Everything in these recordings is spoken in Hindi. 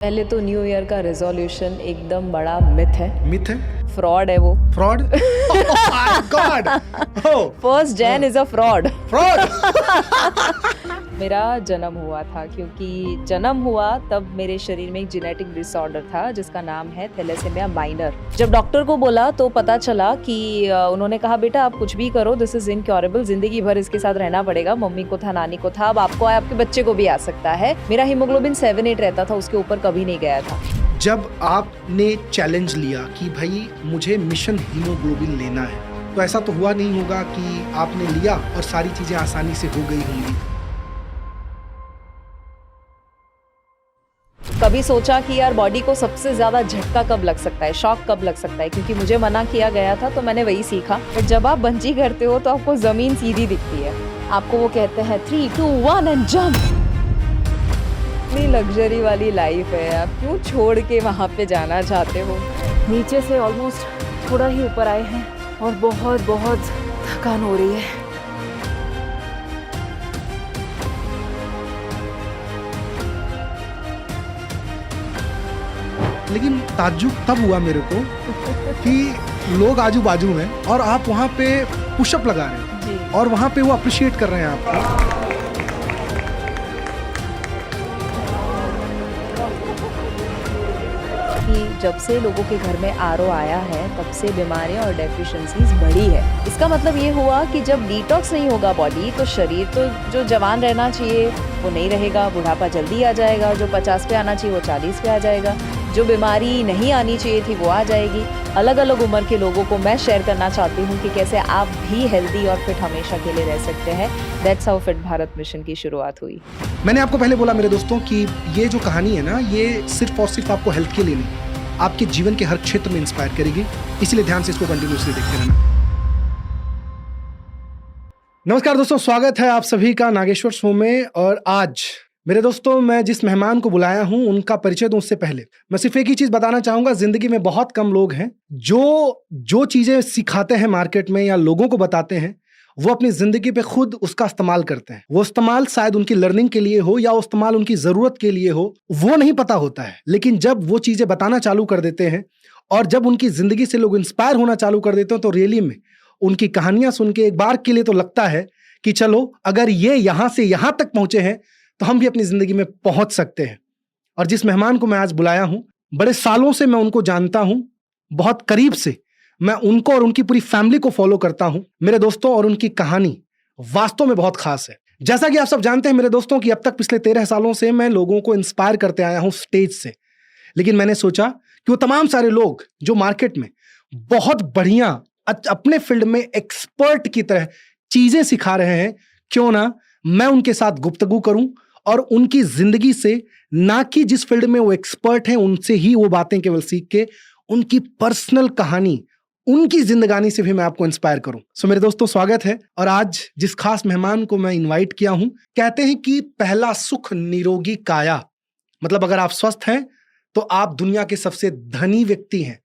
पहले तो न्यू ईयर का रेजोल्यूशन एकदम बड़ा मिथ है, मिथ है, फ्रॉड है वो। Fraud. God, first Jan is a fraud. Fraud. मेरा जन्म हुआ था, क्योंकि जन्म हुआ तब मेरे शरीर में एक जेनेटिक डिसऑर्डर था जिसका नाम है थैलेसेमिया माइनर। जब डॉक्टर को बोला तो पता चला कि उन्होंने कहा बेटा आप कुछ भी करो, दिस इज इनक्योरेबल, जिंदगी भर इसके साथ रहना पड़ेगा। मम्मी को था, नानी को था, अब आपको आया, आपके बच्चे को भी आ सकता है। मेरा हीमोग्लोबिन 7-8 रहता था, उसके ऊपर कभी नहीं गया था। जब आपने चैलेंज लिया कि भाई मुझे मिशन हीमोग्लोबिन लेना है, तो ऐसा तो हुआ नहीं होगा कि आपने लिया और सारी चीजें आसानी से हो गई होंगी। कभी सोचा कि यार बॉडी को सबसे ज्यादा झटका कब लग सकता है, शॉक कब लग सकता है, क्योंकि मुझे मना किया गया था तो मैंने वही सीखा। बट जब आप बंजी करते हो तो आपको जमीन सीधी दिखती है, आपको वो कहते हैं 3, 2, 1 एंड जंप। इतनी लग्जरी वाली लाइफ है, आप क्यों छोड़ के वहाँ पे जाना चाहते हो। नीचे से ऑलमोस्ट थोड़ा ही ऊपर आए हैं और बहुत बहुत थकान हो रही है। लेकिन ताज्जुब तब हुआ मेरे को कि लोग आजू बाजू में और आप वहाँ पे पुशअप लगा रहे हैं जी। और वहाँ पे वो अप्रिशिएट कर रहे हैं आपको। कि जब से लोगों के घर में आरओ आया है तब से बीमारियां और डेफिशिएंसीज बढ़ी है। इसका मतलब ये हुआ कि जब डिटॉक्स नहीं होगा बॉडी, तो शरीर तो जो जवान रहना चाहिए वो नहीं रहेगा, बुढ़ापा जल्दी आ जाएगा, जो 50 पे आना चाहिए वो 40 पे आ जाएगा, जो बीमारी नहीं आनी चाहिए थी वो आ जाएगी। अलग अलग उम्र के लोगों को मैं शेयर करना चाहती हूँ कि कैसे आप भी हेल्दी और फिट हमेशा के लिए रह सकते हैं। That's how fit Bharat mission की शुरुआत हुई। मैंने आपको पहले बोला मेरे दोस्तों कि ये जो कहानी है ना, ये सिर्फ और सिर्फ आपको हेल्थ के लिए नहीं, आपके जीवन के हर क्षेत्र में इंस्पायर करेगी। इसलिए ध्यान से इसको कंटिन्यूअसली देखते रहना। नमस्कार दोस्तों, स्वागत है आप सभी का नागेश्वर शो में। और आज मेरे दोस्तों, मैं जिस मेहमान को बुलाया हूं उनका परिचय दूं उससे पहले मैं सिर्फ एक ही चीज बताना चाहूंगा। जिंदगी में बहुत कम लोग हैं जो चीजें सिखाते हैं मार्केट में या लोगों को बताते हैं, वो अपनी जिंदगी पे खुद उसका इस्तेमाल करते हैं। वो इस्तेमाल शायद उनकी लर्निंग के लिए हो या वो इस्तेमाल उनकी जरूरत के लिए हो, वो नहीं पता होता है। लेकिन जब वो चीजें बताना चालू कर देते हैं और जब उनकी जिंदगी से लोग इंस्पायर होना चालू कर देते हैं, तो रियली में उनकी कहानियां सुन के एक बार के लिए तो लगता है कि चलो, अगर ये यहां से यहां तक पहुंचे हैं तो हम भी अपनी जिंदगी में पहुंच सकते हैं। और जिस मेहमान को मैं आज बुलाया हूं, बड़े सालों से मैं उनको जानता हूं, बहुत करीब से मैं उनको और उनकी पूरी फैमिली को फॉलो करता हूं मेरे दोस्तों, और उनकी कहानी वास्तव में बहुत खास है। जैसा कि आप सब जानते हैं मेरे दोस्तों कि अब तक पिछले 13 सालों से मैं लोगों को इंस्पायर करते आया हूं स्टेज से। लेकिन मैंने सोचा कि वो तमाम सारे लोग जो मार्केट में बहुत बढ़िया अपने फील्ड में एक्सपर्ट की तरह चीजें सिखा रहे हैं, क्यों ना मैं उनके साथ गुफ्तगू करूं और उनकी जिंदगी से, ना कि जिस फील्ड में वो एक्सपर्ट हैं उनसे ही वो बातें केवल सीख के, उनकी पर्सनल कहानी, उनकी जिंदगानी से भी मैं आपको इंस्पायर करूं। सो मेरे दोस्तों, स्वागत है। और आज जिस खास मेहमान को मैं इनवाइट किया हूं, कहते हैं कि पहला सुख निरोगी काया, मतलब अगर आप स्वस्थ हैं तो आप दुनिया के सबसे धनी व्यक्ति हैं।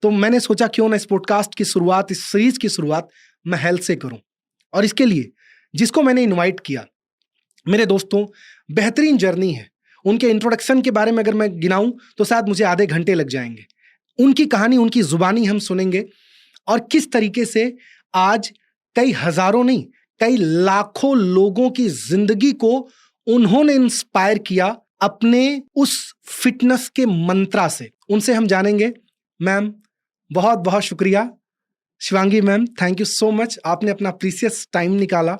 तो मैंने सोचा क्यों ना इस पॉडकास्ट की शुरुआत, इस सीरीज की शुरुआत मैं हेल्थ से करूं। और इसके लिए जिसको मैंने इनवाइट किया, मेरे दोस्तों, बेहतरीन जर्नी है। उनके इंट्रोडक्शन के बारे में अगर मैं गिनाऊं तो शायद मुझे आधे घंटे लग जाएंगे। उनकी कहानी, उनकी जुबानी हम सुनेंगे और किस तरीके से आज कई हजारों नहीं, कई लाखों लोगों की जिंदगी को उन्होंने इंस्पायर किया अपने उस फिटनेस के मंत्रा से। उनसे हम जानेंगे। मैम, बहुत बहुत शुक्रिया। Shivangi ma'am, thank you so much, आपने अपना प्रीशियस टाइम निकाला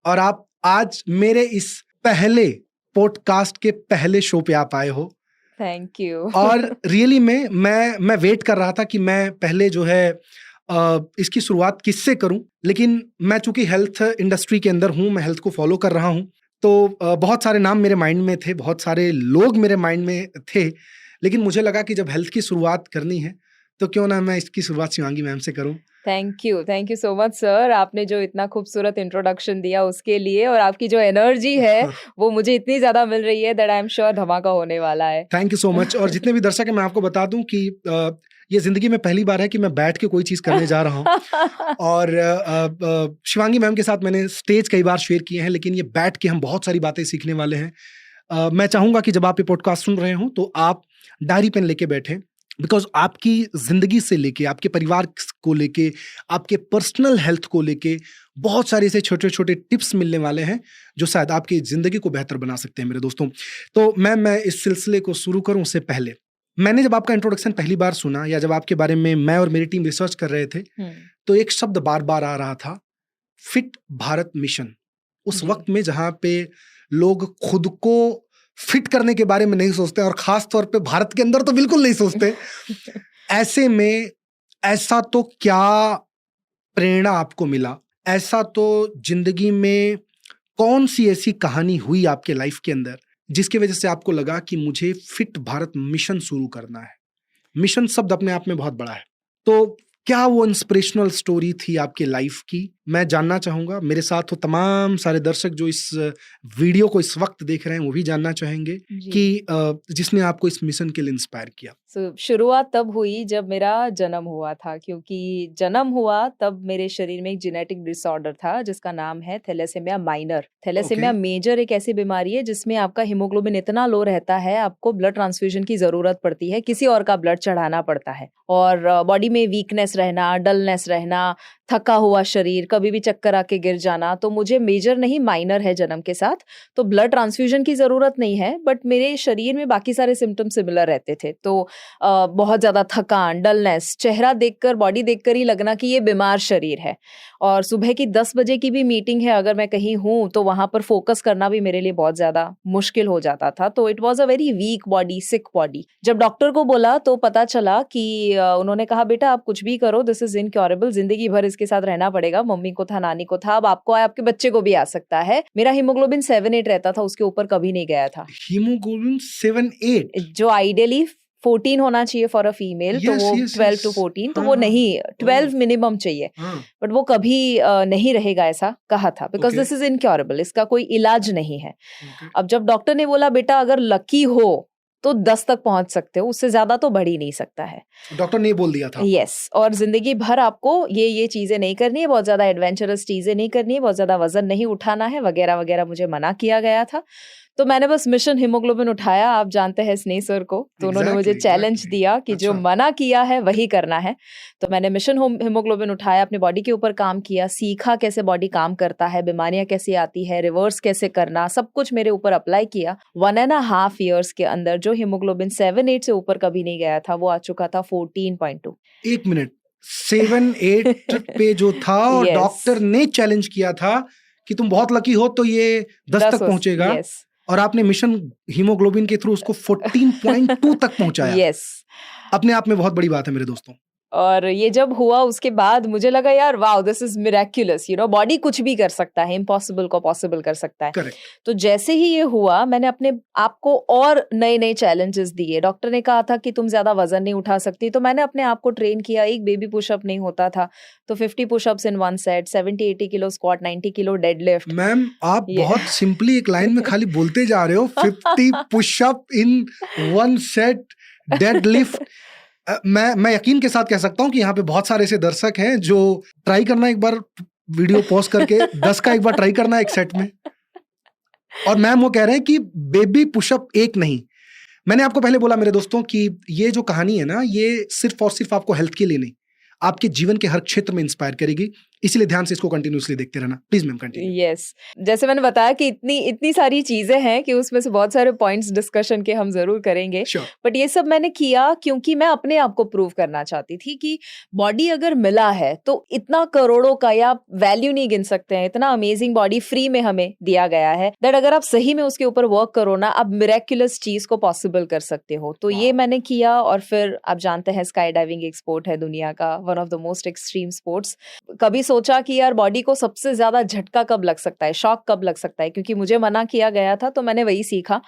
और आप आज मेरे इस पहले पॉडकास्ट के पहले शो पे आप आए हो। Thank you. और रियली में मैं वेट कर रहा था कि मैं पहले जो है इसकी शुरुआत किससे करूं, लेकिन मैं चूंकि हेल्थ इंडस्ट्री के अंदर हूं, मैं हेल्थ को फॉलो कर रहा हूं, तो बहुत सारे नाम मेरे माइंड में थे, बहुत सारे लोग मेरे माइंड में थे। लेकिन मुझे लगा कि जब हेल्थ की शुरुआत करनी है तो क्यों ना मैं इसकी शुरुआत शिवांगी मैम से करूं। Thank you so much sir, आपने जो इतना खूबसूरत इंट्रोडक्शन दिया उसके लिए, और आपकी जो एनर्जी है वो मुझे इतनी ज्यादा मिल रही है दैट आई एम श्योर धमाका होने वाला है। Thank you so much. और जितने भी दर्शक हैं, मैं आपको बता दूं कि ये जिंदगी में पहली बार है कि मैं बैठ के कोई चीज करने जा रहा हूं। और शिवांगी मैम के साथ मैंने स्टेज कई बार शेयर किए हैं, लेकिन ये बैठ के हम बहुत सारी बातें सीखने वाले हैं। मैं चाहूंगा कि जब आप ये पॉडकास्ट सुन रहे हो तो आप डायरी पेन लेके बैठे, बिकॉज आपकी जिंदगी से लेके, आपके परिवार को लेके, आपके पर्सनल हेल्थ को लेके बहुत सारे ऐसे छोटे छोटे टिप्स मिलने वाले हैं जो शायद आपकी जिंदगी को बेहतर बना सकते हैं मेरे दोस्तों। तो मैं इस सिलसिले को शुरू करूं उससे पहले, मैंने जब आपका इंट्रोडक्शन पहली बार सुना या जब आपके बारे में मैं और मेरी टीम रिसर्च कर रहे थे, तो एक शब्द बार बार आ रहा था, फिट भारत मिशन। उस वक्त में जहां पे लोग खुद को फिट करने के बारे में नहीं सोचते और खास तौर पे भारत के अंदर तो बिल्कुल नहीं सोचते। ऐसे में ऐसा तो क्या प्रेरणा आपको मिला, ऐसा तो जिंदगी में कौन सी ऐसी कहानी हुई आपके लाइफ के अंदर जिसकी वजह से आपको लगा कि मुझे फिट भारत मिशन शुरू करना है? मिशन शब्द अपने आप में बहुत बड़ा है, तो क्या वो इंस्पिरेशनल स्टोरी थी आपके लाइफ की? मैं जानना चाहूंगा। मेरे साथ तो तमाम सारे दर्शक जो इस वीडियो को इस वक्त देख रहे हैं वो भी जानना चाहेंगे कि जिसने आपको इस मिशन के लिए इंस्पायर किया। शुरुआत तब हुई जब मेरा जन्म हुआ था, क्योंकि जन्म हुआ तब मेरे शरीर में एक जेनेटिक डिसऑर्डर था जिसका नाम है थैलेसीमिया माइनर। थैलेसीमिया मेजर एक ऐसी बीमारी है जिसमें आपका हीमोग्लोबिन इतना लो रहता है, आपको ब्लड ट्रांसफ्यूजन की जरूरत पड़ती है, किसी और का ब्लड चढ़ाना पड़ता है, और बॉडी में वीकनेस रहना, डलनेस रहना, थका हुआ शरीर, कभी भी चक्कर आके गिर जाना। तो मुझे मेजर नहीं, माइनर है जन्म के साथ, तो ब्लड ट्रांसफ्यूजन की जरूरत नहीं है, बट मेरे शरीर में बाकी सारे सिम्टम सिमिलर रहते थे। तो बहुत ज्यादा थकान, डलनेस, चेहरा देखकर, बॉडी देखकर ही लगना कि ये बीमार शरीर है। और सुबह की 10 बजे की भी मीटिंग है, अगर मैं कहीं हूँ तो वहां पर फोकस करना भी मेरे लिए बहुत ज्यादा मुश्किल हो जाता था। तो it was a very weak body, sick body. जब डॉक्टर को बोला तो पता चला कि उन्होंने कहा, बेटा आप कुछ भी करो, दिस इज इनक्योरेबल, जिंदगी भर इसके साथ रहना पड़ेगा। मम्मी को था, नानी को था, अब आपको आया, आपके बच्चे को भी आ सकता है। मेरा हीमोग्लोबिन 7-8 रहता था, उसके ऊपर कभी नहीं गया था। हीमोग्लोबिन 7-8 जो आइडियली 14 होना चाहिए फॉर अ फीमेल, तो वो 12 to 14, तो वो नहीं, 12 मिनिमम चाहिए, बट वो कभी नहीं रहेगा ऐसा कहा था, बिकॉज दिस इज इनक्योरेबल, इसका कोई इलाज नहीं है। अब जब डॉक्टर ने बोला बेटा अगर लकी हो तो 10 तक पहुंच सकते हो, उससे ज्यादा तो बढ़ ही नहीं सकता है, डॉक्टर ने बोल दिया था। यस, और जिंदगी भर आपको ये चीजें नहीं करनी है, बहुत ज्यादा एडवेंचरस चीजें नहीं करनी है, बहुत ज्यादा वजन नहीं उठाना है, वगैरह वगैरह मुझे मना किया गया था। तो मैंने बस मिशन हीमोग्लोबिन उठाया। आप जानते हैं स्नेह सर को, तो उन्होंने मुझे चैलेंज दिया कि जो मना किया है वही करना है। तो मैंने मिशन हीमोग्लोबिन उठाया, अपनी बॉडी के ऊपर काम किया, सीखा कैसे बॉडी काम करता है, बीमारियां कैसे आती है, रिवर्स कैसे करना, सब कुछ मेरे ऊपर अप्लाई किया। 1.5 years के अंदर जो हीमोग्लोबिन 7-8 से ऊपर कभी नहीं गया था, वो आ चुका था 14.2। 1 मिनट, 7-8 पे जो था और डॉक्टर ने चैलेंज किया था कि तुम बहुत लकी हो तो ये 10 तक पहुंचेगा, और आपने मिशन हीमोग्लोबिन के थ्रू उसको 14.2 तक पहुंचाया। यस, अपने आप में बहुत बड़ी बात है मेरे दोस्तों। और ये जब हुआ उसके बाद मुझे लगा यार wow, this is miraculous, you know, body कुछ भी कर सकता है, इम्पॉसिबल को पॉसिबल कर सकता है। Correct. तो जैसे ही ये हुआ, मैंने अपने आप को और नए नए चैलेंजेस दिए। डॉक्टर ने कहा था कि तुम ज्यादा वजन नहीं उठा सकती, तो मैंने अपने आप को ट्रेन किया। एक बेबी पुशअप नहीं होता था तो 50 पुशअप्स इन 1 set, 70-80 kilo squat, 90 kilo deadlift. Ma'am आप बहुत सिंपली एक लाइन में खाली बोलते जा रहे हो, 50 पुशअप इन 1 सेट, डेडलिफ्ट। मैं यकीन के साथ कह सकता हूं कि यहाँ पे बहुत सारे ऐसे दर्शक हैं जो ट्राई करना, एक बार वीडियो पॉज करके 10 का एक बार ट्राई करना एक सेट में। और मैम वो कह रहे हैं कि बेबी पुशअप एक नहीं। मैंने आपको पहले बोला मेरे दोस्तों कि ये जो कहानी है ना, ये सिर्फ और सिर्फ आपको हेल्थ के लिए नहीं, आपके जीवन के हर क्षेत्र में इंस्पायर करेगी, इसलिए ध्यान से इसको कंटिन्यूअसली देखते रहना। Please ma'am continue. यस, जैसे मैंने बताया कि इतनी सारी चीजें हैं कि उसमें से बहुत सारे पॉइंट्स डिस्कशन के हम जरूर करेंगे, बट ये सब मैंने किया क्योंकि मैं अपने आप को प्रूव करना चाहती थी कि बॉडी अगर मिला है तो इतना करोड़ों का, या वैल्यू नहीं गिन सकते हैं, इतना अमेजिंग बॉडी फ्री में हमें दिया गया है, दैट अगर आप सही में उसके ऊपर वर्क करो ना, आप मिरेक्युलस चीज को पॉसिबल कर सकते हो। तो ये मैंने किया, और फिर आप जानते हैं स्काई डाइविंग एक स्पोर्ट है दुनिया का, one of the most extreme sports. कभी सोचा कि यार बॉडी को सबसे ज्यादा झटका कब लग सकता है, शॉक कब लग सकता है, क्योंकि मुझे मना किया गया था, तो मैंने वही सीखा।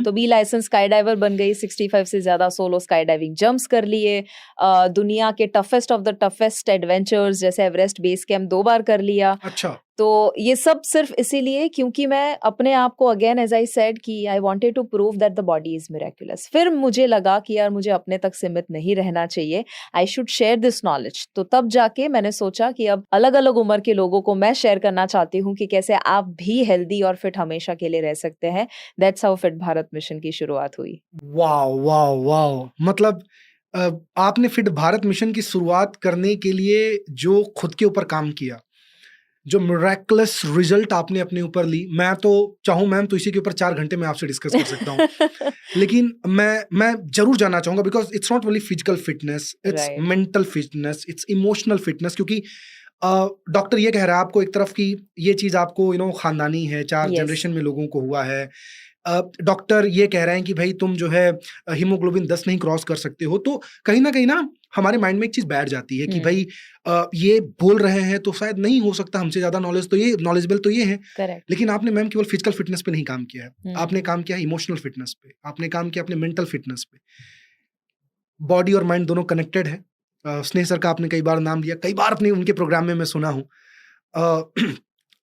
तो बी लाइसेंस स्काई डाइवर बन गई, 65 से ज्यादा सोलो स्काई डाइविंग जंप्स कर लिए, दुनिया के toughest of the toughest adventures जैसे एवरेस्ट बेस कैंप 2 बार कर लिया। अच्छा। तो ये सब सिर्फ इसीलिए क्योंकि मैं अपने आप को अगेन एज आई सेड कि I wanted to prove that the body is miraculous. फिर मुझे लगा कि यार मुझे अपने तक सीमित नहीं रहना चाहिए, I should share this knowledge. तो तब जाके मैंने सोचा कि अब अलग अलग उम्र के लोगों को मैं शेयर करना चाहती हूँ कि कैसे आप भी हेल्दी और फिट हमेशा के लिए रह सकते हैं। That's how fit Bharat mission की शुरुआत हुई। वाओ वाओ वाओ, मतलब आपने फिट भारत मिशन की शुरुआत करने के लिए जो खुद के ऊपर काम किया, जो मिरेक्युलस रिजल्ट आपने अपने ऊपर ली, मैं तो चाहूँ मैम तो इसी के ऊपर 4 घंटे में आपसे डिस्कस कर सकता हूँ। लेकिन मैं जरूर जानना चाहूंगा because it's not only physical fitness, it's Right. Mental fitness, it's emotional fitness. क्योंकि डॉक्टर ये कह रहा है आपको एक तरफ कि ये चीज आपको खानदानी है, 4 Yes. जनरेशन में लोगों को हुआ है। डॉक्टर ये कह रहे हैं कि भाई तुम जो है हीमोग्लोबिन 10 नहीं क्रॉस कर सकते हो। तो कहीं ना हमारे माइंड में एक चीज बैठ जाती है कि भाई ये बोल रहे हैं तो शायद नहीं हो सकता, हमसे ज्यादा नॉलेजेबल तो ये है। करेक्ट। लेकिन आपने मैम केवल फिजिकल फिटनेस पे नहीं काम किया है, आपने काम किया इमोशनल फिटनेस पे, आपने काम किया अपने मेंटल फिटनेस पे। बॉडी और माइंड दोनों कनेक्टेड है। स्नेह सर का आपने कई बार नाम लिया, कई बार अपने उनके प्रोग्राम में मैं सुना हूँ।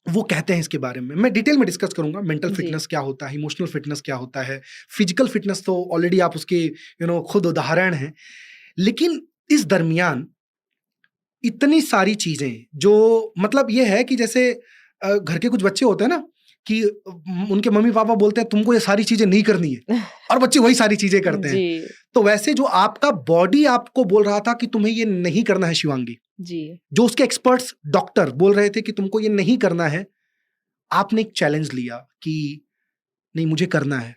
वो कहते हैं इसके बारे में, मैं डिटेल में डिस्कस करूंगा मेंटल फिटनेस क्या होता है, इमोशनल फिटनेस क्या होता है, फिजिकल फिटनेस तो ऑलरेडी आप उसके खुद उदाहरण हैं। लेकिन इस दरमियान इतनी सारी चीजें जो मतलब ये है कि जैसे घर के कुछ बच्चे होते हैं ना कि उनके मम्मी पापा बोलते हैं तुमको ये सारी चीजें नहीं करनी है और बच्चे वही सारी चीजें करते हैं। तो वैसे जो आपका बॉडी आपको बोल रहा था कि तुम्हें ये नहीं करना है शिवांगी जी, जो उसके एक्सपर्ट्स डॉक्टर बोल रहे थे कि तुमको ये नहीं करना है, आपने एक चैलेंज लिया कि नहीं मुझे करना है।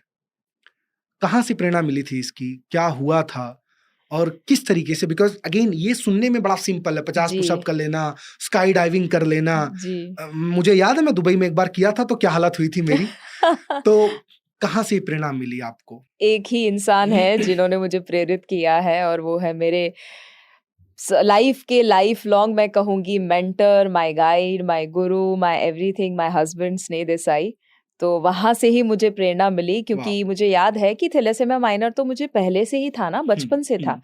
कहाँ से प्रेरणा मिली थी इसकी, क्या हुआ था और किस तरीके से? बिकॉज अगेन ये सुनने में बड़ा सिंपल है, 50 पुशअप कर लेना, स्काई डाइविंग कर लेना। मुझे याद है मैं दुबई में एक बार किया था तो क्या हालत हुई थी मेरी। तो कहाँ से प्रेरणा मिली आपको? एक ही इंसान है जिन्होंने मुझे प्रेरित किया है और वो है मेरे लाइफ लॉन्ग मैं कहूंगी mentor, my guide, my Guru, my everything, my husband स्नेह देसाई। तो वहां से ही मुझे प्रेरणा मिली क्योंकि मुझे याद है कि थैलेसेमिया माइनर तो मुझे पहले से ही था ना, बचपन से था।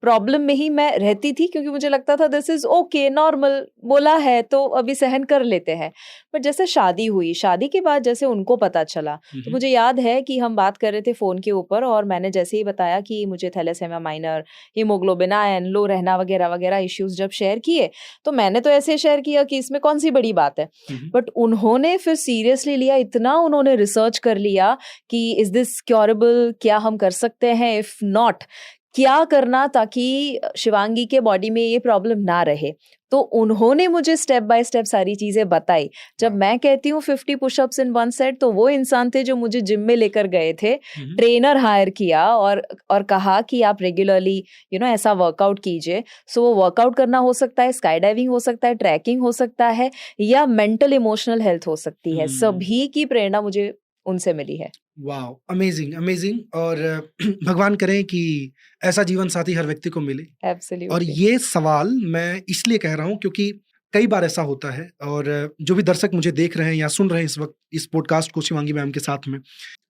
प्रॉब्लम में ही मैं रहती थी क्योंकि मुझे लगता था दिस इज ओके, नॉर्मल बोला है तो अभी सहन कर लेते हैं। बट जैसे शादी हुई, शादी के बाद जैसे उनको पता चला, तो मुझे याद है कि हम बात कर रहे थे फोन के ऊपर और मैंने जैसे ही बताया कि मुझे थैलेसेमिया माइनर, हीमोग्लोबिन आयन लो रहना वगैरह वगैरह इश्यूज जब शेयर किए तो मैंने तो ऐसे शेयर किया कि इसमें कौन सी बड़ी बात है। बट उन्होंने फिर सीरियसली लिया, इतना उन्होंने रिसर्च कर लिया कि इज दिस क्योरेबल, क्या हम कर सकते हैं, इफ नॉट क्या करना ताकि शिवांगी के बॉडी में ये प्रॉब्लम ना रहे। तो उन्होंने मुझे स्टेप बाय स्टेप सारी चीजें बताई। जब मैं कहती हूँ 50 पुशअप्स इन 1 सेट, तो वो इंसान थे जो मुझे जिम में लेकर गए थे, ट्रेनर हायर किया और कहा कि आप रेगुलरली ऐसा वर्कआउट कीजिए। सो वो वर्कआउट करना हो सकता है, स्काई डाइविंग हो सकता है, ट्रैकिंग हो सकता है या मेंटल इमोशनल हेल्थ हो सकती है। सभी की प्रेरणा मुझे उनसे मिली है। Wow, amazing amazing. और भगवान करें कि ऐसा जीवन साथी हर व्यक्ति को मिले। Absolutely. और ये सवाल मैं इसलिए कह रहा हूँ क्योंकि कई बार ऐसा होता है, और जो भी दर्शक मुझे देख रहे हैं या सुन रहे हैं इस वक्त इस पॉडकास्ट को शिवांगी मैम के साथ में,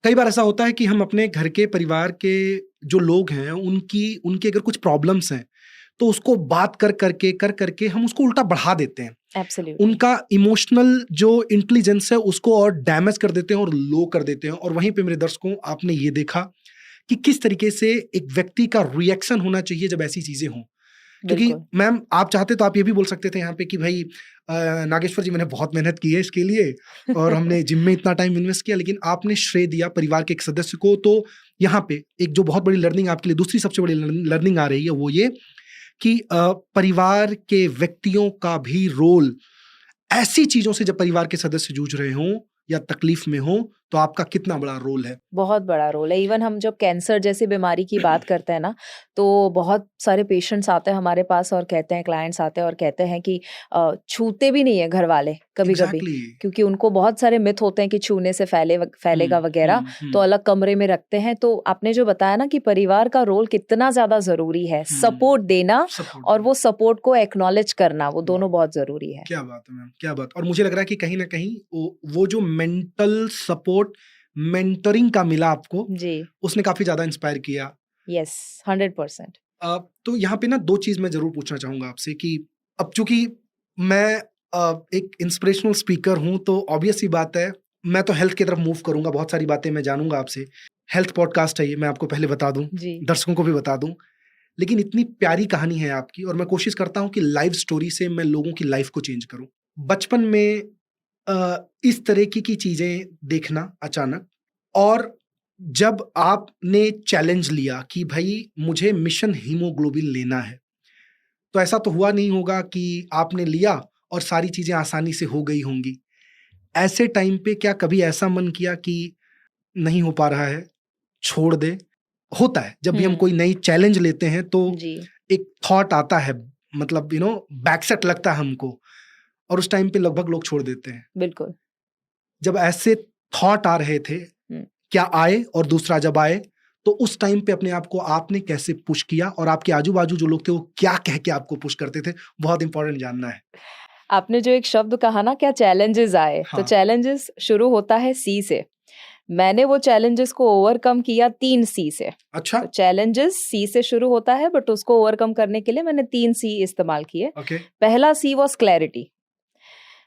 कई बार ऐसा होता है कि हम अपने घर के परिवार के जो लोग हैं उनके अगर कुछ प्रॉब्लम्स हैं तो उसको बात कर करके हम उसको उल्टा बढ़ा देते हैं। Absolutely. उनका इमोशनल जो इंटेलिजेंस है उसको और डैमेज कर देते हैं और लो कर देते हैं। और वहीं पे मेरे दर्शकों आपने ये देखा कि किस तरीके से एक व्यक्ति का रिएक्शन होना चाहिए जब ऐसी चीजें हों। क्योंकि मैम आप चाहते तो आप ये भी बोल सकते थे यहाँ पे कि भाई नागेश्वर जी मैंने बहुत मेहनत की है इसके लिए और हमने जिम में इतना टाइम इन्वेस्ट किया, लेकिन आपने श्रेय दिया परिवार के एक सदस्य को। तो यहाँ पे एक जो बहुत बड़ी लर्निंग आपके लिए, दूसरी सबसे बड़ी लर्निंग आ रही है वो ये कि परिवार के व्यक्तियों का भी रोल, ऐसी चीजों से जब परिवार के सदस्य जूझ रहे हों या तकलीफ में हो तो आपका कितना बड़ा रोल है। बहुत बड़ा रोल है। इवन हम जब कैंसर जैसी बीमारी की बात करते हैं ना, तो बहुत सारे पेशेंट्स आते हैं हमारे पास और कहते हैं, क्लाइंट्स आते हैं और कहते हैं कि छूते भी नहीं है घर वाले कभी कभी, क्योंकि उनको बहुत सारे मिथ होते हैं कि छूने से फैलेगा वगैरह, तो अलग कमरे में रखते हैं। तो आपने जो बताया ना कि परिवार का रोल कितना ज्यादा जरूरी है, सपोर्ट देना और वो सपोर्ट को एक्नॉलेज करना, वो दोनों बहुत जरूरी है। क्या बात है मैम, क्या बात। और मुझे लग रहा है कि कहीं ना कहीं वो जो मेंटल सपोर्ट मेंटरिंग का मिला आपको जी, उसने काफी ज्यादा इंस्पायर किया। यस, 100%। तो यहाँ पे ना 2 चीज मैं जरूर पूछना चाहूंगा आपसे कि अब चूंकि मैं एक इंस्पिरेशनल स्पीकर हूं, तो ऑब्वियस सी बात है मैं तो हेल्थ की तरफ मूव करूंगा, बहुत सारी बातें मैं जानूंगा आपसे। हेल्थ पॉडकास्ट है ये, मैं आपको पहले बता दूं, जी दर्शकों को भी बता दूं। लेकिन इतनी प्यारी कहानी है आपकी, और मैं कोशिश करता हूं कि लाइव स्टोरी से मैं लोगों की लाइफ को चेंज करूं। बचपन में इस तरह की चीजें देखना अचानक, और जब आपने चैलेंज लिया कि भाई मुझे मिशन हीमोग्लोबिन लेना है, तो ऐसा तो हुआ नहीं होगा कि आपने लिया और सारी चीजें आसानी से हो गई होंगी। ऐसे टाइम पे क्या कभी ऐसा मन किया कि नहीं हो पा रहा है, छोड़ दे? होता है जब भी हम कोई नई चैलेंज लेते हैं तो जी एक थॉट आता है, मतलब बैकसेट लगता है हमको, और उस टाइम पे लगभग लोग छोड़ देते हैं। बिल्कुल। जब ऐसे थॉट आ रहे थे, क्या आए, और दूसरा जब आए तो उस टाइम पे अपने आप को आपने कैसे पुश किया, और आपके आजू बाजू जो लोग थे वो क्या कह के आपको पुश करते थे? बहुत इंपॉर्टेंट जानना है। आपने जो एक शब्द कहा ना, क्या चैलेंजेस आए, तो हाँ। चैलेंजेस शुरू होता है सी से। मैंने वो चैलेंजेस को ओवरकम किया 3 सी से। अच्छा। तो चैलेंजेस सी से शुरू होता है, बट उसको ओवरकम करने के लिए मैंने 3 सी इस्तेमाल किए। ओके। पहला सी वाज क्लैरिटी।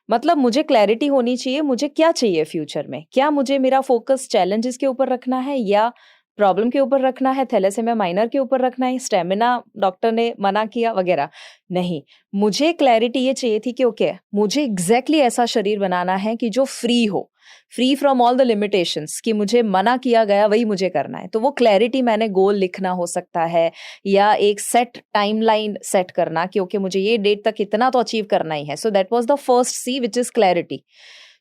मतलब मुझे क्लैरिटी होनी चाहिए, मुझे क्या चाहिए फ्यूचर में, क्या मुझे मेरा फोकस चैलेंजेस के ऊपर रखना है या प्रॉब्लम के ऊपर रखना है, थैलेसेमिया माइनर के ऊपर रखना है, स्टेमिना डॉक्टर ने मना किया वगैरह। नहीं, मुझे क्लैरिटी ये चाहिए थी कि ओके, मुझे एग्जैक्टली ऐसा शरीर बनाना है कि जो फ्री हो, free from all the limitations, कि मुझे मना किया गया वही मुझे करना है। तो वो क्लैरिटी, मैंने गोल लिखना हो सकता है या एक सेट टाइमलाइन सेट करना कि ओके मुझे ये डेट तक इतना तो अचीव करना ही है। So that was the first C which is clarity.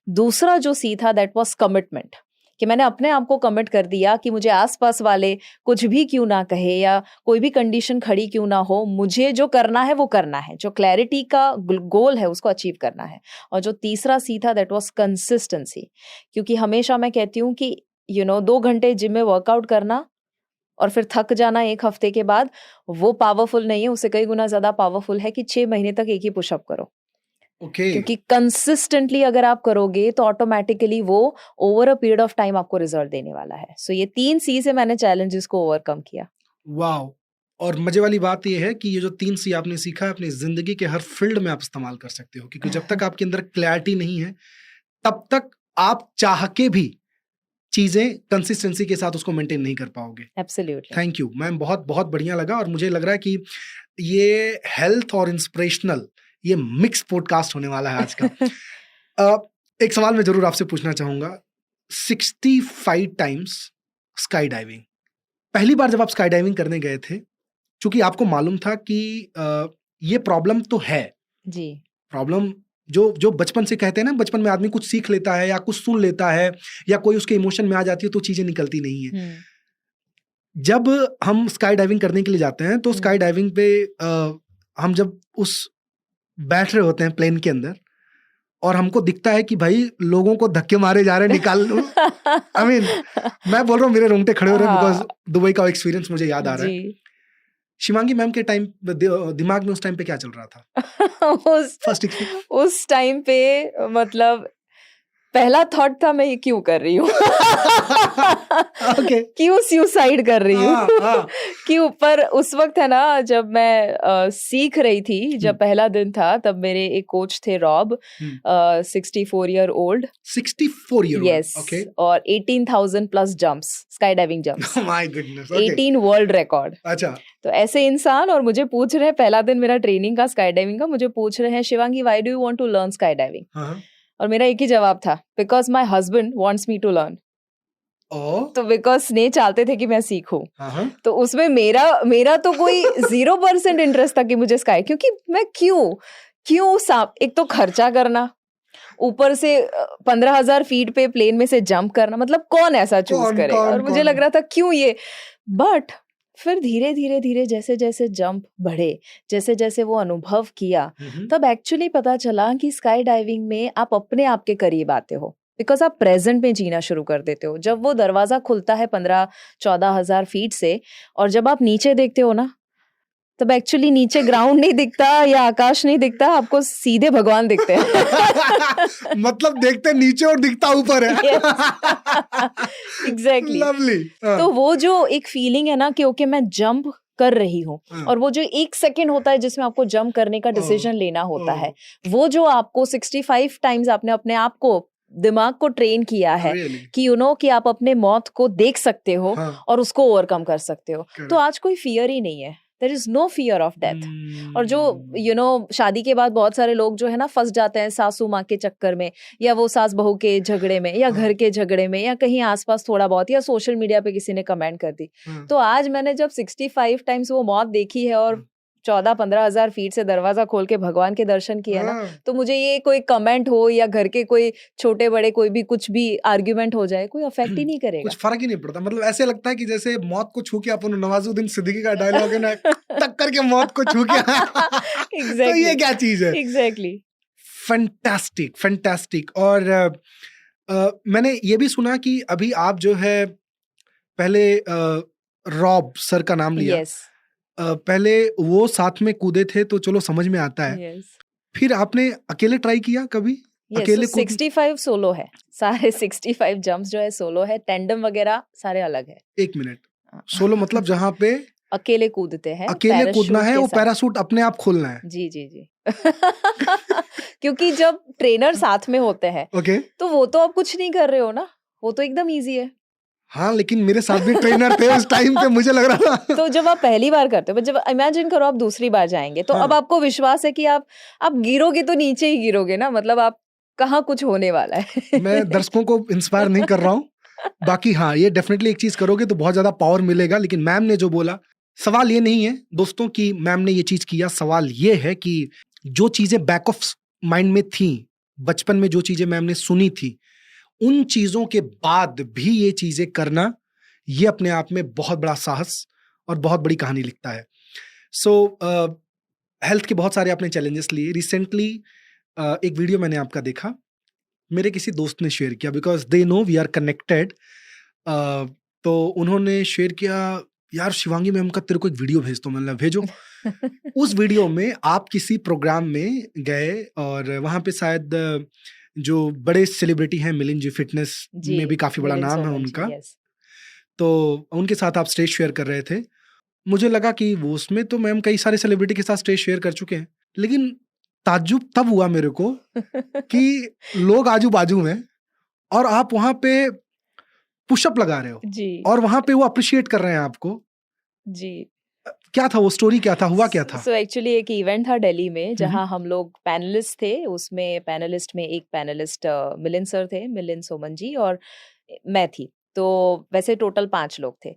दूसरा जो सी था दैट वाज कमिटमेंट, कि मैंने अपने आप को कमिट कर दिया कि मुझे आसपास वाले कुछ भी क्यों ना कहे या कोई भी कंडीशन खड़ी क्यों ना हो, मुझे जो करना है वो करना है, जो क्लैरिटी का गोल है उसको अचीव करना है। और जो तीसरा सी था दैट वाज कंसिस्टेंसी, क्योंकि हमेशा मैं कहती हूँ कि 2 घंटे जिम में वर्कआउट करना और फिर थक जाना 1 हफ्ते के बाद, वो पावरफुल नहीं है। उससे कई गुना ज्यादा पावरफुल है कि 6 महीने तक एक ही पुशअप करो। ओके। क्योंकि कंसिस्टेंटली अगर आप करोगे तो ऑटोमेटिकली वो over a period of time आपको रिजल्ट देने वाला है। सो ये 3 सी से मैंने चैलेंजेस को ओवरकम किया। वाओ। और मजे वाली बात ये है कि ये जो 3 सी आपने सीखा है, अपनी जिंदगी के हर फील्ड में आप इस्तेमाल कर सकते हो, क्योंकि जब तक आपके अंदर क्लैरिटी नहीं है तब तक आप चाह के भी चीजें कंसिस्टेंसी के साथ उसको मेंटेन नहीं कर पाओगे। एब्सोल्युटली। थैंक यू मैम, बहुत बहुत बढ़िया लगा। और मुझे लग रहा है कि ये हेल्थ और इंस्पिरेशनल, ये मिक्स पॉडकास्ट होने वाला है आज का। एक सवाल मैं जरूर आपसे पूछना चाहूंगा। 65 टाइम्स स्काई डाइविंग, पहली बार जब आप स्काई डाइविंग करने गए थे, क्योंकि आपको मालूम था कि ये प्रॉब्लम तो है जी। प्रॉब्लम, जो बचपन से कहते हैं ना, बचपन में आदमी कुछ सीख लेता है या कुछ सुन लेता है या कोई उसके इमोशन में आ जाती है तो चीजें निकलती नहीं है। जब हम स्काई डाइविंग करने के लिए जाते हैं तो स्काई डाइविंग पे हम जब उस बैठ रहे होते हैं प्लेन के अंदर, और हमको दिखता है कि भाई लोगों को धक्के मारे जा रहे हैं, निकाल लो। I mean, मैं बोल रहा हूँ मेरे रोंगटे खड़े हो रहे हैं, बिकॉज दुबई का एक्सपीरियंस मुझे याद आ रहा है। शिवांगी मैम के टाइम दिमाग में उस टाइम पे क्या चल रहा था? फर्स्ट उस टाइम पे मतलब पहला थॉट था मैं ये क्यों कर रही हूँ। Okay. क्यों सुसाइड कर रही हूँ। क्यों? पर उस वक्त है ना, जब मैं सीख रही थी, जब पहला दिन था, तब मेरे एक कोच थे Rob, 64 year old. 64 year old? Yes. Okay. और 18,000 plus jumps, sky diving jumps. My goodness. Okay. 18 world record. अच्छा। तो ऐसे इंसान, और मुझे पूछ रहे हैं, पहला दिन मेरा ट्रेनिंग का स्काई डाइविंग का, मुझे पूछ रहे हैं Shivangi why do you want to learn sky diving? और मेरा एक ही जवाब था, because my husband wants me to learn. तो बिकॉज स्नेह चाहते थे कि मैं सीखूं। तो उसमें मेरा तो कोई 0% इंटरेस्ट था कि मुझे स्काई, क्योंकि मैं क्यों एक तो खर्चा करना, ऊपर से 15,000 फीट पे प्लेन में से जंप करना, मतलब कौन ऐसा चूज करेगा? और मुझे लग रहा था क्यों ये। बट फिर धीरे धीरे जैसे जैसे जंप बढ़े, जैसे जैसे वो अनुभव किया, तब एक्चुअली पता चला कि स्काई डाइविंग में आप अपने आप के करीब आते हो, बिकॉज आप प्रेजेंट में जीना शुरू कर देते हो। जब वो दरवाजा खुलता है 15-14 हजार फीट से, और जब आप नीचे देखते हो ना, तब एक्चुअली नीचे ग्राउंड नहीं दिखता या आकाश नहीं दिखता, आपको सीधे भगवान दिखते हैं। मतलब देखते नीचे और दिखता ऊपर है। एग्जैक्टली। लवली। तो वो जो एक फीलिंग है ना कि ओके मैं जंप कर रही हूँ, हाँ। और वो जो 1 सेकंड होता है जिसमें आपको जंप करने का डिसीजन लेना होता है, वो जो आपको 65 टाइम्स आपने अपने आप को, दिमाग को ट्रेन किया है Really? कि कि आप अपने मौत को देख सकते हो हाँ, और उसको ओवरकम कर सकते हो, correct. तो आज कोई फियर ही नहीं है, there is no fear of death. और जो शादी के बाद बहुत सारे लोग जो है ना फंस जाते हैं सासू माँ के चक्कर में, या वो सास बहू के झगड़े में, या घर के झगड़े में, या कहीं आसपास थोड़ा बहुत, या सोशल मीडिया पे किसी ने कमेंट कर दी। तो आज मैंने जब 65 टाइम्स वो मौत देखी है और 14-15 हजार फीट से दरवाजा खोल के भगवान के दर्शन किए ना, तो मुझे ये कोई कमेंट हो या घर के कोई छोटे बड़े कोई भी कुछ भी आर्ग्यूमेंट हो जाए, कोई अफेक्ट ही नहीं करेगा। कुछ फर्क ही नहीं पड़ता। मतलब ऐसे लगता है कि जैसे मौत को छू के अपन नवाजुद्दीन सिद्दीकी का डायलॉग है ना, टक्कर के मौत को छू के तो ये क्या चीज है? एग्जैक्टली। Fantastic, fantastic. और मैंने ये भी सुना कि अभी आप जो है पहले रॉब सर का नाम लिया। यस। पहले वो साथ में कूदे थे तो चलो समझ में आता है। यस। फिर आपने अकेले ट्राई किया कभी? अकेले 65 सोलो है, सारे 65 जंप्स जो है सोलो है, टेंडम वगैरह सारे अलग है। 1 मिनट, सोलो मतलब जहाँ पे अकेले कूदते हैं, अकेले कूदना है, वो पैराशूट अपने आप खोलना है। जी जी जी। क्योंकि जब ट्रेनर साथ में होते हैं, ओके, तो वो तो आप कुछ नहीं कर रहे हो ना, वो तो एकदम इजी है। हाँ, लेकिन मेरे साथ भी ट्रेनर थे उस टाइम पे, मुझे लग रहा था। तो जब आप पहली बार करते हो, जब इमेजिन करो आप दूसरी बार जाएंगे, तो अब आपको विश्वास है कि आप गिरोगे तो नीचे ही गिरोगे ना, मतलब आप कहाँ कुछ होने वाला है। मैं दर्शकों को इंस्पायर नहीं कर रहा हूँ, बाकी हाँ, ये डेफिनेटली एक चीज करोगे तो बहुत ज्यादा पावर मिलेगा। लेकिन मैम ने जो बोला, सवाल ये नहीं है दोस्तों कि मैम ने ये चीज किया, सवाल ये है कि जो चीजें बैक ऑफ माइंड में थी, बचपन में जो चीजें मैम ने सुनी थी, उन चीजों के बाद भी ये चीजें करना, ये अपने आप में बहुत बड़ा साहस और बहुत बड़ी कहानी लिखता है। सो हेल्थ के बहुत सारे आपने चैलेंजेस लिए। रिसेंटली एक वीडियो मैंने आपका देखा, मेरे किसी दोस्त ने शेयर किया, because they know we are connected. तो उन्होंने शेयर किया, यार शिवांगी मैम का तेरे को एक वीडियो भेज दो। मैंने भेजो। उस वीडियो में आप किसी प्रोग्राम में गए और वहां पे शायद जो बड़े सेलिब्रिटी हैं, मिलिंद जी फिटनेस में भी काफी बड़ा नाम है उनका, तो उनके साथ आप स्टेज शेयर कर रहे थे। मुझे लगा कि वो उसमें तो मैम कई सारे सेलिब्रिटी के साथ स्टेज शेयर कर चुके हैं, लेकिन ताज्जुब तब हुआ मेरे को कि लोग आजू बाजू में और आप वहां पे पुशअप लगा रहे हो जी, और वहां पे वो अप्रिशिएट कर रहे हैं आपको जी। क्या था वो स्टोरी, क्या था, हुआ क्या था? सो एक्चुअली एक इवेंट था दिल्ली में, जहां हम लोग पैनलिस्ट थे। उसमें पैनलिस्ट में एक पैनलिस्ट मिलिंद सर थे, मिलिंद सोमन जी, और मैं थी। तो वैसे टोटल 5 लोग थे।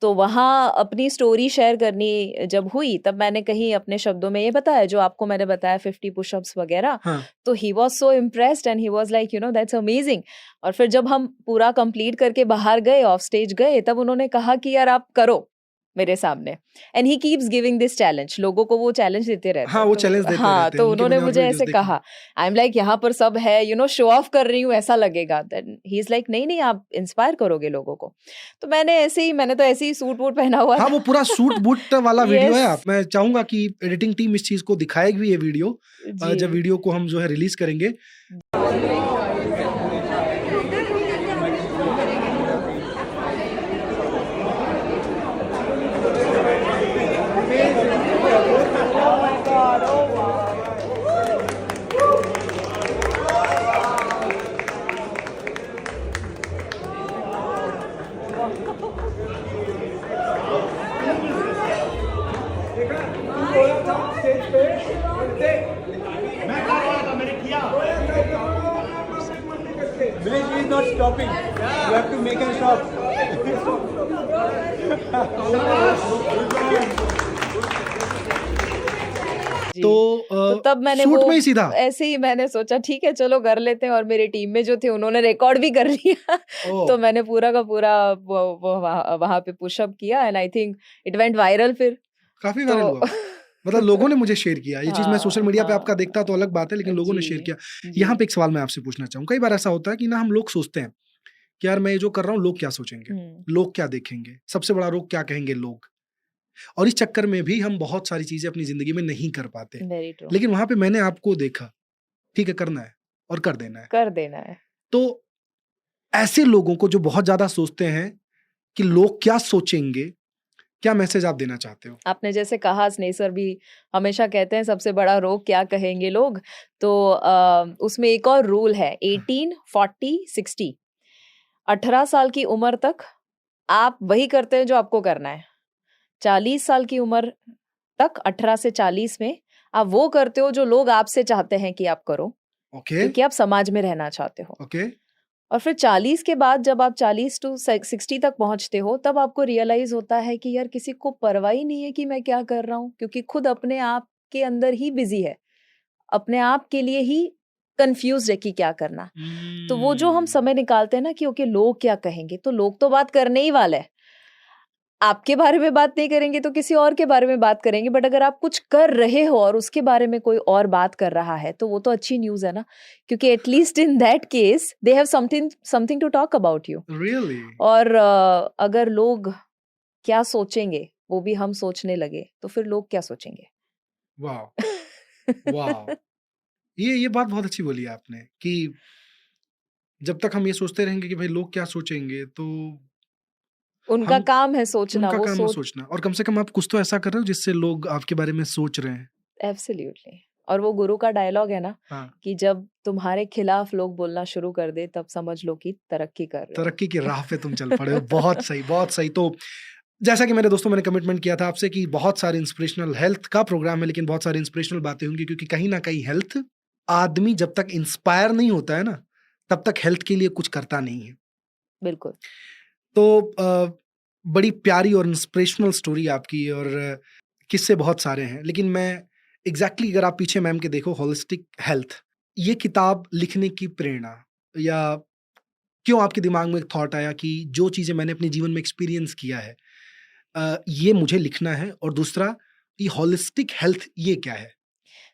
तो वहाँ अपनी स्टोरी शेयर करनी जब हुई, तब मैंने कहीं अपने शब्दों में ये बताया जो आपको मैंने बताया, 50 पुशअप्स वगैरह। हाँ। तो he was so impressed and he was like that's amazing. और फिर जब हम पूरा कंप्लीट करके बाहर गए, ऑफ स्टेज गए, तब उन्होंने कहा कि यार आप करो मेरे सामने। And he keeps giving this challenge, लोगों को वो चैलेंज देते रहते हैं। हाँ, वो चैलेंज देते हाँ, रहते हैं। तो उनके उन्होंने मैंने और मुझे वीडियोस ऐसे देखे। कहा, आई एम लाइक यहाँ पर सब है, शो ऑफ कर रही हूँ ऐसा लगेगा। ही इज लाइक नहीं आप इंस्पायर करोगे लोगों को। तो मैंने तो ऐसे ही सूट वूट पहना हुआ हाँ, वो पूरा सूट बूट वाला वीडियो है। Yes. मैं चाहूंगा कि एडिटिंग टीम इस चीज को दिखाएगी भी, ये वीडियो जी। जब वीडियो को हम जो है रिलीज करेंगे। Village is not stopping. You have to make him stop. तो तब मैंने सूट वो में ही सीधा ऐसे ही मैंने सोचा ठीक है चलो कर लेते हैं। और मेरे टीम में जो थे उन्होंने रिकॉर्ड भी कर लिया। तो मैंने पूरा का पूरा वो वहां पे पुशअप किया and I think it went viral. फिर काफी वायरल हुआ। मतलब लोगों ने मुझे शेयर किया ये चीज। मैं सोशल मीडिया पे आपका देखता तो अलग बात है, लेकिन लोगों ने शेयर किया। यहाँ पे एक सवाल मैं आपसे पूछना चाहूँ, कई बार ऐसा होता है कि ना हम लोग सोचते हैं कि यार मैं ये जो कर रहा हूँ लोग क्या सोचेंगे, लोग क्या देखेंगे, सबसे बड़ा रोग क्या कहेंगे लोग। और इस चक्कर में भी हम बहुत सारी चीजें अपनी जिंदगी में नहीं कर पाते। लेकिन वहां पे मैंने आपको देखा, ठीक है करना है और कर देना है। तो ऐसे लोगों को जो बहुत ज्यादा सोचते हैं कि लोग क्या सोचेंगे, क्या मैसेज आप देना चाहते हो? आपने जैसे कहा, स्नेह सर भी हमेशा कहते हैं सबसे बड़ा रोग क्या कहेंगे लोग, तो उसमें एक और रूल है 18, 40, 60। 18 साल की उम्र तक आप वही करते हैं जो आपको करना है। 40 साल की उम्र तक, 18 से 40 में आप वो करते हो जो लोग आपसे चाहते हैं कि आप करो, ओके क्योंकि आप समाज में रहना चाहते हो। ओके और फिर 40 के बाद जब आप 40 टू 60 तक पहुंचते हो, तब आपको रियलाइज होता है कि यार किसी को परवाह ही नहीं है कि मैं क्या कर रहा हूँ, क्योंकि खुद अपने आप के अंदर ही बिजी है, अपने आप के लिए ही कंफ्यूज है कि क्या करना। तो वो जो हम समय निकालते हैं ना कि ओके लोग क्या कहेंगे, तो लोग तो बात करने ही वाले हैं। आपके बारे में बात नहीं करेंगे तो किसी और के बारे में बात करेंगे, बट अगर आप कुछ कर रहे हो और उसके बारे में कोई और बात कर रहा है तो वो तो अच्छी न्यूज़ है ना, क्योंकि at least in that case they have something to talk about you. Really और अगर लोग क्या सोचेंगे वो भी हम सोचने लगे तो फिर लोग क्या सोचेंगे? वाह वाह ये बात बहुत अच्छी बोली आपने कि जब तक हम ये सोचते रहेंगे कि भाई लोग क्या सोचेंगे, तो उनका हम काम है सोचना, उनका वो काम है सोचना, और कम से कम आप कुछ तो ऐसा कर रहे हो जिससे लोग आपके बारे में सोच रहे हैं। एब्सोल्युटली। और वो गुरु का डायलॉग है ना हाँ, कि जब तुम्हारे खिलाफ लोग बोलना शुरू कर दे तब समझ लो कि तरक्की कर रहे हो। तरक्की की राह पे तुम चल पड़े हो। बहुत सही बहुत सही। तो जैसा कि मेरे दोस्तों, मैंने कमिटमेंट किया था आपसे कि बहुत सारे इंस्पिरेशनल, हेल्थ का प्रोग्राम है लेकिन बहुत सारी इंस्पिरेशनल बातें होंगी, क्योंकि कहीं ना कहीं हेल्थ, आदमी जब तक इंस्पायर नहीं होता है ना, तब तक हेल्थ के लिए कुछ करता नहीं है। बिल्कुल। तो बड़ी प्यारी और इंस्पिरेशनल स्टोरी आपकी, और किस्से बहुत सारे हैं, लेकिन मैं एग्जैक्टली अगर आप पीछे मैम के देखो, होलिस्टिक हेल्थ, ये किताब लिखने की प्रेरणा, या क्यों आपके दिमाग में एक थॉट आया कि जो चीज़ें मैंने अपने जीवन में एक्सपीरियंस किया है, ये मुझे लिखना है, और दूसरा ये होलिस्टिक हेल्थ ये क्या है?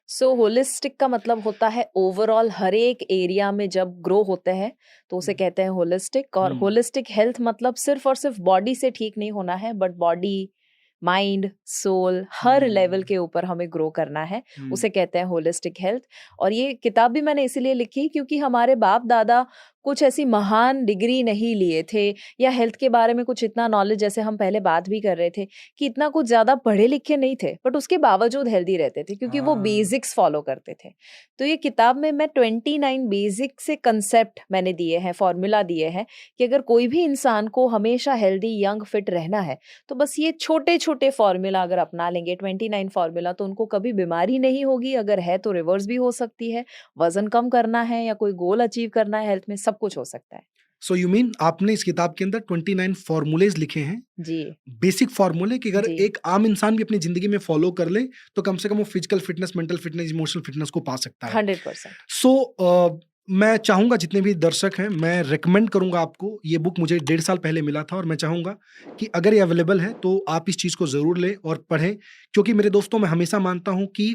सो होलिस्टिक का मतलब होता है ओवरऑल हर एक एरिया में जब ग्रो होते हैं तो उसे कहते हैं होलिस्टिक। और होलिस्टिक हेल्थ मतलब सिर्फ और सिर्फ बॉडी से ठीक नहीं होना है, बट बॉडी, माइंड, सोल, हर लेवल के ऊपर हमें ग्रो करना है, उसे कहते हैं होलिस्टिक हेल्थ। और ये किताब भी मैंने इसीलिए लिखी क्योंकि हमारे बाप दादा कुछ ऐसी महान डिग्री नहीं लिए थे, या हेल्थ के बारे में कुछ इतना नॉलेज, जैसे हम पहले बात भी कर रहे थे कि इतना कुछ ज्यादा पढ़े लिखे नहीं थे, बट उसके बावजूद हेल्दी रहते थे क्योंकि वो बेसिक्स फॉलो करते थे। तो ये किताब में मैं 29 बेसिक से कंसेप्ट मैंने दिए हैं, फॉर्मूला दिए हैं कि अगर कोई भी इंसान को हमेशा हेल्दी, यंग, फिट रहना है तो बस ये छोटे छोटे फॉर्मूला अगर अपना लेंगे, 29 फॉर्मूला, तो उनको कभी बीमारी नहीं होगी, अगर है तो रिवर्स भी हो सकती है, वजन कम करना है या कोई गोल अचीव करना है हेल्थ में, सब कुछ हो सकता है। सो यू मीन आपने इस किताब के अंदर 29 फॉर्मूलेज लिखे हैं, जी बेसिक फॉर्मूले, कि अगर जी। एक आम इंसान भी अपनी जिंदगी में फॉलो कर ले तो कम से कम वो physical fitness, mental fitness, emotional fitness को पा सकता है। 100%। सो मैं चाहूंगा जितने भी दर्शक हैं, मैं रेकमेंड करूंगा आपको, ये बुक मुझे 1.5 साल पहले मिला था, और मैं चाहूंगा कि अगर ये अवेलेबल है तो आप इस चीज़ को ज़रूर लें और पढ़ें, क्योंकि मेरे दोस्तों, मैं हमेशा मानता हूं कि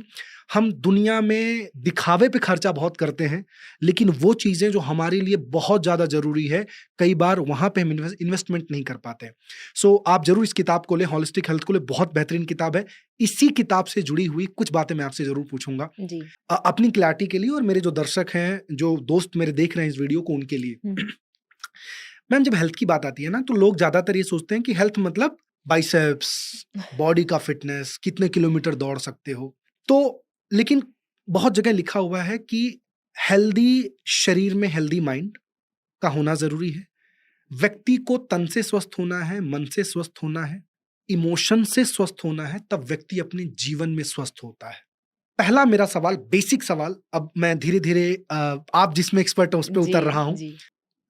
हम दुनिया में दिखावे पे खर्चा बहुत करते हैं, लेकिन वो चीज़ें जो हमारे लिए बहुत ज़्यादा ज़रूरी है, कई बार वहाँ पे हम इन्वेस्टमेंट नहीं कर पाते। सो आप ज़रूर इस किताब को लें, होलिस्टिक हेल्थ को लें, बहुत बेहतरीन किताब है। इसी किताब से जुड़ी हुई कुछ बातें मैं आपसे ज़रूर पूछूंगा जी। अपनी क्लैरिटी के लिए, और मेरे जो दर्शक हैं, जो दोस्त मेरे देख रहे हैं इस वीडियो को, उनके लिए। मैम, जब हेल्थ की बात आती है ना, तो लोग ज़्यादातर ये सोचते हैं कि हेल्थ मतलब बाइसेप्स, बॉडी का फिटनेस, कितने किलोमीटर दौड़ सकते हो। तो लेकिन बहुत जगह लिखा हुआ है कि हेल्दी शरीर में हेल्दी माइंड का होना ज़रूरी है। व्यक्ति को तन से स्वस्थ होना है, मन से स्वस्थ होना है, इमोशन से स्वस्थ होना है, तब व्यक्ति अपने जीवन में स्वस्थ होता है। पहला मेरा सवाल, बेसिक सवाल, अब मैं धीरे धीरे आप जिसमें एक्सपर्ट है उस पर उतर रहा हूं।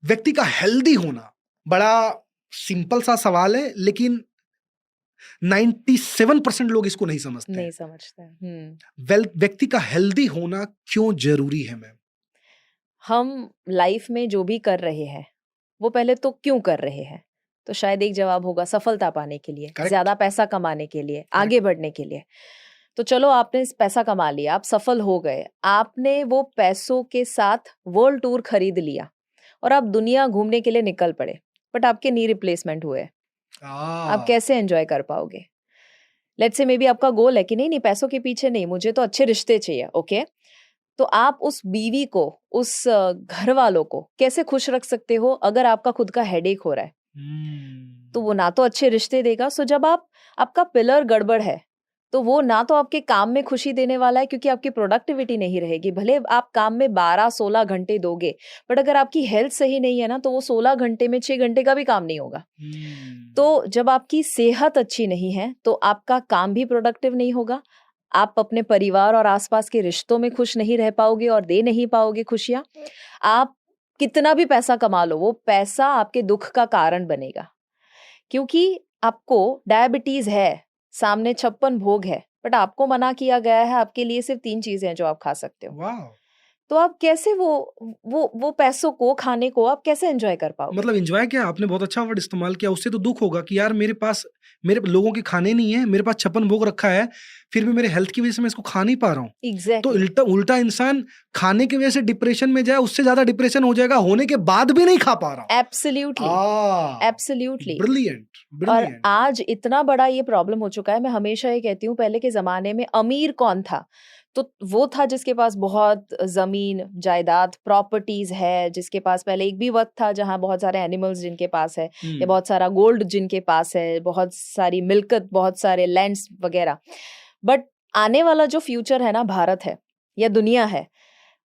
व्यक्ति का हेल्दी होना बड़ा सिंपल सा सवाल है, लेकिन 97% लोग इसको नहीं समझते। नहीं समझते। व्यक्ति का हेल्दी होना क्यों जरूरी है मैम? हम लाइफ में जो भी कर रहे हैं वो पहले तो क्यों कर रहे हैं, तो शायद एक जवाब होगा सफलता पाने के लिए, ज्यादा पैसा कमाने के लिए, आगे बढ़ने के लिए। तो चलो, आपने पैसा कमा लिया, आप सफल हो गए, आपने वो पैसों के साथ वर्ल्ड टूर खरीद लिया और आप दुनिया घूमने के लिए निकल पड़े, बट आपके नी रिप्लेसमेंट हुए, आप कैसे एंजॉय कर पाओगे? लेट्स से मे बी आपका गोल है कि नहीं नहीं, पैसों के पीछे नहीं, मुझे तो अच्छे रिश्ते चाहिए, ओके। तो आप उस बीवी को, उस घर वालों को कैसे खुश रख सकते हो अगर आपका खुद का हेडेक हो रहा है? तो वो ना तो अच्छे रिश्ते देगा। सो जब आप आपका पिलर गड़बड़ है तो वो ना तो आपके काम में खुशी देने वाला है, क्योंकि आपकी प्रोडक्टिविटी नहीं रहेगी। भले आप काम में 12-16 घंटे दोगे, बट अगर आपकी हेल्थ सही नहीं है ना, तो वो 16 घंटे में 6 घंटे का भी काम नहीं होगा। तो जब आपकी सेहत अच्छी नहीं है तो आपका काम भी प्रोडक्टिव नहीं होगा, आप अपने परिवार और आसपास के रिश्तों में खुश नहीं रह पाओगे और दे नहीं पाओगे खुशियां। आप कितना भी पैसा कमा लो, वो पैसा आपके दुख का कारण बनेगा, क्योंकि आपको डायबिटीज है, सामने 56 भोग है, बट आपको मना किया गया है आपके लिए सिर्फ 3 चीजें हैं जो आप खा सकते हो। वाह, तो आप कैसे वो पैसों को, खाने को आप कैसे एंजॉय कर पाओगे? मतलब एंजॉय क्या, आपने बहुत अच्छा वर्ड इस्तेमाल किया। उससे तो दुख होगा कि यार मेरे पास मेरे लोगों के खाने नहीं है, मेरे पास 56 भोग रखा है, फिर भी मेरे हेल्थ की वजह से मैं इसको खा नहीं पा रहा हूँ। तो एग्जैक्टली, उल्टा उल्टा इंसान खाने की वजह से डिप्रेशन में जाए, उससे ज्यादा डिप्रेशन हो जाएगा होने के बाद भी नहीं खा पा रहा हूँ। Absolutely, absolutely. ब्रिलियंट और ब्रिलियंट। आज इतना बड़ा ये प्रॉब्लम हो चुका है। मैं हमेशा ये कहती हूँ, पहले के जमाने में अमीर कौन था? तो वो था जिसके पास बहुत जमीन जायदाद प्रॉपर्टीज है, जिसके पास पहले एक भी वक्त था जहां बहुत सारे एनिमल्स जिनके पास है, या बहुत सारा गोल्ड जिनके पास है, बहुत सारी मिल्कत, बहुत सारे लैंड्स वगैरह। बट आने वाला जो फ्यूचर है ना, भारत है या दुनिया है,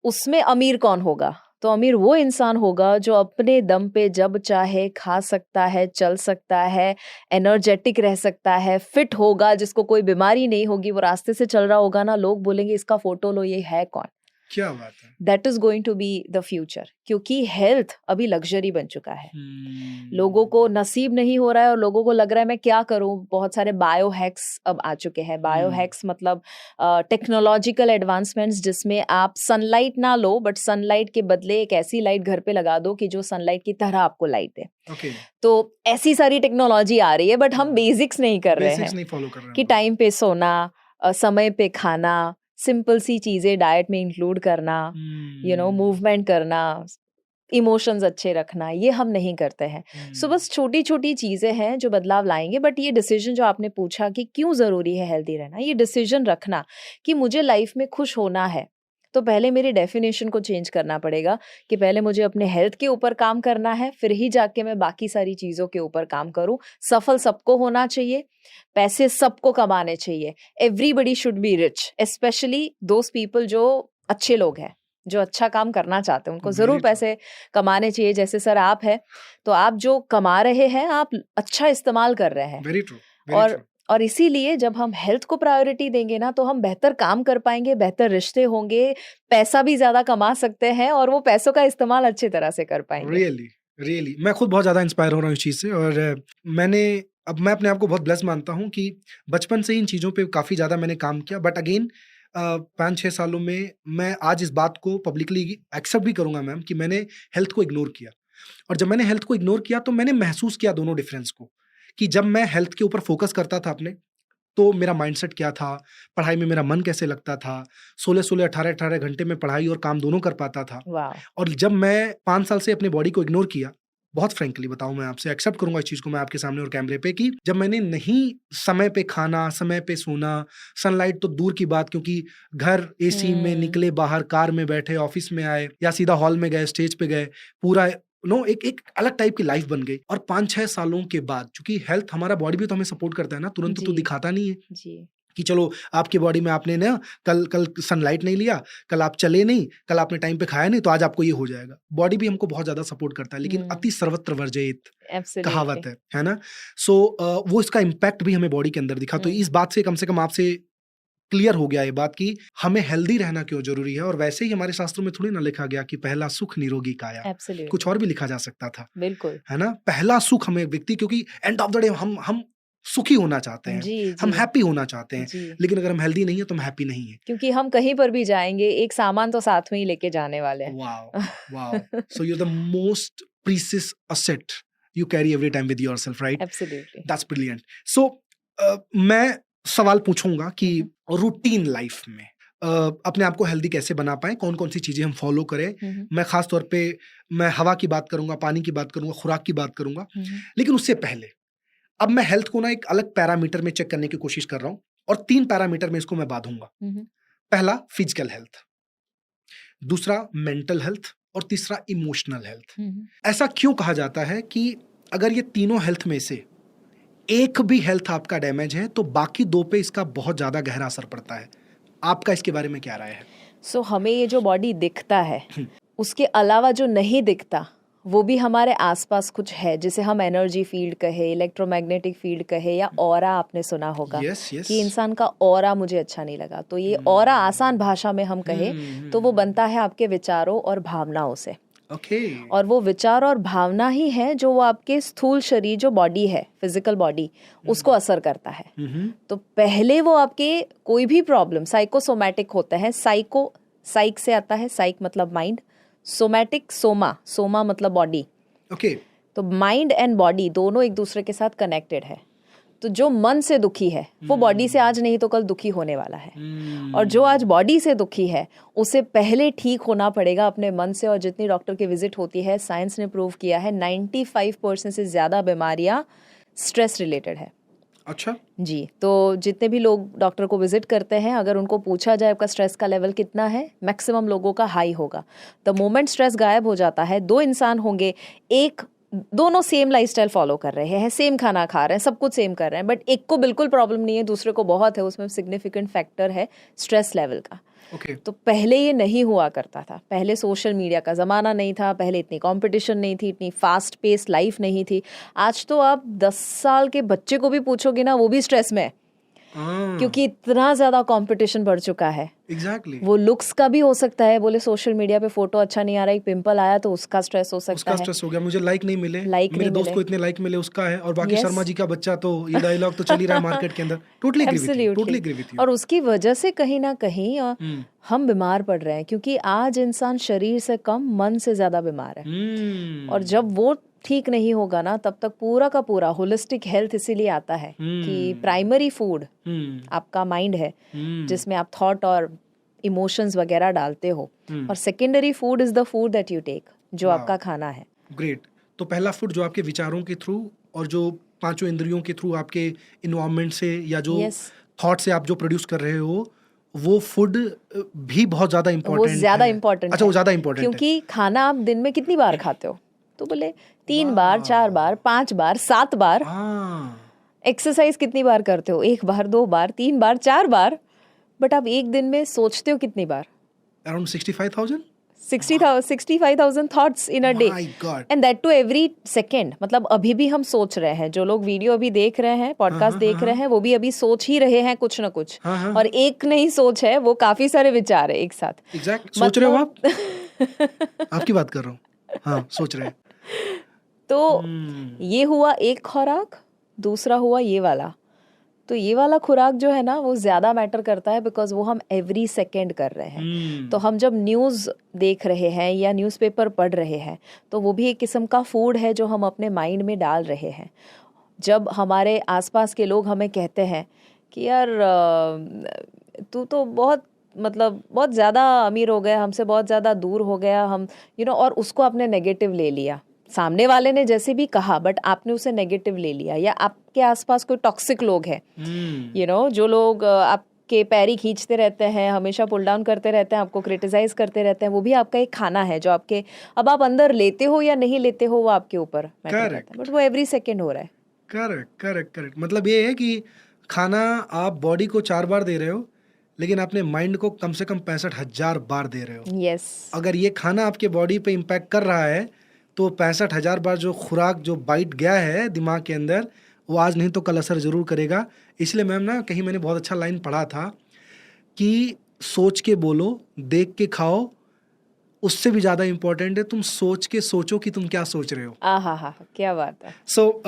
उसमें अमीर कौन होगा? तो अमीर वो इंसान होगा जो अपने दम पे जब चाहे खा सकता है, चल सकता है, एनर्जेटिक रह सकता है, फिट होगा, जिसको कोई बीमारी नहीं होगी। वो रास्ते से चल रहा होगा ना, लोग बोलेंगे इसका फोटो लो, ये है कौन? क्या बात है। That is going to be the future, क्योंकि हेल्थ अभी लग्जरी बन चुका है। लोगों को नसीब नहीं हो रहा है और लोगों को लग रहा है मैं क्या करूं। बहुत सारे बायो हैक्स अब आ चुके हैं। बायो हैक्स मतलब टेक्नोलॉजिकल एडवांसमेंट्स, जिसमें आप सनलाइट ना लो, बट सनलाइट के बदले एक ऐसी लाइट घर पे लगा दो कि जो सनलाइट की तरह आपको लाइट दे। Okay. तो ऐसी सारी टेक्नोलॉजी आ रही है, बट हम बेसिक्स नहीं कर रहे बेसिक्स हैं नहीं फॉलो कर रहे कि हैं। टाइम पे सोना, समय पे खाना, सिंपल सी चीजें डाइट में इंक्लूड करना, मूवमेंट करना, इमोशंस अच्छे रखना, ये हम नहीं करते हैं। सो बस छोटी छोटी चीजें हैं जो बदलाव लाएंगे। बट ये डिसीजन जो आपने पूछा कि क्यों जरूरी है हेल्दी रहना, ये डिसीजन रखना कि मुझे लाइफ में खुश होना है, तो पहले मेरी डेफिनेशन को चेंज करना पड़ेगा कि पहले मुझे अपने हेल्थ के ऊपर काम करना है, फिर ही जाके मैं बाकी सारी चीजों के ऊपर काम करूं। सफल सबको होना चाहिए, पैसे सबको कमाने चाहिए। Everybody should be rich, specially those people जो अच्छे लोग हैं, जो अच्छा काम करना चाहते हैं, उनको जरूर Very true. पैसे कमाने चाहिए। जैसे सर आप है, तो आप जो कमा रहे हैं आप अच्छा इस्तेमाल कर रहे हैं। Very true. और इसीलिए जब हम हेल्थ को प्रायोरिटी देंगे ना, तो हम बेहतर काम कर पाएंगे, बेहतर रिश्ते होंगे, पैसा भी ज्यादा कमा सकते हैं और वो पैसों का इस्तेमाल अच्छी तरह से कर पाएंगे। रियली मैं खुद बहुत ज्यादा इंस्पायर हो रहा हूँ इस चीज से। और मैं अपने आप को बहुत ब्लेस मानता हूँ कि बचपन से ही इन चीजों पे काफी ज्यादा मैंने काम किया। बट अगेन 5-6 सालों में मैं आज इस बात को पब्लिकली एक्सेप्ट भी करूंगा मैम कि मैंने हेल्थ को इग्नोर किया। और जब मैंने हेल्थ को इग्नोर किया तो मैंने महसूस किया दोनों डिफरेंस को, कि जब मैं हेल्थ के ऊपर फोकस करता था अपने, तो मेरा माइंडसेट क्या था, पढ़ाई में मेरा मन कैसे लगता था, 16-16, 18-18 घंटे में पढ़ाई और काम दोनों कर पाता था। और जब मैं 5 साल से अपनी बॉडी को इग्नोर किया, बहुत फ्रेंकली बताऊं, मैं आपसे एक्सेप्ट करूंगा इस चीज को मैं आपके सामने और कैमरे पे, कि जब मैंने नहीं समय पे खाना, समय पे सोना, सनलाइट तो दूर की बात, क्योंकि घर एसी में निकले, बाहर कार में बैठे, ऑफिस में आए या सीधा हॉल में गए, स्टेज पे गए, पूरा एक अलग टाइप की लाइफ बन गई। और 5-6 सालों के बाद, चूंकि हेल्थ, हमारा बॉडी भी तो हमें सपोर्ट करता है ना, तुरंत तो दिखाता नहीं है जी। कि चलो आपकी बॉडी में आपने ना कल सनलाइट नहीं लिया, कल आप चले नहीं, कल आपने टाइम पे खाया नहीं, तो आज आपको ये हो जाएगा। बॉडी भी हमको बहुत ज्यादा सपोर्ट करता है, लेकिन अति सर्वत्र वर्जयेत कहावत है ना। सो वो इसका इम्पैक्ट भी हमें बॉडी के अंदर दिखा। तो इस बात से कम आपसे क्लियर हो गया ये बात कि हमें हेल्दी रहना क्यों जरूरी है। और वैसे ही हमारे शास्त्रों में थोड़ी ना लिखा गया कि पहला सुख निरोगी काया, कुछ और भी लिखा जा सकता था, बिल्कुल, है ना। पहला सुख हमें व्यक्ति, क्योंकि एंड ऑफ द डे हम सुखी होना चाहते हैं, जी, हम हैप्पी होना चाहते हैं, जी। लेकिन अगर हम हेल्दी नहीं है तो हम हैप्पी नहीं है, क्योंकि हम कहीं पर भी जाएंगे एक सामान तो साथ में ही लेके जाने वाले हैं। Wow so you are the most precious asset you carry every time with yourself, right? Absolutely, that's brilliant. So मैं सवाल पूछूंगा कि रूटीन लाइफ में अपने आप को हेल्दी कैसे बना पाए, कौन कौन सी चीजें हम फॉलो करें। मैं खास तौर पे मैं हवा की बात करूंगा, पानी की बात करूंगा, खुराक की बात करूंगा, लेकिन उससे पहले अब मैं हेल्थ को ना एक अलग पैरामीटर में चेक करने की कोशिश कर रहा हूं, और 3 पैरामीटर में इसको मैं बांधूंगा। पहला फिजिकल हेल्थ, दूसरा मेंटल हेल्थ, और तीसरा इमोशनल हेल्थ। ऐसा क्यों कहा जाता है कि अगर ये तीनों हेल्थ में से एक भी हेल्थ आपका डैमेज है तो बाकी 2 पे इसका बहुत ज़्यादा गहरा असर पड़ता है। आपका इसके बारे में क्या राय है? सो हमें ये जो बॉडी दिखता है उसके अलावा जो नहीं दिखता वो भी हमारे आसपास कुछ है, जिसे हम एनर्जी फील्ड कहे, इलेक्ट्रोमैग्नेटिक फील्ड कहे, या ऑरा आपने सुना होगा कि इंसान का ऑरा मुझे अच्छा नहीं लगा। तो ये ऑरा आसान भाषा में हम कहे तो वो बनता है आपके विचारों और भावनाओं से। और वो विचार और भावना ही है जो वो आपके स्थूल शरीर जो बॉडी है, फिजिकल बॉडी, उसको असर करता है। तो पहले वो आपके कोई भी प्रॉब्लम साइकोसोमैटिक होता है। साइक से आता है, साइक मतलब माइंड, सोमैटिक सोमा मतलब बॉडी। तो माइंड एंड बॉडी दोनों एक दूसरे के साथ कनेक्टेड है। तो जो मन से दुखी है वो बॉडी से आज नहीं तो कल दुखी होने वाला है, और जो आज बॉडी से दुखी है उसे पहले ठीक होना पड़ेगा अपने मन से। और जितनी डॉक्टर की विजिट होती है, साइंस ने प्रूव किया है 95% से ज़्यादा बीमारियां स्ट्रेस रिलेटेड है। अच्छा जी। तो जितने भी लोग डॉक्टर को विजिट करते हैं, अगर उनको पूछा जाए आपका स्ट्रेस का लेवल कितना है, मैक्सिमम लोगों का हाई होगा। द मोमेंट स्ट्रेस गायब हो जाता है, 2 इंसान होंगे, दोनों सेम लाइफस्टाइल फॉलो कर रहे हैं, सेम खाना खा रहे हैं, सब कुछ सेम कर रहे हैं, बट एक को बिल्कुल प्रॉब्लम नहीं है, दूसरे को बहुत है। उसमें सिग्निफिकेंट फैक्टर है स्ट्रेस लेवल का। तो पहले ये नहीं हुआ करता था। पहले सोशल मीडिया का ज़माना नहीं था, पहले इतनी कंपटीशन नहीं थी, इतनी फास्ट पेस लाइफ नहीं थी। आज तो आप 10 साल के बच्चे को भी पूछोगे ना, वो भी स्ट्रेस में है, क्योंकि इतना ज़्यादा कंपटीशन बढ़ चुका है। वो लुक्स का भी हो सकता है, बोले सोशल मीडिया पे फोटो अच्छा नहीं आ रहा, एक पिंपल आया तो उसका स्ट्रेस हो सकता है। उसका स्ट्रेस हो गया, मुझे लाइक नहीं मिले, मेरे दोस्त को इतने लाइक मिले, उसका है। और बाकी शर्मा जी का बच्चा, तो ये डायलॉग तो चल ही रहा है मार्केट के अंदर। Totally agree with you. और उसकी वजह से कहीं ना कहीं हम बीमार पड़ रहे हैं, क्योंकि आज इंसान शरीर से कम मन से ज्यादा बीमार है। और जब वो ठीक नहीं होगा ना, तब तक पूरा का पूरा होलिस्टिक हेल्थ इसीलिए आता है कि प्राइमरी फूड आपका माइंड है, जिसमें आप थॉट और इमोशंस वगैरह डालते हो, और secondary food is the food that you take, जो आपका खाना है। ग्रेट। तो पहला फूड जो आपके विचारों के थ्रू और जो 5 इंद्रियों के थ्रू आपके इन्वायरमेंट से या जो थॉट से आप जो प्रोड्यूस कर रहे हो, वो फूड भी बहुत ज्यादा इम्पोर्टेंट है। वो ज्यादा इम्पोर्टेंट अच्छा, वो ज्यादा इम्पोर्टेंट है, क्योंकि खाना आप दिन में कितनी बार खाते हो? तो बोले 3 बार, 4 बार, 5 बार, 7 बार। एक्सरसाइज कितनी बार करते हो? 1 बार, 2 बार, 3 बार, 4 बार। बट आप एक दिन में सोचते हो कितनी बार? Around 65,000 thoughts in a day, and that too every second. मतलब अभी भी हम सोच रहे हैं, जो लोग वीडियो अभी देख रहे हैं, पॉडकास्ट देख रहे हैं, वो भी अभी सोच ही रहे हैं कुछ ना कुछ। और एक नहीं सोच है, वो काफी सारे विचार है एक साथ। सोच रहे हो आप? आपकी बात कर रहा हूँ। हाँ, सोच रहे हैं। तो ये हुआ एक खुराक, दूसरा हुआ ये वाला। तो ये वाला खुराक जो है ना, वो ज्यादा मैटर करता है, बिकॉज वो हम एवरी सेकेंड कर रहे हैं। तो हम जब न्यूज़ देख रहे हैं या न्यूज़पेपर पढ़ रहे हैं, तो वो भी एक किस्म का फूड है जो हम अपने माइंड में डाल रहे हैं। जब हमारे आसपास के लोग हमें कहते हैं कि यार तू तो बहुत बहुत ज़्यादा अमीर हो गया, हमसे बहुत ज़्यादा दूर हो गया, हम और उसको आपने नेगेटिव ले लिया। सामने वाले ने जैसे भी कहा, बट आपने उसे नेगेटिव ले लिया। या आपके आसपास कोई टॉक्सिक लोग हैं, जो लोग आपके पैरी खींचते रहते हैं, हमेशा पुल डाउन करते रहते हैं, आपको क्रिटिसाइज करते रहते हैं, वो भी आपका एक खाना है जो आपके, अब आप अंदर लेते हो या नहीं लेते हो वो आपके ऊपर मैटर करता है, बट वो एवरी सेकेंड हो रहा है। करेक्ट। मतलब ये है कि खाना आप बॉडी को 4 बार दे रहे हो, लेकिन अपने माइंड को कम से कम 65,000 बार दे रहे हो। यस। अगर ये खाना आपके बॉडी पे इम्पैक्ट कर रहा है, तो 65,000 बार जो खुराक जो बाइट गया है दिमाग के अंदर, वो आज नहीं तो कल असर जरूर करेगा। इसलिए मैम ना, कहीं मैंने बहुत अच्छा लाइन पढ़ा था कि सोच के बोलो, देख के खाओ, उससे भी ज़्यादा इम्पोर्टेंट है तुम सोच के सोचो कि तुम क्या सोच रहे हो। आहा, क्या बात है। सो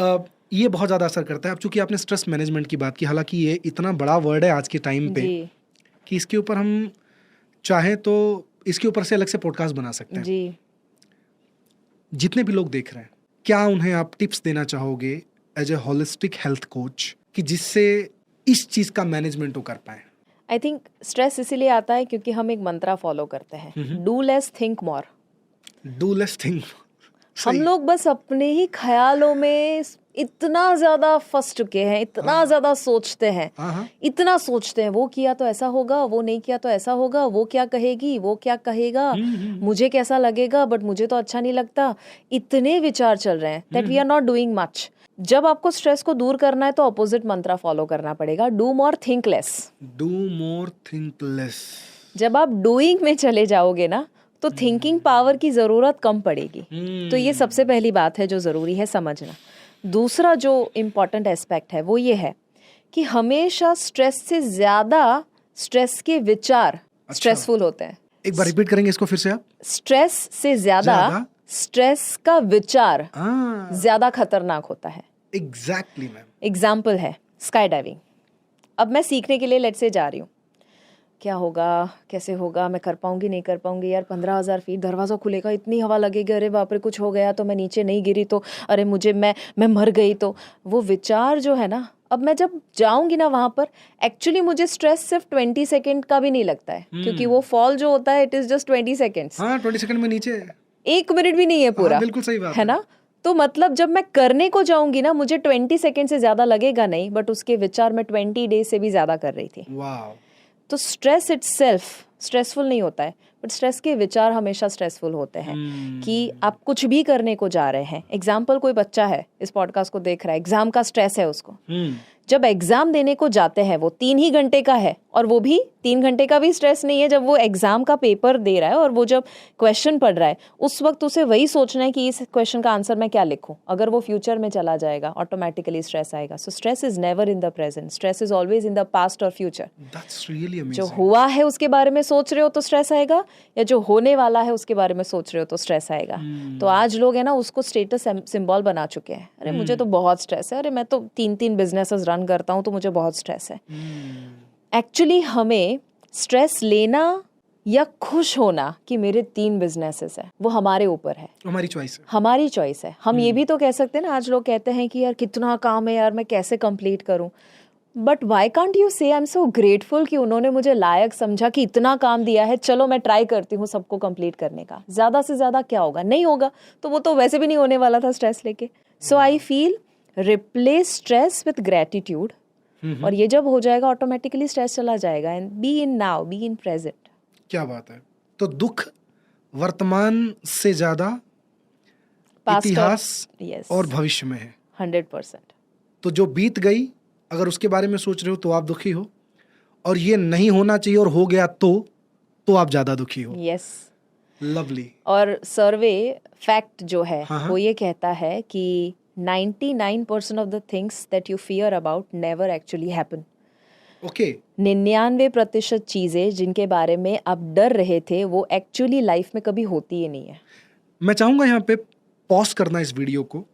ये बहुत ज़्यादा असर करता है। अब चूंकि आपने स्ट्रेस मैनेजमेंट की बात की, हालांकि ये इतना बड़ा वर्ड है आज के टाइम पे कि इसके ऊपर हम चाहें तो इसके ऊपर से अलग से पॉडकास्ट बना सकते हैं। जी। जितने भी लोग देख रहे हैं, क्या उन्हें आप टिप्स देना चाहोगे as a holistic health coach, कि जिससे इस चीज का मैनेजमेंट वो कर पाए? आई थिंक स्ट्रेस इसीलिए आता है क्योंकि हम एक मंत्रा फॉलो करते हैं, do less think more. Do less think. हम लोग बस अपने ही ख्यालों में इतना ज्यादा फंस चुके हैं, इतना ज्यादा सोचते हैं, इतना सोचते हैं, वो किया तो ऐसा होगा, वो नहीं किया तो ऐसा होगा, वो क्या कहेगी, वो क्या कहेगा, मुझे कैसा लगेगा, बट मुझे तो अच्छा नहीं लगता। इतने विचार चल रहे हैं that we are not doing much. जब आपको स्ट्रेस को दूर करना है तो अपोजिट मंत्रा फॉलो करना पड़ेगा, do more think less. Do more think less. जब आप डूइंग में चले जाओगे ना तो थिंकिंग पावर की ज़रूरत कम पड़ेगी। तो ये सबसे पहली बात है जो ज़रूरी है समझना। दूसरा जो इम्पॉर्टेंट एस्पेक्ट है वो ये है कि हमेशा स्ट्रेस से ज़्यादा स्ट्रेस के विचार स्ट्रेसफुल होते हैं। एक बार रिपीट करेंगे इसको फिर से आप? स्ट्रेस से ज़्यादा स्ट्रेस का विचार ज़्यादा खतरनाक होता है। Exactly ma'am. एग्जाम्पल है स्काई डाइविंग। अब मैं सीखने के लिए लेट्स से जा रही हूँ, क्या होगा, कैसे होगा, मैं कर पाऊंगी नहीं कर पाऊंगी, यार 15,000 फीट, दरवाज़ा खुलेगा, इतनी हवा लगेगी, अरे बाप रे कुछ हो गया तो मैं नीचे नहीं गिरी तो, अरे मुझे मैं मर गई तो। वो विचार जो है ना, अब मैं जब जाऊंगी ना वहाँ पर, एक्चुअली मुझे स्ट्रेस सिर्फ 20 सेकेंड का भी नहीं लगता है, क्योंकि वो फॉल जो होता है इट इज़ जस्ट 20 सेकेंड्स। हाँ, 20 सेकंड में नीचे 1 मिनट भी नहीं है पूरा। बिल्कुल सही बात है ना। तो मतलब जब मैं करने को जाऊंगी ना, मुझे 20 सेकेंड से ज़्यादा लगेगा नहीं, बट उसके विचार में 20 डेज से भी ज़्यादा कर रही थी। वाह। तो स्ट्रेस इटसेल्फ स्ट्रेसफुल नहीं होता है, बट स्ट्रेस के विचार हमेशा स्ट्रेसफुल होते हैं। कि आप कुछ भी करने को जा रहे हैं, एग्जाम्पल कोई बच्चा है इस पॉडकास्ट को देख रहा है, एग्जाम का स्ट्रेस है उसको। जब एग्जाम देने को जाते हैं, वो 3 ही घंटे का है, और वो भी 3 घंटे का भी स्ट्रेस नहीं है। जब वो एग्जाम का पेपर दे रहा है और वो जब क्वेश्चन पढ़ रहा है, उस वक्त उसे वही सोचना है कि इस क्वेश्चन का आंसर मैं क्या लिखूं। अगर वो फ्यूचर में चला जाएगा, ऑटोमेटिकली स्ट्रेस आएगा। So stress is never in the present, stress is always in the past और फ्यूचर। That's really amazing. जो हुआ है उसके बारे में सोच रहे हो तो स्ट्रेस आएगा, या जो होने वाला है उसके बारे में सोच रहे हो तो स्ट्रेस आएगा। तो आज लोग है ना उसको स्टेटस सिंबल बना चुके हैं। अरे मुझे तो बहुत स्ट्रेस है, अरे मैं तो 3 बिजनेसेस रन करता हूँ तो मुझे बहुत स्ट्रेस है। एक्चुअली हमें स्ट्रेस लेना या खुश होना कि मेरे 3 बिजनेसेस है, वो हमारे ऊपर है, हमारी चॉइस है। हमारी चॉइस है। हम ये भी तो कह सकते हैं ना, आज लोग कहते हैं कि यार कितना काम है यार, मैं कैसे कंप्लीट करूं। बट वाई कांट यू से आई एम सो ग्रेटफुल कि उन्होंने मुझे लायक समझा कि इतना काम दिया है, चलो मैं ट्राई करती हूँ सबको कंप्लीट करने का। ज़्यादा से ज़्यादा क्या होगा, नहीं होगा तो वो तो वैसे भी नहीं होने वाला था स्ट्रेस लेके। So I feel replace stress with gratitude, और ये जब हो जाएगा ऑटोमेटिकली स्ट्रेस चला जाएगा। And be in now, be in present. क्या बात है। तो दुख वर्तमान से ज्यादा इतिहास और भविष्य में है। 100%। तो जो बीत गई, अगर उसके बारे में सोच रहे हो तो आप दुखी हो, और ये नहीं होना चाहिए और हो गया तो आप ज्यादा दुखी हो। Yes, lovely. और सर्वे फैक्ट जो है हाँ। वो ये कहता है कि 99% of the things that you fear about never actually happen. Okay. 99% चीजें जिनके बारे में आप डर रहे थे वो एक्चुअली लाइफ में कभी होती ही नहीं है। मैं चाहूंगा यहाँ पे पॉज करना इस वीडियो को,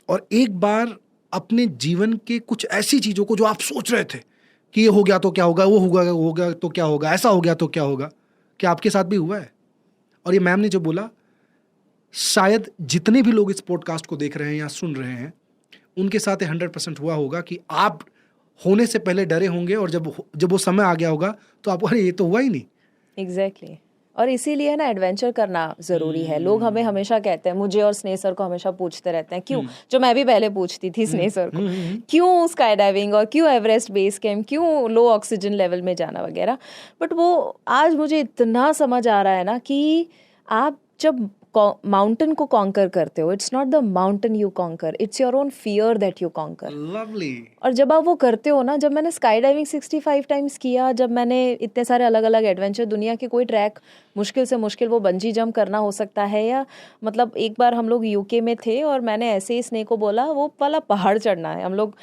और एक बार अपने जीवन के कुछ ऐसी चीजों को जो आप सोच रहे थे कि ये हो गया तो क्या होगा, वो हो गया तो क्या होगा, ऐसा हो गया तो क्या होगा, क्या आपके साथ भी हुआ है? और ये मैम ने जो बोला, शायद जितने भी लोग इस पॉडकास्ट को देख रहे हैं या सुन रहे हैं, उनके साथ 100% हुआ होगा कि आप होने से पहले डरे होंगे, और जब वो समय आ गया होगा तो आपको अरे ये तो हुआ ही नहीं। एग्जैक्टली। और इसीलिए ना एडवेंचर करना ज़रूरी है। लोग हमें हमेशा कहते हैं, मुझे और स्नेह सर को हमेशा पूछते रहते हैं, क्यों, जो मैं भी पहले पूछती थी स्नेह सर को, क्यों स्काई डाइविंग और क्यों एवरेस्ट बेस कैंप, क्यों लो ऑक्सीजन लेवल में जाना वगैरह। बट वो आज मुझे इतना समझ आ रहा है ना कि आप जब माउंटेन को कॉन्कर करते हो, it's not the mountain you conquer, it's your own fear that you conquer. Lovely. और जब आप वो करते हो ना, जब मैंने स्काई डाइविंग 65 टाइम्स किया, जब मैंने इतने सारे अलग अलग एडवेंचर, दुनिया के कोई ट्रैक मुश्किल से मुश्किल वो बंजी जंप करना हो सकता है, या मतलब एक बार हम लोग यूके में थे और मैंने ऐसे ही स्नेह को बोला वो वाला पहाड़ चढ़ना है। हम लोग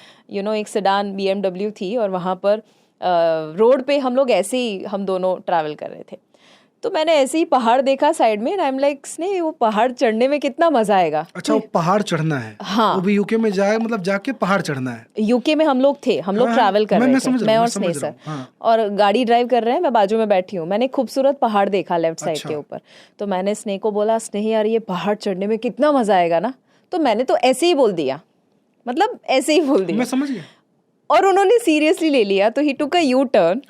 एक सेडान BMW थी और वहाँ पर रोड पे हम लोग ऐसे ही हम दोनों ट्रैवल कर रहे थे। तो मैंने ऐसे ही पहाड़ देखा साइड में, आई एम लाइक स्नेह वो पहाड़ चढ़ने में कितना मजा आएगा। अच्छा, वो पहाड़ चढ़ना है? हाँ, वो भी यूके में जाए, मतलब जाके पहाड़ चढ़ना है। यूके में हम लोग थे, हम लोग ट्रैवल कर रहे थे, मैं और स्नेह सर, और गाड़ी ड्राइव कर रहे हैं, मैं बाजू में बैठी हूँ। मैंने खूबसूरत पहाड़ देखा लेफ्ट साइड के ऊपर, तो मैंने स्नेह को बोला, स्नेह यार ये पहाड़ चढ़ने में कितना मजा आएगा ना। तो मैंने तो ऐसे ही बोल दिया, मतलब ऐसे ही बोल दिया, मैं समझ गया। और उन्होंने सीरियसली ले लिया। तो ही टुक अ यू टर्न,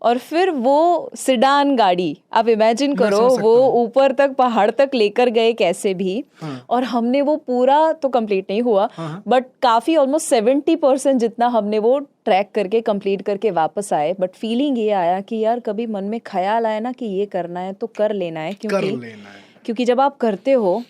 और फिर वो सिडान गाड़ी, आप इमेजिन करो, वो ऊपर तक पहाड़ तक लेकर गए कैसे भी। और हमने वो पूरा तो कंप्लीट नहीं हुआ, बट काफी ऑलमोस्ट 70% जितना हमने वो ट्रैक करके कंप्लीट करके वापस आए। बट फीलिंग ये आया कि यार कभी मन में ख्याल आया ना कि ये करना है तो कर लेना है, क्योंकि जब आप करते हो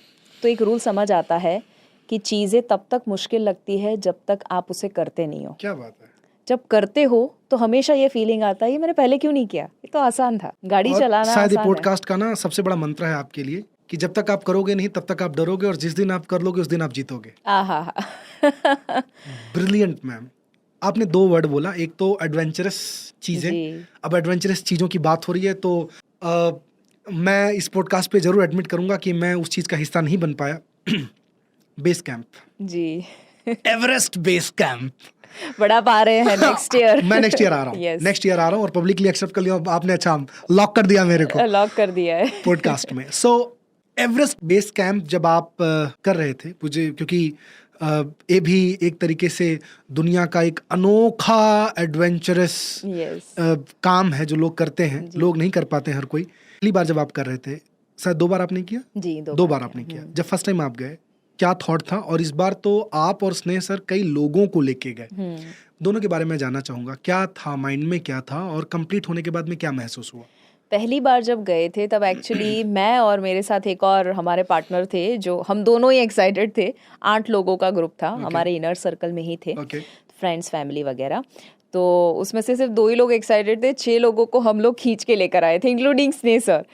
तो एक रूल समझ आता है कि चीज़ें तब तक मुश्किल लगती है जब तक आप उसे करते नहीं हो। क्या बात है। जब करते हो तो हमेशा ये फीलिंग आता है ये मैंने पहले क्यों नहीं किया, ये तो आसान था, गाड़ी और चलाना शायद ये आसान है। पॉडकास्ट का ना सबसे बड़ा मंत्र है आपके लिए कि जब तक आप करोगे नहीं तब तक आप डरोगे, और जिस दिन आप कर लोगे उस दिन आप जीतोगे। आहा ब्रिलियंट मैम। आपने 2 वर्ड बोला, एक तो एडवेंचरस चीजें। जी। अब एडवेंचरस चीजों की बात हो रही है तो मैं इस पॉडकास्ट पे जरूर एडमिट करूंगा कि मैं उस चीज का हिस्सा नहीं बन पाया। बेस कैंप, जी एवरेस्ट बेस कैंप। बड़ा पा रहे हैं नेक्स्ट ईयर। मैं नेक्स्ट ईयर आ रहा हूँ, Yes. नेक्स्ट ईयर आ रहा हूँ और पब्लिकली एक्सेप्ट कर लिया आपने। अच्छा, लॉक कर दिया मेरे को लॉक कर दिया है पॉडकास्ट में। सो एवरेस्ट बेस कैंप जब आप कर रहे थे, मुझे क्योंकि ये भी एक तरीके से दुनिया का एक अनोखा एडवेंचरस यस काम है जो लोग करते हैं, लोग नहीं कर पाते हर कोई। पहली बार जब आप कर रहे थे, शायद 2 बार आपने किया? जी 2 बार आपने किया। जब फर्स्ट टाइम आप गए क्या थॉट था, और इस बार तो आप और स्नेह सर कई लोगों को लेके गए, दोनों के बारे में जानना चाहूंगा। क्या था माइंड में, क्या था, और कंप्लीट होने के बाद में क्या महसूस हुआ? पहली बार जब गए थे तब एक्चुअली मैं और मेरे साथ एक और हमारे पार्टनर थे, जो हम दोनों ही एक्साइटेड थे। 8 लोगों का ग्रुप था, हमारे इनर सर्कल में ही थे, फ्रेंड्स फैमिली वगैरह। तो उसमें से सिर्फ 2 ही लोग एक्साइटेड थे, 6 लोगों को हम लोग खींच के लेकर आए थे, इंक्लूडिंग स्नेह सर।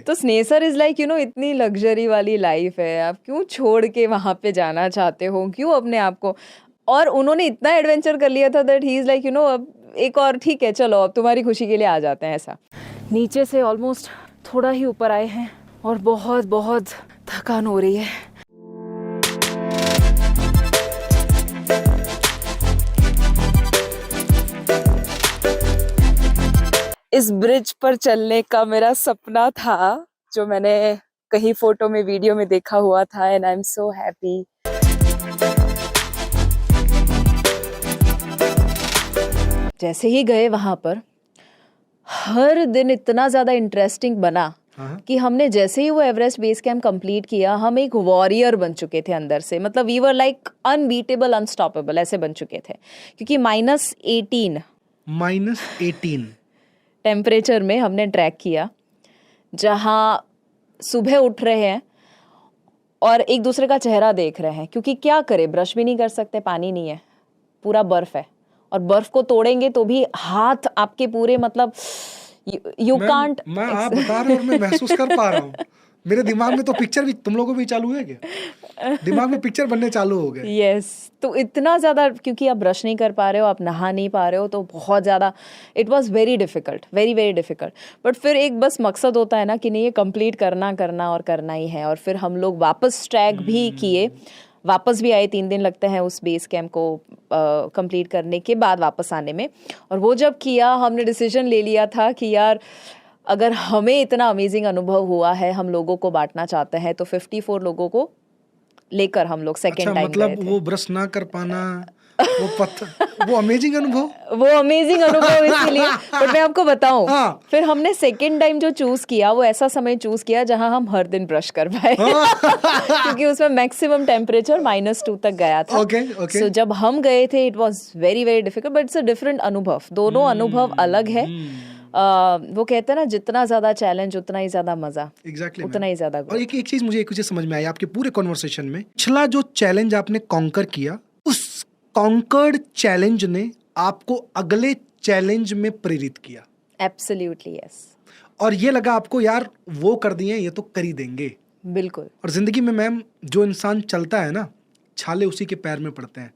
तो स्नेह सर इज लाइक इतनी लग्जरी वाली लाइफ है, आप क्यों छोड़ के वहां पे जाना चाहते हो, क्यों अपने आप को। और उन्होंने इतना एडवेंचर कर लिया था दैट ही इज लाइक अब एक और ठीक है चलो अब तुम्हारी खुशी के लिए आ जाते हैं। ऐसा नीचे से ऑलमोस्ट थोड़ा ही ऊपर आए हैं और बहुत बहुत थकान हो रही है। इस ब्रिज पर चलने का मेरा सपना था, जो मैंने कहीं फोटो में वीडियो में देखा हुआ था, and I am so happy. जैसे ही गए वहां पर, हर दिन इतना ज्यादा इंटरेस्टिंग बना कि हमने जैसे ही वो एवरेस्ट बेस कैंप कंप्लीट किया, हम एक वॉरियर बन चुके थे अंदर से। मतलब we were like unbeatable, unstoppable, ऐसे बन चुके थे। क्योंकि -18 टेम्परेचर में हमने ट्रैक किया, जहाँ सुबह उठ रहे हैं और एक दूसरे का चेहरा देख रहे हैं, क्योंकि क्या करे, ब्रश भी नहीं कर सकते, पानी नहीं है, पूरा बर्फ है, और बर्फ को तोड़ेंगे तो भी हाथ आपके पूरे मतलब यू कांट। मैं आप बता रहे हो और मैं महसूस कर पा रहा हूँ। मेरे दिमाग में तो पिक्चर भी, तुम लोगों को भी चालू है क्या? दिमाग में पिक्चर बनने चालू हो गए। यस तो इतना ज्यादा, क्योंकि आप ब्रश नहीं कर पा रहे हो, आप नहा नहीं पा रहे हो, तो बहुत ज्यादा it was very difficult, very very difficult. But फिर एक बस मकसद होता है ना कि नहीं, ये कंप्लीट करना और करना ही है। और फिर हम लोग वापस ट्रैक भी किए, वापस भी आए। 3 दिन लगते हैं उस बेस कैंप को कंप्लीट करने के बाद वापस आने में। और वो जब किया, हमने डिसीजन ले लिया था कि यार अगर हमें इतना अमेजिंग अनुभव हुआ है, हम लोगों को बांटना चाहते हैं, तो 54 लोगों को लेकर हम लोग सेकेंड टाइम मतलब वो ब्रश ना कर पाना, वो पत्थर, वो अमेजिंग अनुभव, इसीलिए। बट मैं आपको बताऊं, फिर हमने सेकेंड टाइम जो चूज किया, वो ऐसा समय चूज किया जहां हम हर दिन ब्रश कर पाए। क्योंकि उसमें मैक्सिमम टेम्परेचर -2 तक गया था। So, जब हम गए थे, it was very very difficult, but it's a different अनुभव। दोनों अनुभव अलग है। वो कहते हैं ना, जितना ज्यादा चैलेंज उतना ही ज्यादा मजा। Exactly, उतना ही ज्यादा। और एक चीज मुझे समझ में आई आपके पूरे कॉन्वर्सेशन में, पिछला जो चैलेंज आपने कॉन्कर किया, उस कॉन्कर्ड चैलेंज ने आपको अगले चैलेंज में प्रेरित किया। Absolutely yes. और ये लगा आपको यार वो कर दिए, ये तो कर ही देंगे। बिल्कुल। और जिंदगी में मैम, जो इंसान चलता है ना, छाले उसी के पैर में पड़ते हैं।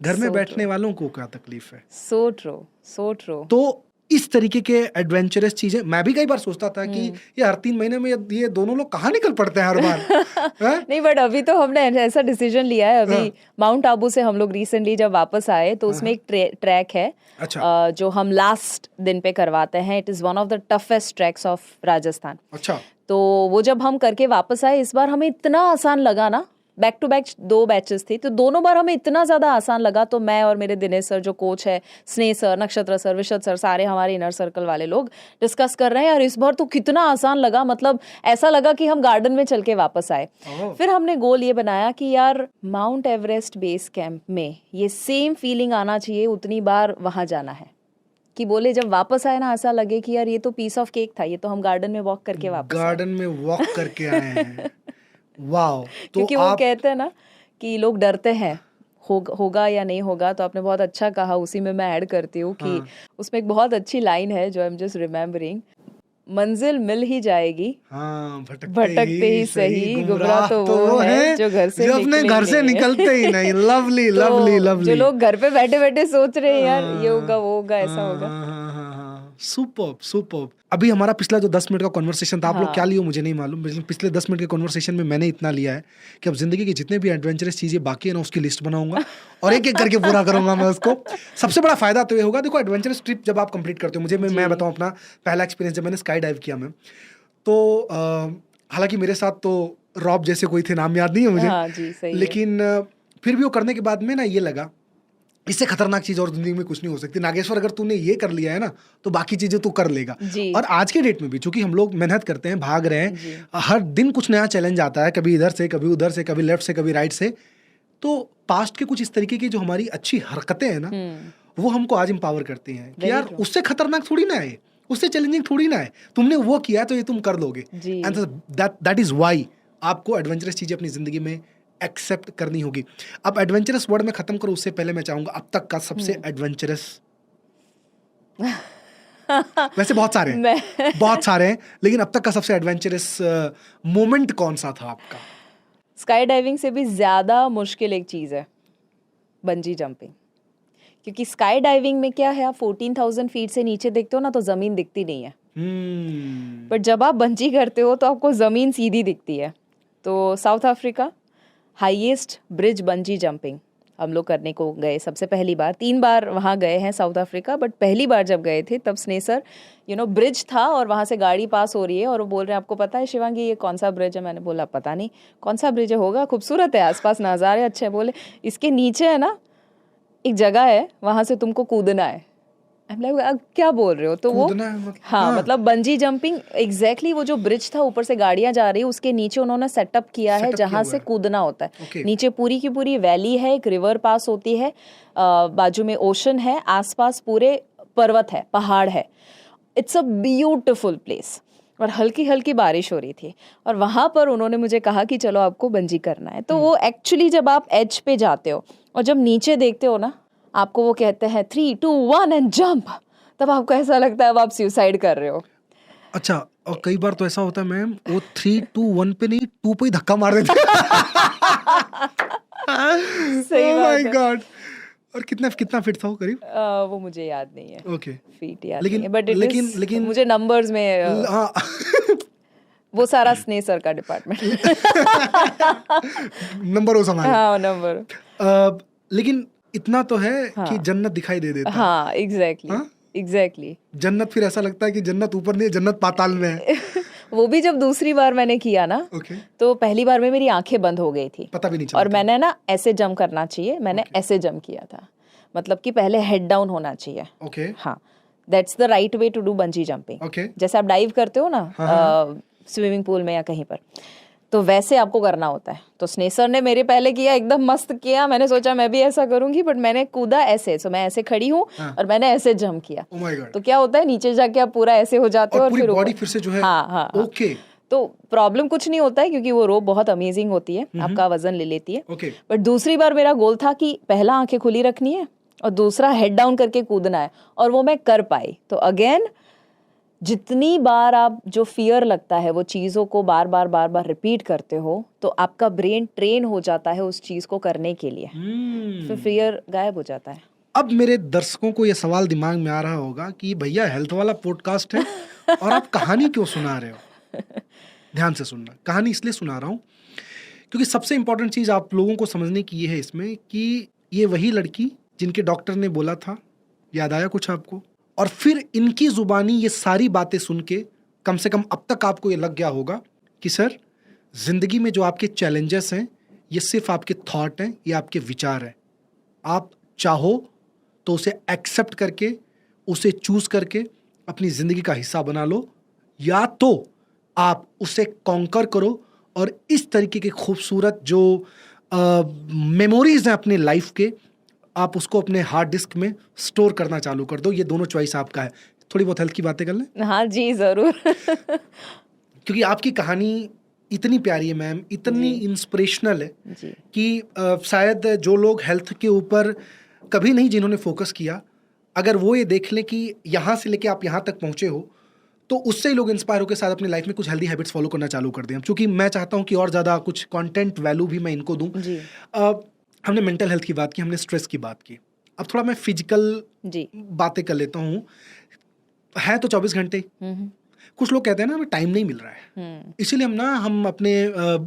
घर में बैठने वालों को क्या तकलीफ है। So true, so true. तो इस तरीके के एडवेंचरस चीजें, मैं भी कई बार सोचता था कि ये हर 3 महीने में ये दोनों लोग कहाँ निकल पड़ते हैं हर बार। नहीं, बट अभी तो हमने ऐसा डिसीजन लिया है। अभी माउंट आबू से हम लोग रिसेंटली जब वापस आए, तो उसमें एक ट्रैक है। अच्छा। जो हम लास्ट दिन पे करवाते हैं। It is one of the toughest tracks of Rajasthan. अच्छा। तो वो जब हम करके वापस आए, इस बार हमें इतना आसान लगा ना, बैक टू बैक 2 बैचेस थी, तो दोनों बार हमें इतना ज्यादा आसान लगा। तो मैं और मेरे दिनेश सर जो कोच है, स्नेह सर, नक्षत्र सर, विशद सर, सारे हमारे इनर सर्कल वाले लोग डिस्कस कर रहे हैं, और इस बार तो कितना आसान लगा, मतलब ऐसा लगा कि हम गार्डन में चल के वापस आए। फिर हमने गोल ये बनाया कि यार माउंट एवरेस्ट बेस कैंप में ये सेम फीलिंग आना चाहिए, उतनी बार वहां जाना है कि बोले जब वापस आए ना, ऐसा लगे कि यार ये तो पीस ऑफ केक था, ये तो हम गार्डन में वॉक करके वापस गार्डन में वॉक करके आए हैं। वाओ। तो क्योंकि वो कहते हैं ना कि लोग डरते हैं होगा या नहीं होगा, तो आपने बहुत अच्छा कहा, उसी में मैं ऐड करती हूँ कि उसमें एक बहुत अच्छी लाइन है जो आई एम जस्ट रिमेम्बरिंग, मंजिल मिल ही जाएगी, हाँ, भटकते ही सही, गुमराह तो वो है जो घर से अपने घर से निकलते ही नहीं। लवली तो लवली लवली। जो लोग घर पे बैठे बैठे सोच रहे हैं यार ये होगा वो होगा ऐसा होगा। Superb superb. अभी हमारा पिछला जो 10 मिनट का कॉन्वर्सेशन था, आप लोग क्या लियो मुझे नहीं मालूम, लेकिन पिछले 10 मिनट के कॉन्वर्सेशन में मैंने इतना लिया है कि अब जिंदगी की जितने भी एडवेंचरस चीजें बाकी है ना, उसकी लिस्ट बनाऊंगा और एक एक करके पूरा करूंगा मैं उसको। सबसे बड़ा फायदा तो ये होगा, देखो एडवेंचरस ट्रिप जब आप कंप्लीट करते हो, मैं बताऊं अपना पहला एक्सपीरियंस, जब मैंने स्काई डाइव किया मैं, तो हालांकि मेरे साथ तो रॉब जैसे कोई थे, नाम याद नहीं है मुझे, हाँ जी, सही लेकिन फिर भी वो करने के बाद में ना ये लगा इससे खतरनाक चीज और जिंदगी में कुछ नहीं हो सकती। नागेश्वर, अगर तूने ये कर लिया है ना तो बाकी चीजें तू कर लेगा। और आज के डेट में भी चूंकि हम लोग मेहनत करते हैं, भाग रहे हैं, हर दिन कुछ नया चैलेंज आता है, कभी इधर से कभी उधर से, कभी लेफ्ट से कभी राइट से, तो पास्ट के कुछ इस तरीके की जो हमारी अच्छी हरकतें हैं ना, वो हमको आज एम्पावर करती हैं कि यार उससे खतरनाक थोड़ी ना है, उससे चैलेंजिंग थोड़ी ना है, तुमने वो किया तो ये तुम कर लोगे। एंड दैट इज वाई आपको एडवेंचरस चीजें अपनी जिंदगी में एक्सेप्ट करनी होगी। अब एडवेंचरस वर्ड में खत्म करो उससे पहले मैं चाहूंगा अब तक का सबसे एडवेंचरस वैसे बहुत सारे हैं बहुत सारे हैं, लेकिन अब तक का सबसे एडवेंचरस मोमेंट कौन सा था आपका? स्काई डाइविंग से भी ज्यादा मुश्किल एक चीज है बंजी जंपिंग, क्योंकि स्काई डाइविंग में क्या है, आप 14,000 फीट से नीचे देखते हो ना तो जमीन दिखती नहीं है, बट जब आप बंजी करते हो तो आपको जमीन सीधी दिखती है। तो south Africa highest bridge bungee jumping हम लोग करने को गए सबसे पहली बार, 3 बार वहाँ गए हैं साउथ अफ्रीका, बट पहली बार जब गए थे तब स्नेसर ब्रिज था और वहाँ से गाड़ी पास हो रही है और वो बोल रहे हैं आपको पता है शिवांगी ये कौन सा ब्रिज है? मैंने बोला पता नहीं कौन सा ब्रिज है, होगा खूबसूरत है, आसपास नज़ारे अच्छे हैं। बोले इसके नीचे है ना एक जगह है, वहाँ से तुमको कूदना है। क्या बोल रहे हो? तो वो मतलब बंजी जंपिंग एग्जैक्टली वो जो ब्रिज था, ऊपर से गाड़ियां जा रही है, उसके नीचे उन्होंने सेटअप किया है जहां से कूदना होता है। नीचे पूरी की पूरी वैली है, एक रिवर पास होती है, बाजू में ओशन है, आसपास पूरे पर्वत है, पहाड़ है। इट्स अ ब्यूटिफुल प्लेस और हल्की हल्की बारिश हो रही थी और वहां पर उन्होंने मुझे कहा कि चलो आपको बंजी करना है। तो वो एक्चुअली जब आप एज पे जाते हो और जब नीचे देखते हो ना, आपको वो कहते हैं 3, 2, 1 एंड जंप, तब आपको ऐसा लगता है अब आप सुसाइड कर रहे हो। अच्छा, और कई बार तो ऐसा होता है मैम, वो 3, 2, 1 पे नहीं 2 पे ही धक्का मार देते सही बात है। गॉड। और कितना फिट था वो करीब? वो मुझे याद नहीं है। ओके, फीट याद लेकिन नहीं है, बट लेकिन मुझे नंबर्स में हाँ वो सारा स्नेसर का डिपार्टमेंट नंबर हो संभाल। हाँ नंबर। लेकिन इतना तो है कि जन्नत दिखाई दे देता है। हाँ एग्जैक्टली। जन्नत फिर ऐसा लगता है कि जन्नत ऊपर नहीं, जन्नत पाताल में है। वो भी जब दूसरी बार मैंने किया ना, तो पहली बार में मेरी आंखें बंद हो गई थी, पता भी नहीं चला, और मैंने ना ऐसे जंप करना चाहिए, मैंने ऐसे जंप किया था, मतलब कि पहले हेड डाउन होना चाहिए। हाँ, that's the right way to do bungee jumping. जैसे आप डाइव करते हो ना स्विमिंग पूल में या कहीं पर, तो वैसे आपको करना होता है। तो स्नेसर ने मेरे पहले किया, एकदम मस्त किया, मैंने सोचा मैं भी ऐसा करूंगी, बट मैंने कूदा ऐसे, तो मैं ऐसे खड़ी हूँ और मैंने ऐसे जंप किया। तो क्या होता है, नीचे जाके आप पूरा ऐसे हो जाते हो और फिर बॉडी फिर से जो है। हाँ। ओके, तो प्रॉब्लम कुछ नहीं होता है क्योंकि वो रोप बहुत अमेजिंग होती है, आपका वजन ले लेती है। बट दूसरी बार मेरा गोल था कि पहला आंखें खुली रखनी है और दूसरा हेड डाउन करके कूदना है, और वो मैं कर पाई। तो अगेन जितनी बार आप जो फियर लगता है वो चीज़ों को बार बार रिपीट करते हो, तो आपका ब्रेन ट्रेन हो जाता है उस चीज़ को करने के लिए, फिर फियर गायब हो जाता है। अब मेरे दर्शकों को ये सवाल दिमाग में आ रहा होगा कि भैया हेल्थ वाला पॉडकास्ट है और आप कहानी क्यों सुना रहे हो? ध्यान से सुनना, कहानी इसलिए सुना रहा हूँ क्योंकि सबसे इंपॉर्टेंट चीज़ आप लोगों को समझने की ये है इसमें कि ये वही लड़की जिनके डॉक्टर ने बोला था, याद आया कुछ आपको? और फिर इनकी जुबानी ये सारी बातें सुन के कम से कम अब तक आपको ये लग गया होगा कि सर जिंदगी में जो आपके चैलेंजेस हैं ये सिर्फ आपके थॉट हैं, ये आपके विचार हैं। आप चाहो तो उसे एक्सेप्ट करके, उसे चूज करके अपनी जिंदगी का हिस्सा बना लो, या तो आप उसे कॉन्कर करो और इस तरीके के खूबसूरत जो मेमोरीज हैं अपने लाइफ के, आप उसको अपने हार्ड डिस्क में स्टोर करना चालू कर दो। ये दोनों चॉइस आपका है। थोड़ी बहुत हेल्थ की बातें कर लें? हाँ जी, जरूर। क्योंकि आपकी कहानी इतनी प्यारी है मैम, इतनी इंस्पिरेशनल है जी कि शायद जो लोग हेल्थ के ऊपर कभी नहीं जिन्होंने फोकस किया, अगर वो ये देख लें कि यहाँ से लेके आप यहाँ तक पहुँचे हो, तो उससे ही लोग इंस्पायर होकर साथ अपनी लाइफ में कुछ हेल्दी हैबिट्स फॉलो करना चालू कर दें। क्योंकि मैं चाहता हूँ कि और ज़्यादा कुछ कंटेंट वैल्यू भी मैं इनको दूँ। जी हमने मेंटल हेल्थ की बात की, हमने स्ट्रेस की बात की, अब थोड़ा मैं फिजिकल जी बातें कर लेता हूँ। है तो 24 घंटे, कुछ लोग कहते हैं ना हमें टाइम नहीं मिल रहा है, इसीलिए हम अपने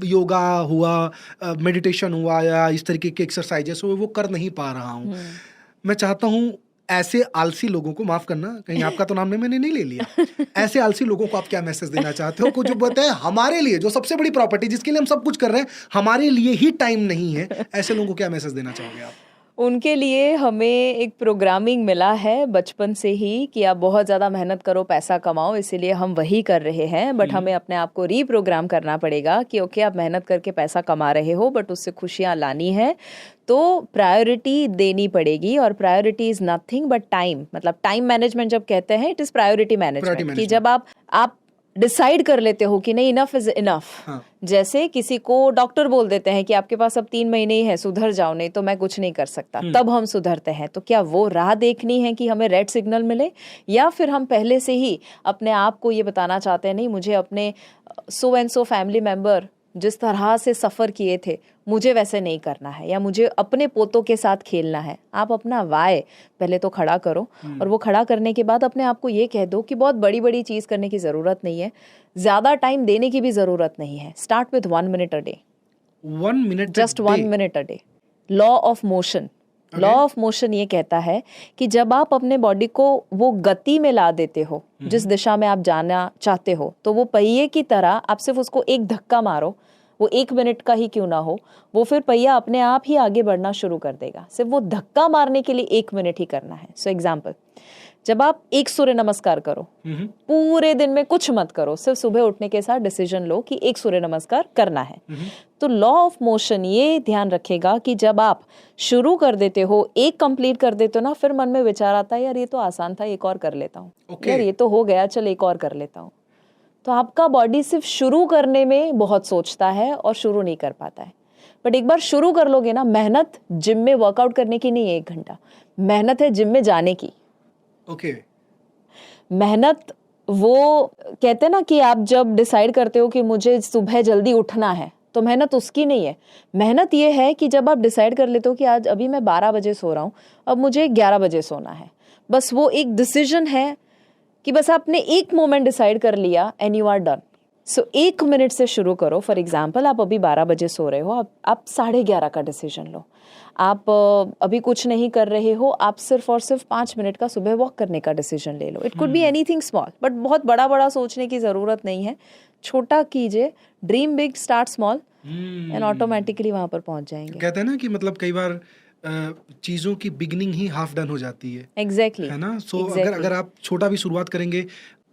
योगा हुआ, मेडिटेशन हुआ या इस तरीके के एक्सरसाइजेस हुए वो कर नहीं पा रहा हूँ। मैं चाहता हूँ ऐसे आलसी लोगों को, माफ करना कहीं आपका तो नाम मैंने नहीं ले लिया, ऐसे आलसी लोगों को आप क्या मैसेज देना चाहते हो? कुछ जो बताए हमारे लिए जो सबसे बड़ी प्रॉपर्टी जिसके लिए हम सब कुछ कर रहे हैं, हमारे लिए ही टाइम नहीं है, ऐसे लोगों को क्या मैसेज देना चाहोगे आप? उनके लिए हमें एक प्रोग्रामिंग मिला है बचपन से ही कि आप बहुत ज़्यादा मेहनत करो, पैसा कमाओ, इसीलिए हम वही कर रहे हैं। बट हमें अपने आप को रीप्रोग्राम करना पड़ेगा कि ओके आप मेहनत करके पैसा कमा रहे हो बट उससे खुशियाँ लानी है तो प्रायोरिटी देनी पड़ेगी। और priority is nothing but time. मतलब टाइम मैनेजमेंट जब कहते हैं इट इज़ प्रायोरिटी मैनेजमेंट, कि जब आप डिसाइड कर लेते हो कि नहीं इनफ इज इनफ। जैसे किसी को डॉक्टर बोल देते हैं कि आपके पास अब 3 महीने ही है, सुधर जाओ नहीं तो मैं कुछ नहीं कर सकता, तब हम सुधरते हैं। तो क्या वो राह देखनी है कि हमें रेड सिग्नल मिले, या फिर हम पहले से ही अपने आप को ये बताना चाहते हैं नहीं मुझे अपने so and so family member जिस तरह से सफ़र किए थे मुझे वैसे नहीं करना है, या मुझे अपने पोतों के साथ खेलना है। आप अपना वाय पहले तो खड़ा करो, और वो खड़ा करने के बाद अपने आप को ये कह दो कि बहुत बड़ी बड़ी चीज़ करने की ज़रूरत नहीं है, ज़्यादा टाइम देने की भी ज़रूरत नहीं है। Start with 1 minute a day, 1 minute, just 1 minute a day. Law of motion, law of motion ये कहता है कि जब आप अपने बॉडी को वो गति में ला देते हो जिस दिशा में आप जाना चाहते हो, तो वो पहिए की तरह आप सिर्फ उसको एक धक्का मारो, वो 1 मिनट का ही क्यों ना हो, वो फिर पहिया अपने आप ही आगे बढ़ना शुरू कर देगा। सिर्फ वो धक्का मारने के लिए 1 मिनट ही करना है। सो एग्जाम्पल, जब आप एक सूर्य नमस्कार करो, पूरे दिन में कुछ मत करो, सिर्फ सुबह उठने के साथ डिसीजन लो कि एक सूर्य नमस्कार करना है। तो लॉ ऑफ मोशन ये ध्यान रखेगा कि जब आप शुरू कर देते हो, एक कंप्लीट कर देते हो ना, फिर मन में विचार आता है यार ये तो आसान था, एक और कर लेता हूँ, यार ये तो हो गया, चल एक और कर लेता हूँ। तो आपका बॉडी सिर्फ शुरू करने में बहुत सोचता है और शुरू नहीं कर पाता है। बट एक बार शुरू कर लोगे ना, मेहनत जिम में वर्कआउट करने की नहीं है 1 घंटा, मेहनत है जिम में जाने की। ओके। मेहनत वो कहते हैं ना कि आप जब डिसाइड करते हो कि मुझे सुबह जल्दी उठना है, तो मेहनत उसकी नहीं है। मेहनत ये है कि जब आप डिसाइड कर लेते हो कि आज अभी मैं 12 बजे सो रहा हूँ, अब मुझे 11 बजे सोना है, बस वो एक डिसीजन है कि बस आपने एक मोमेंट डिसाइड कर लिया and you are done. So 1 minute से शुरू करो। फॉर एग्जाम्पल, आप अभी 12 बजे सो रहे हो, आप 11:30 का डिसीजन लो। आप अभी कुछ नहीं कर रहे हो, आप सिर्फ और सिर्फ 5 मिनट का सुबह वॉक करने का डिसीजन ले लो। It could be anything small, but बहुत बड़ा बड़ा सोचने की ज़रूरत नहीं है। छोटा कीजिए, dream big, start small, and automatically वहाँ पर पहुँच जाएंगे। कहते हैं ना कि मतलब कई बार चीज़ों की बिगनिंग ही हाफ डन हो जाती है। एग्जैक्टली है ना? सो अगर आप छोटा भी शुरुआत करेंगे,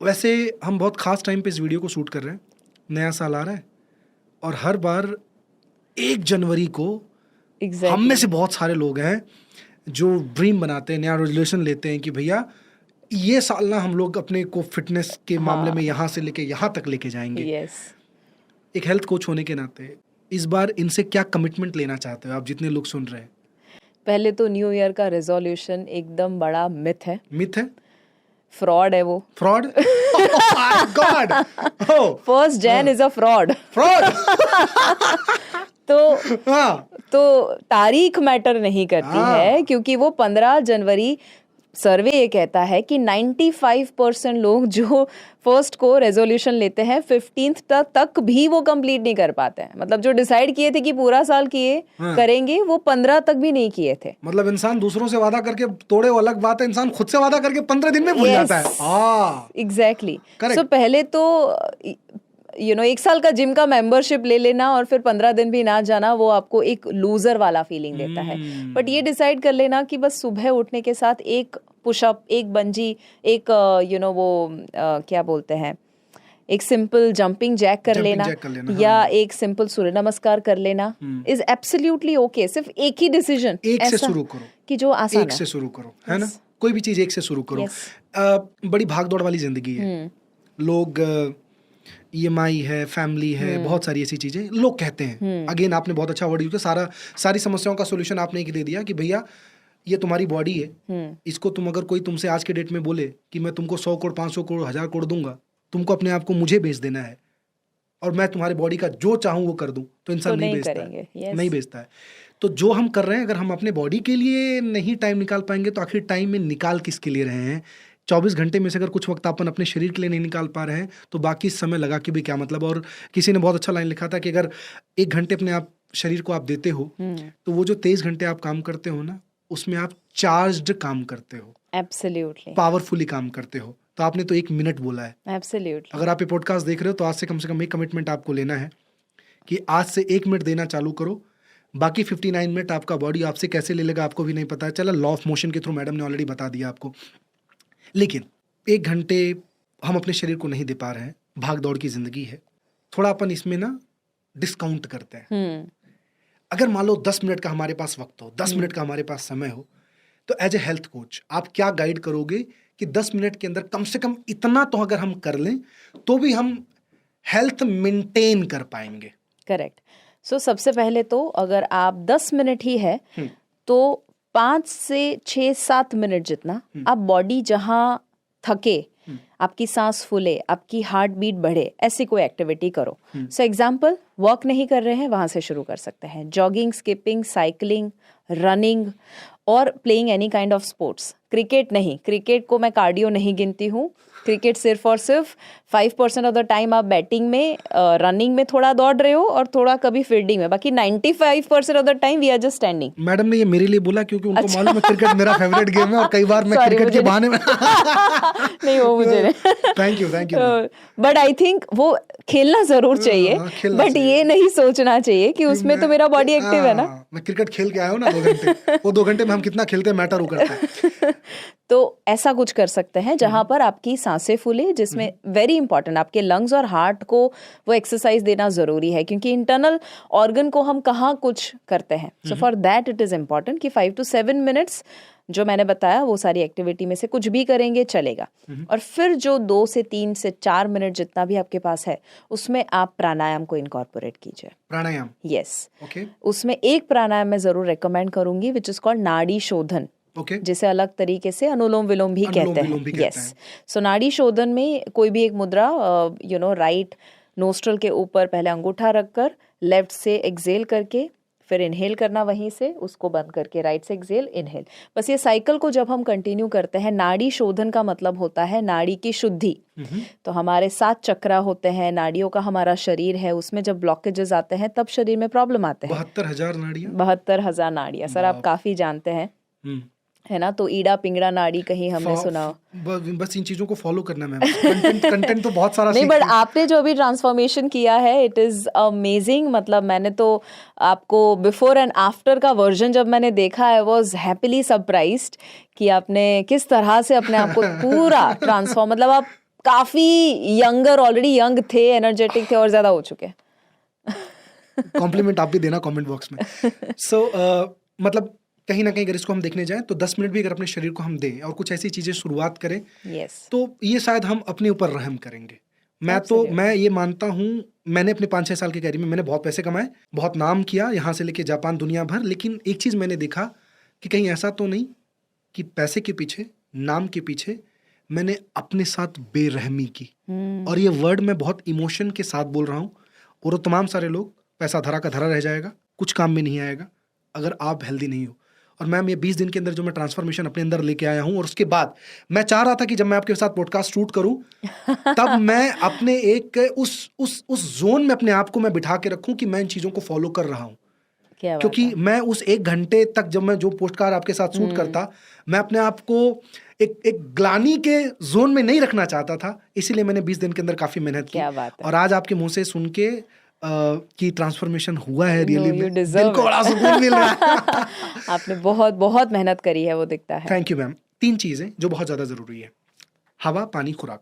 वैसे हम बहुत खास टाइम पे इस वीडियो को शूट कर रहे हैं, नया साल आ रहा है, और हर बार 1 जनवरी को हम में से बहुत सारे लोग हैं जो ड्रीम बनाते हैं, नया रेजोल्यूशन लेते हैं कि भैया ये साल ना हम लोग अपने को फिटनेस के मामले में यहाँ से लेके यहाँ तक लेके जाएंगे। एक हेल्थ कोच होने के नाते इस बार इनसे क्या कमिटमेंट लेना चाहते हो आप, जितने लोग सुन रहे हैं? पहले तो न्यू ईयर का रेजोल्यूशन एकदम बड़ा मिथ है। मिथ है? फ्रॉड है वो। Fraud? God, 1 Jain is a fraud. तो तारीख मैटर नहीं करती है, क्योंकि वो 15 जनवरी सर्वे ये कहता है कि 95% लोग जो फर्स्ट को रेजोल्यूशन लेते हैं 15th तक भी वो कंप्लीट नहीं कर पाते हैं। मतलब जो डिसाइड किए थे कि पूरा साल किए करेंगे, वो 15 तक भी नहीं किए थे। मतलब इंसान दूसरों से वादा करके तोड़े, वो अलग बात है, इंसान खुद से वादा करके 15 दिन में भूल जाता है। एग्जैक्टली। सो पहले तो 1 साल का जिम का मेंबरशिप ले लेना और फिर 15 दिन भी ना जाना, वो आपको एक लूजर वाला फीलिंग देता है। बट ये डिसाइड कर लेना कि बस सुबह उठने के साथ एक पुशअप, एक बंजी, एक क्या बोलते हैं, एक सिंपल जंपिंग जैक कर लेना, या एक सिंपल सूर्य नमस्कार कर लेना इज एब्सोल्युटली ओके। सिर्फ एक ही डिसीजन, एक से शुरू करो कि जो आसान है, एक से शुरू करो, है ना? कोई भी चीज एक से शुरू करो। बड़ी भाग दौड़ वाली जिंदगी है, लोग EMI है, फैमिली है, बहुत सारी ऐसी चीजें लोग कहते हैं। अगेन आपने बहुत अच्छा वर्ड यूज किया, सारी समस्याओं का सोल्यूशन आपने एक दे दिया कि भैया ये तुम्हारी बॉडी है, इसको तुम अगर कोई तुमसे आज के डेट में बोले कि मैं तुमको 100 करोड़ 500 करोड़ 1000 करोड़ दूंगा, तुमको अपने आप को मुझे बेच देना है और मैं तुम्हारे बॉडी का जो चाहूं वो कर दूं, तो इंसान नहीं बेचता है, नहीं बेचता है। तो जो हम कर रहे हैं, अगर हम अपने बॉडी के लिए नहीं टाइम निकाल पाएंगे तो आखिर टाइम में निकाल किसके लिए रहे हैं? 24 घंटे में से अगर कुछ वक्त अपन अपने शरीर के लिए नहीं निकाल पा रहे हैं तो बाकी समय लगा के भी क्या मतलब। और किसी ने बहुत अच्छा लाइन लिखा था कि अगर 1 घंटे अपने आप शरीर को आप देते हो तो वो जो 23 घंटे आप काम करते हो ना, उसमें आप चार्ज्ड काम करते हो, एब्सोल्युटली पावरफुली काम करते हो। तो आपने तो 1 मिनट बोला है। एब्सोल्युटली अगर आप ये पॉडकास्ट देख रहे हो तो आज से कम एक कमिटमेंट आपको लेना है कि आज से 1 मिनट देना चालू करो। बाकी 59 मिनट आपका बॉडी आपसे कैसे ले लेगा आपको भी नहीं पता है। चला लॉ ऑफ मोशन के थ्रू मैडम ने ऑलरेडी बता दिया आपको, लेकिन 1 घंटे हम अपने शरीर को नहीं दे पा रहे हैं, भाग दौड़ की जिंदगी है, थोड़ा अपन इसमें ना डिस्काउंट करते हैं। अगर मान लो 10 मिनट का हमारे पास वक्त हो, 10 मिनट का हमारे पास समय हो, तो एज ए हेल्थ कोच आप क्या गाइड करोगे कि 10 मिनट के अंदर कम से कम इतना तो अगर हम कर लें तो भी हम हेल्थ मेंटेन कर पाएंगे? करेक्ट। सो सबसे पहले तो अगर आप 10 मिनट ही है तो 5 से 6-7 मिनट जितना आप बॉडी जहां थके, आपकी सांस फूले, आपकी हार्ट बीट बढ़े, ऐसी कोई एक्टिविटी करो। सो एग्जाम्पल, वॉक नहीं कर रहे हैं वहां से शुरू कर सकते हैं। जॉगिंग, स्किपिंग, साइकिलिंग, रनिंग और playing any kind of sports. Cricket नहीं, क्रिकेट को मैं कार्डियो नहीं गिनती हूँ। क्रिकेट सिर्फ और सिर्फ 5% ऑफ द टाइम आप बैटिंग में, रनिंग में थोड़ा दौड़ रहे हो और थोड़ा कभी फील्डिंग में, बाकी 95% of the time we are just standing. Madam ने ये मेरे लिए बोला क्योंकि उनको मालूम है क्रिकेट मेरा फेवरेट गेम है और कई बार मैं क्रिकेट के बहाने में नहीं, वो मुझे नहीं। Thank you but I think वो खेलना जरूर चाहिए, बट ये नहीं सोचना चाहिए कि उसमें तो मेरा बॉडी एक्टिव है ना। मैं क्रिकेट खेल के आया हूँ ना 2 घंटे, वो 2 घंटे में हम कितना खेलते हैं मैटर करता है। तो ऐसा कुछ कर सकते हैं जहां पर आपकी सांसें फूले, जिसमें वेरी इंपॉर्टेंट आपके लंग्स और हार्ट को वो एक्सरसाइज देना जरूरी है, क्योंकि इंटरनल ऑर्गन को हम कहाँ कुछ करते हैं। So for that it is important कि 5 to 7 मिनट्स जो मैंने बताया वो सारी एक्टिविटी में से कुछ भी करेंगे चलेगा। और फिर जो 2 से 3 से 4 मिनट जितना भी आपके पास है उसमें आप प्राणायाम को इनकॉर्पोरेट कीजिए। प्राणायाम, यस। ओके। उसमें एक प्राणायाम मैं जरूर रेकमेंड करूंगी विच इज कॉल्ड नाड़ी शोधन, जिसे अलग तरीके से अनुलोम विलोम भी कहते हैं। यस। सो नाड़ी शोधन में कोई भी एक मुद्रा, राइट नोस्ट्रल के ऊपर पहले अंगूठा रखकर लेफ्ट से एक्सेल करके फिर इनहेल करना, वहीं से उसको बंद करके राइट से एक्सेल इनहेल। बस ये साइकिल को जब हम कंटिन्यू करते हैं, नाड़ी शोधन का मतलब होता है नाड़ी की शुद्धि। तो हमारे 7 चक्रा होते हैं, नाड़ियों का हमारा शरीर है, उसमें जब ब्लॉकेजेस आते हैं तब शरीर में प्रॉब्लम आते हैं। 72,000 नाड़ियां। 72,000 नाड़ियां सर, आप काफी जानते हैं, है ना। तो ईड़ा पिंगड़ा नाड़ी कहीं हमने सुना हो। बस इन चीजों को फॉलो करना मैम। कंटेंट तो बहुत सारा नहीं, बट आपने जो अभी ट्रांसफॉर्मेशन किया है इट इज अमेजिंग। मतलब मैंने तो आपको बिफोर एंड आफ्टर का वर्जन जब मैंने देखा, आई वाज हैप्पीली सरप्राइज्ड कि आपने किस तरह से अपने आप को पूरा ट्रांसफॉर्म, मतलब आप काफी यंगर, ऑलरेडी यंग थे, एनर्जेटिक थे और ज्यादा हो चुके हैं। कॉम्प्लीमेंट आप भी देना कमेंट बॉक्स में। सो मतलब कहीं ना कहीं अगर इसको हम देखने जाएं तो 10 मिनट भी अगर अपने शरीर को हम दें और कुछ ऐसी चीजें शुरुआत करें, तो ये शायद हम अपने ऊपर रहम करेंगे। मैं ये मानता हूँ, मैंने अपने 5-6 साल की कैरियर में मैंने बहुत पैसे कमाए, बहुत नाम किया, यहाँ से लेके जापान दुनिया भर, लेकिन एक चीज मैंने देखा कि कहीं ऐसा तो नहीं कि पैसे के पीछे, नाम के पीछे मैंने अपने साथ बेरहमी की। और ये वर्ड मैं बहुत इमोशन के साथ बोल रहा हूँ। और वो तमाम सारे लोग, पैसा धरा का धरा रह जाएगा, कुछ काम में नहीं आएगा अगर आप हेल्दी नहीं हो। और मैम ये 20 दिन के अंदर जो मैं ट्रांसफॉर्मेशन अपने अंदर लेके आया हूँ, और उसके बाद मैं चाह रहा था कि जब मैं आपके साथ पॉडकास्ट शूट करूँ तब मैं अपने एक उस जोन में अपने आप को मैं बिठा के रखूँ कि मैं इन चीज़ों को फॉलो कर रहा हूँ। क्योंकि मैं उस 1 घंटे तक जब मैं जो पॉडकास्ट आपके साथ शूट करता, मैं अपने आप को एक ग्लानी के जोन में नहीं रखना चाहता था। इसीलिए मैंने 20 दिन के अंदर काफ़ी मेहनत की। और आज आपके मुँह से सुन के की ट्रांसफॉर्मेशन हुआ है, रियली दिल को बड़ा सुकून मिल रहा है। आपने बहुत बहुत मेहनत करी है, वो दिखता है। Thank you ma'am. 3 चीजें जो बहुत ज्यादा जरूरी है, हवा, पानी, खुराक।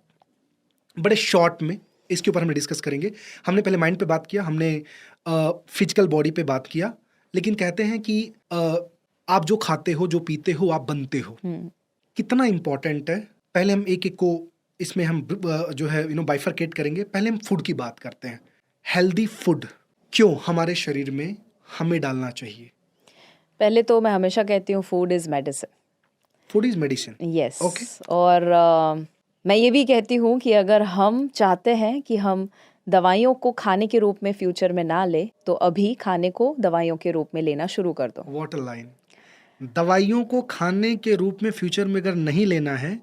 बड़े शॉर्ट में इसके ऊपर हमने डिस्कस करेंगे। हमने पहले माइंड पे बात किया, हमने फिजिकल बॉडी पे बात किया, लेकिन कहते हैं कि आप जो खाते हो, जो पीते हो, आप बनते हो। कितना इंपॉर्टेंट है, पहले हम एक एक को इसमें हम जो है बाइफरकेट करेंगे। पहले हम फूड की बात करते हैं। हेल्दी फूड क्यों हमारे शरीर में हमें डालना चाहिए? पहले तो मैं हमेशा कहती हूँ food is medicine. Food is medicine. Yes. Okay. और मैं ये भी कहती हूँ कि अगर हम चाहते हैं कि हम दवाइयों को खाने के रूप में फ्यूचर में ना ले, तो अभी खाने को दवाइयों के रूप में लेना शुरू कर दो। What a line. दवाइयों को खाने के रूप में फ्यूचर में अगर नहीं लेना है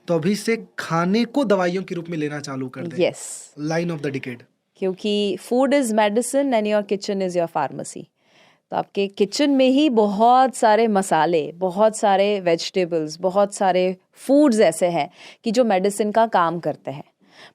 तो अभी से खाने को दवाइयों के रूप में लेना चालू कर दे। Yes. Line of the decade. क्योंकि food is medicine and your kitchen is your pharmacy. तो आपके किचन में ही बहुत सारे मसाले, बहुत सारे वेजिटेबल्स, बहुत सारे फूड्स ऐसे हैं कि जो मेडिसिन का काम करते हैं।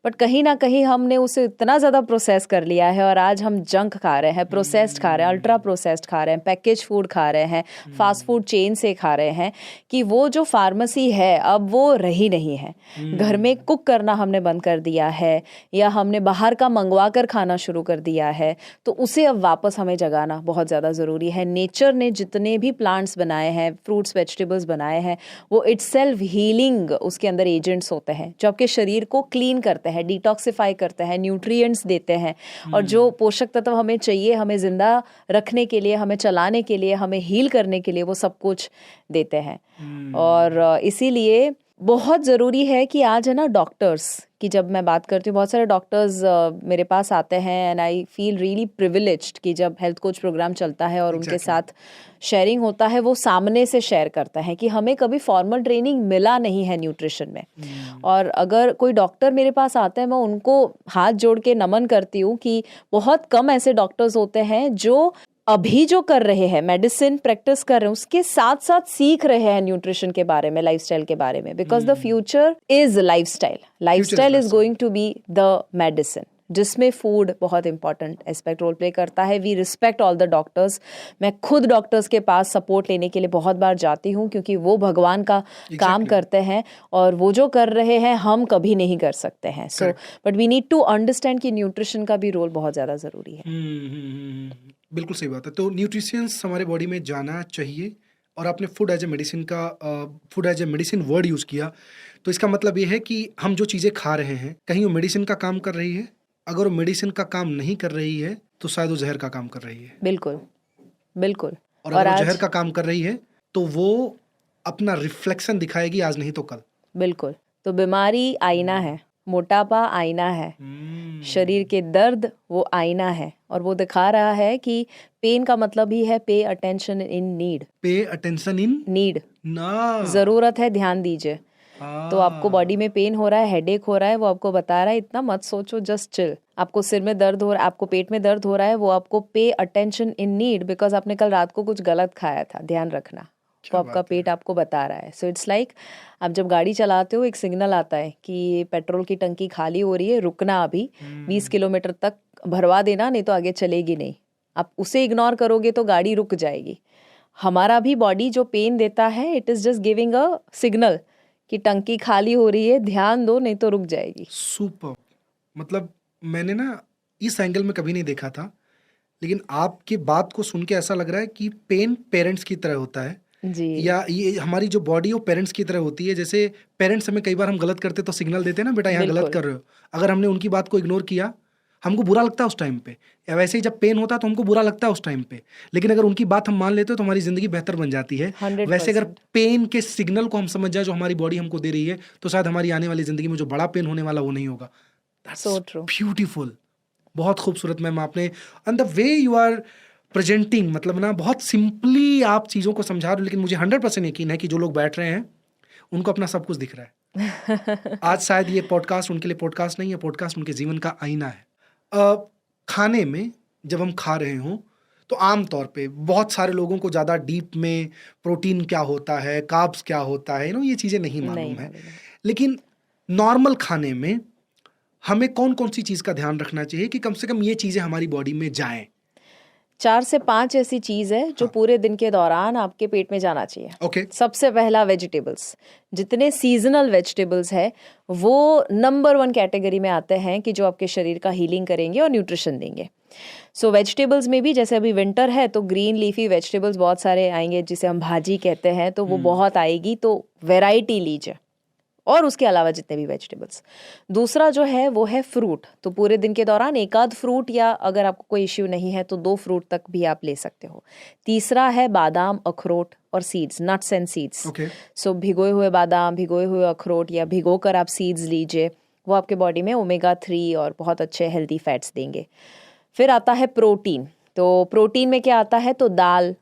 बट कहीं ना कहीं हमने उसे इतना ज़्यादा प्रोसेस कर लिया है और आज हम जंक खा रहे हैं, प्रोसेस्ड खा रहे हैं, अल्ट्रा प्रोसेस्ड खा रहे हैं, पैकेज फूड खा रहे हैं, फास्ट फूड चेन से खा रहे हैं कि वो जो फार्मेसी है अब वो रही नहीं है। घर में कुक करना हमने बंद कर दिया है या हमने बाहर का मंगवा कर खाना शुरू कर दिया है। तो उसे अब वापस हमें जगाना बहुत ज़्यादा ज़रूरी है। नेचर ने जितने भी प्लांट्स बनाए हैं, फ्रूट्स वेजिटेबल्स बनाए हैं, वो इटसेल्फ हीलिंग उसके अंदर एजेंट्स होते हैं जो आपके शरीर को क्लीन करते हैं, डिटॉक्सिफाई करते हैं, न्यूट्रिएंट्स देते हैं। और जो पोषक तत्व हमें चाहिए, हमें जिंदा रखने के लिए, हमें चलाने के लिए, हमें हील करने के लिए, वो सब कुछ देते हैं। और इसीलिए बहुत ज़रूरी है कि आज है ना डॉक्टर्स की जब मैं बात करती हूँ, बहुत सारे डॉक्टर्स मेरे पास आते हैं and I feel really privileged कि जब हेल्थ कोच प्रोग्राम चलता है और उनके साथ शेयरिंग होता है, वो सामने से शेयर करता है कि हमें कभी फॉर्मल ट्रेनिंग मिला नहीं है न्यूट्रिशन में। और अगर कोई डॉक्टर मेरे पास आता है, मैं उनको हाथ जोड़ के नमन करती हूँ कि बहुत कम ऐसे डॉक्टर्स होते हैं जो अभी जो कर रहे हैं, मेडिसिन प्रैक्टिस कर रहे हैं, उसके साथ साथ सीख रहे हैं न्यूट्रिशन के बारे में, लाइफस्टाइल के बारे में। Because the future is lifestyle, lifestyle is going to be the medicine, जिसमें फूड बहुत इंपॉर्टेंट एस्पेक्ट रोल प्ले करता है। We respect all the doctors. मैं खुद डॉक्टर्स के पास सपोर्ट लेने के लिए बहुत बार जाती हूँ क्योंकि वो भगवान का काम करते हैं और वो जो कर रहे हैं हम कभी नहीं कर सकते हैं। So but we need to understand कि न्यूट्रिशन का भी रोल बहुत ज़्यादा ज़रूरी है। बिल्कुल सही बात है। तो न्यूट्रिशंस हमारे बॉडी में जाना चाहिए। और आपने food as a medicine word use किया, तो इसका मतलब ये है कि हम जो चीज़ें खा रहे हैं, कहीं वो मेडिसिन का काम कर रही है। अगर वो मेडिसिन का काम नहीं कर रही है तो शायद वो जहर का काम कर रही है। बिल्कुल बिल्कुल। और अगर वो जहर का काम कर रही है तो वो अपना रिफ्लेक्शन दिखाएगी आज नहीं तो कल। बिल्कुल। तो बीमारी आईना है, मोटापा आईना है, शरीर के दर्द वो आईना है और वो दिखा रहा है कि पेन का मतलब ही है pay attention in need. Pay attention in need ना, जरूरत है, ध्यान दीजिए। तो आपको बॉडी में पेन हो रहा है, हेडेक हो रहा है, वो आपको बता रहा है इतना मत सोचो, जस्ट चिल। आपको सिर में दर्द हो रहा है, आपको पेट में दर्द हो रहा है, वो आपको pay attention in need, because आपने कल रात को कुछ गलत खाया था, ध्यान रखना। तो आपका पेट आपको बता रहा है। सो इट्स लाइक आप जब गाड़ी चलाते हो एक सिग्नल आता है कि पेट्रोल की टंकी खाली हो रही है, रुकना, अभी 20 किलोमीटर तक भरवा देना, नहीं तो आगे चलेगी नहीं। आप उसे इग्नोर करोगे तो गाड़ी रुक जाएगी। हमारा भी बॉडी जो पेन देता है, it is just giving a signal कि टंकी खाली हो रही है, ध्यान दो नहीं तो रुक जाएगी। सुपर। मतलब मैंने ना इस एंगल में कभी नहीं देखा था, लेकिन आपकी बात को सुन के ऐसा लग रहा है कि पेन पेरेंट्स की तरह होता है जी। या ये हमारी जो बॉडी वो पेरेंट्स की तरह होती है। जैसे पेरेंट्स हमें कई बार हम गलत करते तो सिग्नल देते हैं ना, बेटा यहाँ गलत कर रहे हो। अगर हमने उनकी बात को इग्नोर किया, हमको बुरा लगता है उस टाइम पे, या वैसे ही जब पेन होता है तो हमको बुरा लगता है उस टाइम पे, लेकिन अगर उनकी बात हम मान लेते हो तो हमारी जिंदगी बेहतर बन जाती है। 100%। वैसे अगर पेन के सिग्नल को हम समझ जाए जो हमारी बॉडी हमको दे रही है, तो शायद हमारी आने वाली जिंदगी में जो बड़ा पेन होने वाला वो नहीं होगा। So true। ब्यूटीफुल, बहुत खूबसूरत मैम आपने। And the way you are presenting, मतलब ना बहुत सिंपली आप चीज़ों को समझा रहे हो, लेकिन मुझे 100% यकीन है कि जो लोग बैठ रहे हैं उनको अपना सब कुछ दिख रहा है। आज शायद ये पॉडकास्ट उनके लिए पॉडकास्ट नहीं है, पॉडकास्ट उनके जीवन का आईना है। खाने में जब हम खा रहे हों तो आम तौर पे बहुत सारे लोगों को ज़्यादा डीप में प्रोटीन क्या होता है, कार्ब्स क्या होता है, ये चीज़ें नहीं मालूम है। लेकिन नॉर्मल खाने में हमें कौन कौन सी चीज़ का ध्यान रखना चाहिए कि कम से कम ये चीज़ें हमारी बॉडी में जाएं? 4 से 5 ऐसी चीज़ है जो पूरे दिन के दौरान आपके पेट में जाना चाहिए। ओके। सबसे पहला वेजिटेबल्स, जितने सीजनल वेजिटेबल्स है वो नंबर 1 कैटेगरी में आते हैं कि जो आपके शरीर का हीलिंग करेंगे और न्यूट्रिशन देंगे। सो वेजिटेबल्स में भी जैसे अभी विंटर है तो ग्रीन लीफी वेजिटेबल्स बहुत सारे आएंगे, जिसे हम भाजी कहते हैं, तो वो बहुत आएगी। तो वैरायटी लीजिए, और उसके अलावा जितने भी वेजिटेबल्स। दूसरा जो है वो है फ्रूट, तो पूरे दिन के दौरान एक आध फ्रूट, या अगर आपको कोई इश्यू नहीं है तो 2 फ्रूट तक भी आप ले सकते हो। तीसरा है बादाम, अखरोट और seeds, nuts and seeds. Okay. So भिगोए हुए बादाम, भिगोए हुए अखरोट या भिगोकर आप सीड्स लीजिए, वो आपके बॉडी में ओमेगा 3 और बहुत अच्छे हेल्दी फैट्स देंगे। फिर आता है प्रोटीन, तो प्रोटीन में क्या आता है, तो दाल,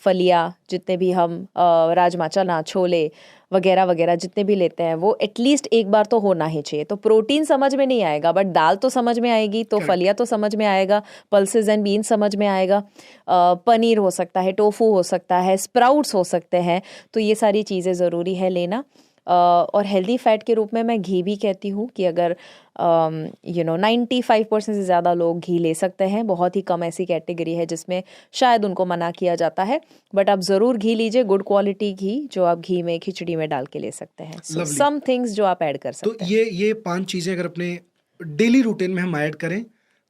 फलियाँ, जितने भी हम राजमा, चना, छोले वगैरह वगैरह जितने भी लेते हैं, वो एटलीस्ट एक बार तो होना ही चाहिए। तो प्रोटीन समझ में नहीं आएगा, बट दाल तो समझ में आएगी, तो फलियाँ तो समझ में आएगा, पल्सेस एंड बीन्स समझ में आएगा, पनीर हो सकता है, टोफू हो सकता है, स्प्राउट्स हो सकते हैं। तो ये सारी चीज़ें ज़रूरी है लेना। और हेल्दी फैट के रूप में मैं घी भी कहती हूँ कि अगर 95% से ज़्यादा लोग घी ले सकते हैं। बहुत ही कम ऐसी कैटेगरी है जिसमें शायद उनको मना किया जाता है, बट आप ज़रूर घी लीजिए, गुड क्वालिटी घी जो आप घी में, खिचड़ी में डाल के ले सकते हैं। सम थिंग्स जो आप ऐड कर सकते हैं। तो ये 5 चीज़ें अगर अपने डेली रूटीन में हम ऐड करें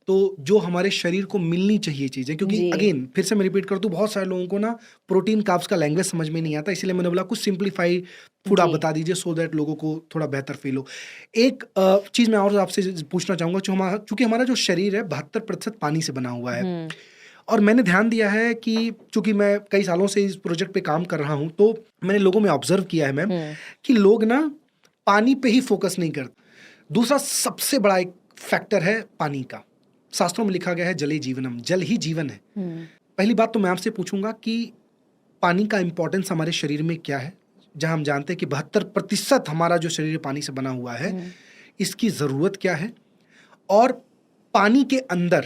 तो जो हमारे शरीर को मिलनी चाहिए चीज़ें, क्योंकि अगेन फिर से मैं रिपीट कर दूं, बहुत सारे लोगों को ना प्रोटीन कार्ब्स का लैंग्वेज समझ में नहीं आता, इसलिए मैंने बोला कुछ सिंप्लीफाई फूड आप बता दीजिए सो दैट लोगों को थोड़ा बेहतर फील हो। एक चीज़ मैं और आपसे पूछना चाहूँगा, चूँकि हमारा जो शरीर है 72% पानी से बना हुआ है, और मैंने ध्यान दिया है कि चूँकि मैं कई सालों से इस प्रोजेक्ट पे काम कर रहा हूँ, तो मैंने लोगों में ऑब्जर्व किया है मैम कि लोग ना पानी पे ही फोकस नहीं करते। दूसरा सबसे बड़ा एक फैक्टर है पानी का, शास्त्रों में लिखा गया है जले जीवनम, जल ही जीवन है। पहली बात तो मैं आपसे पूछूंगा कि पानी का इंपॉर्टेंस हमारे शरीर में क्या है, जहां हम जानते हैं कि 72% हमारा जो शरीर पानी से बना हुआ है, इसकी ज़रूरत क्या है, और पानी के अंदर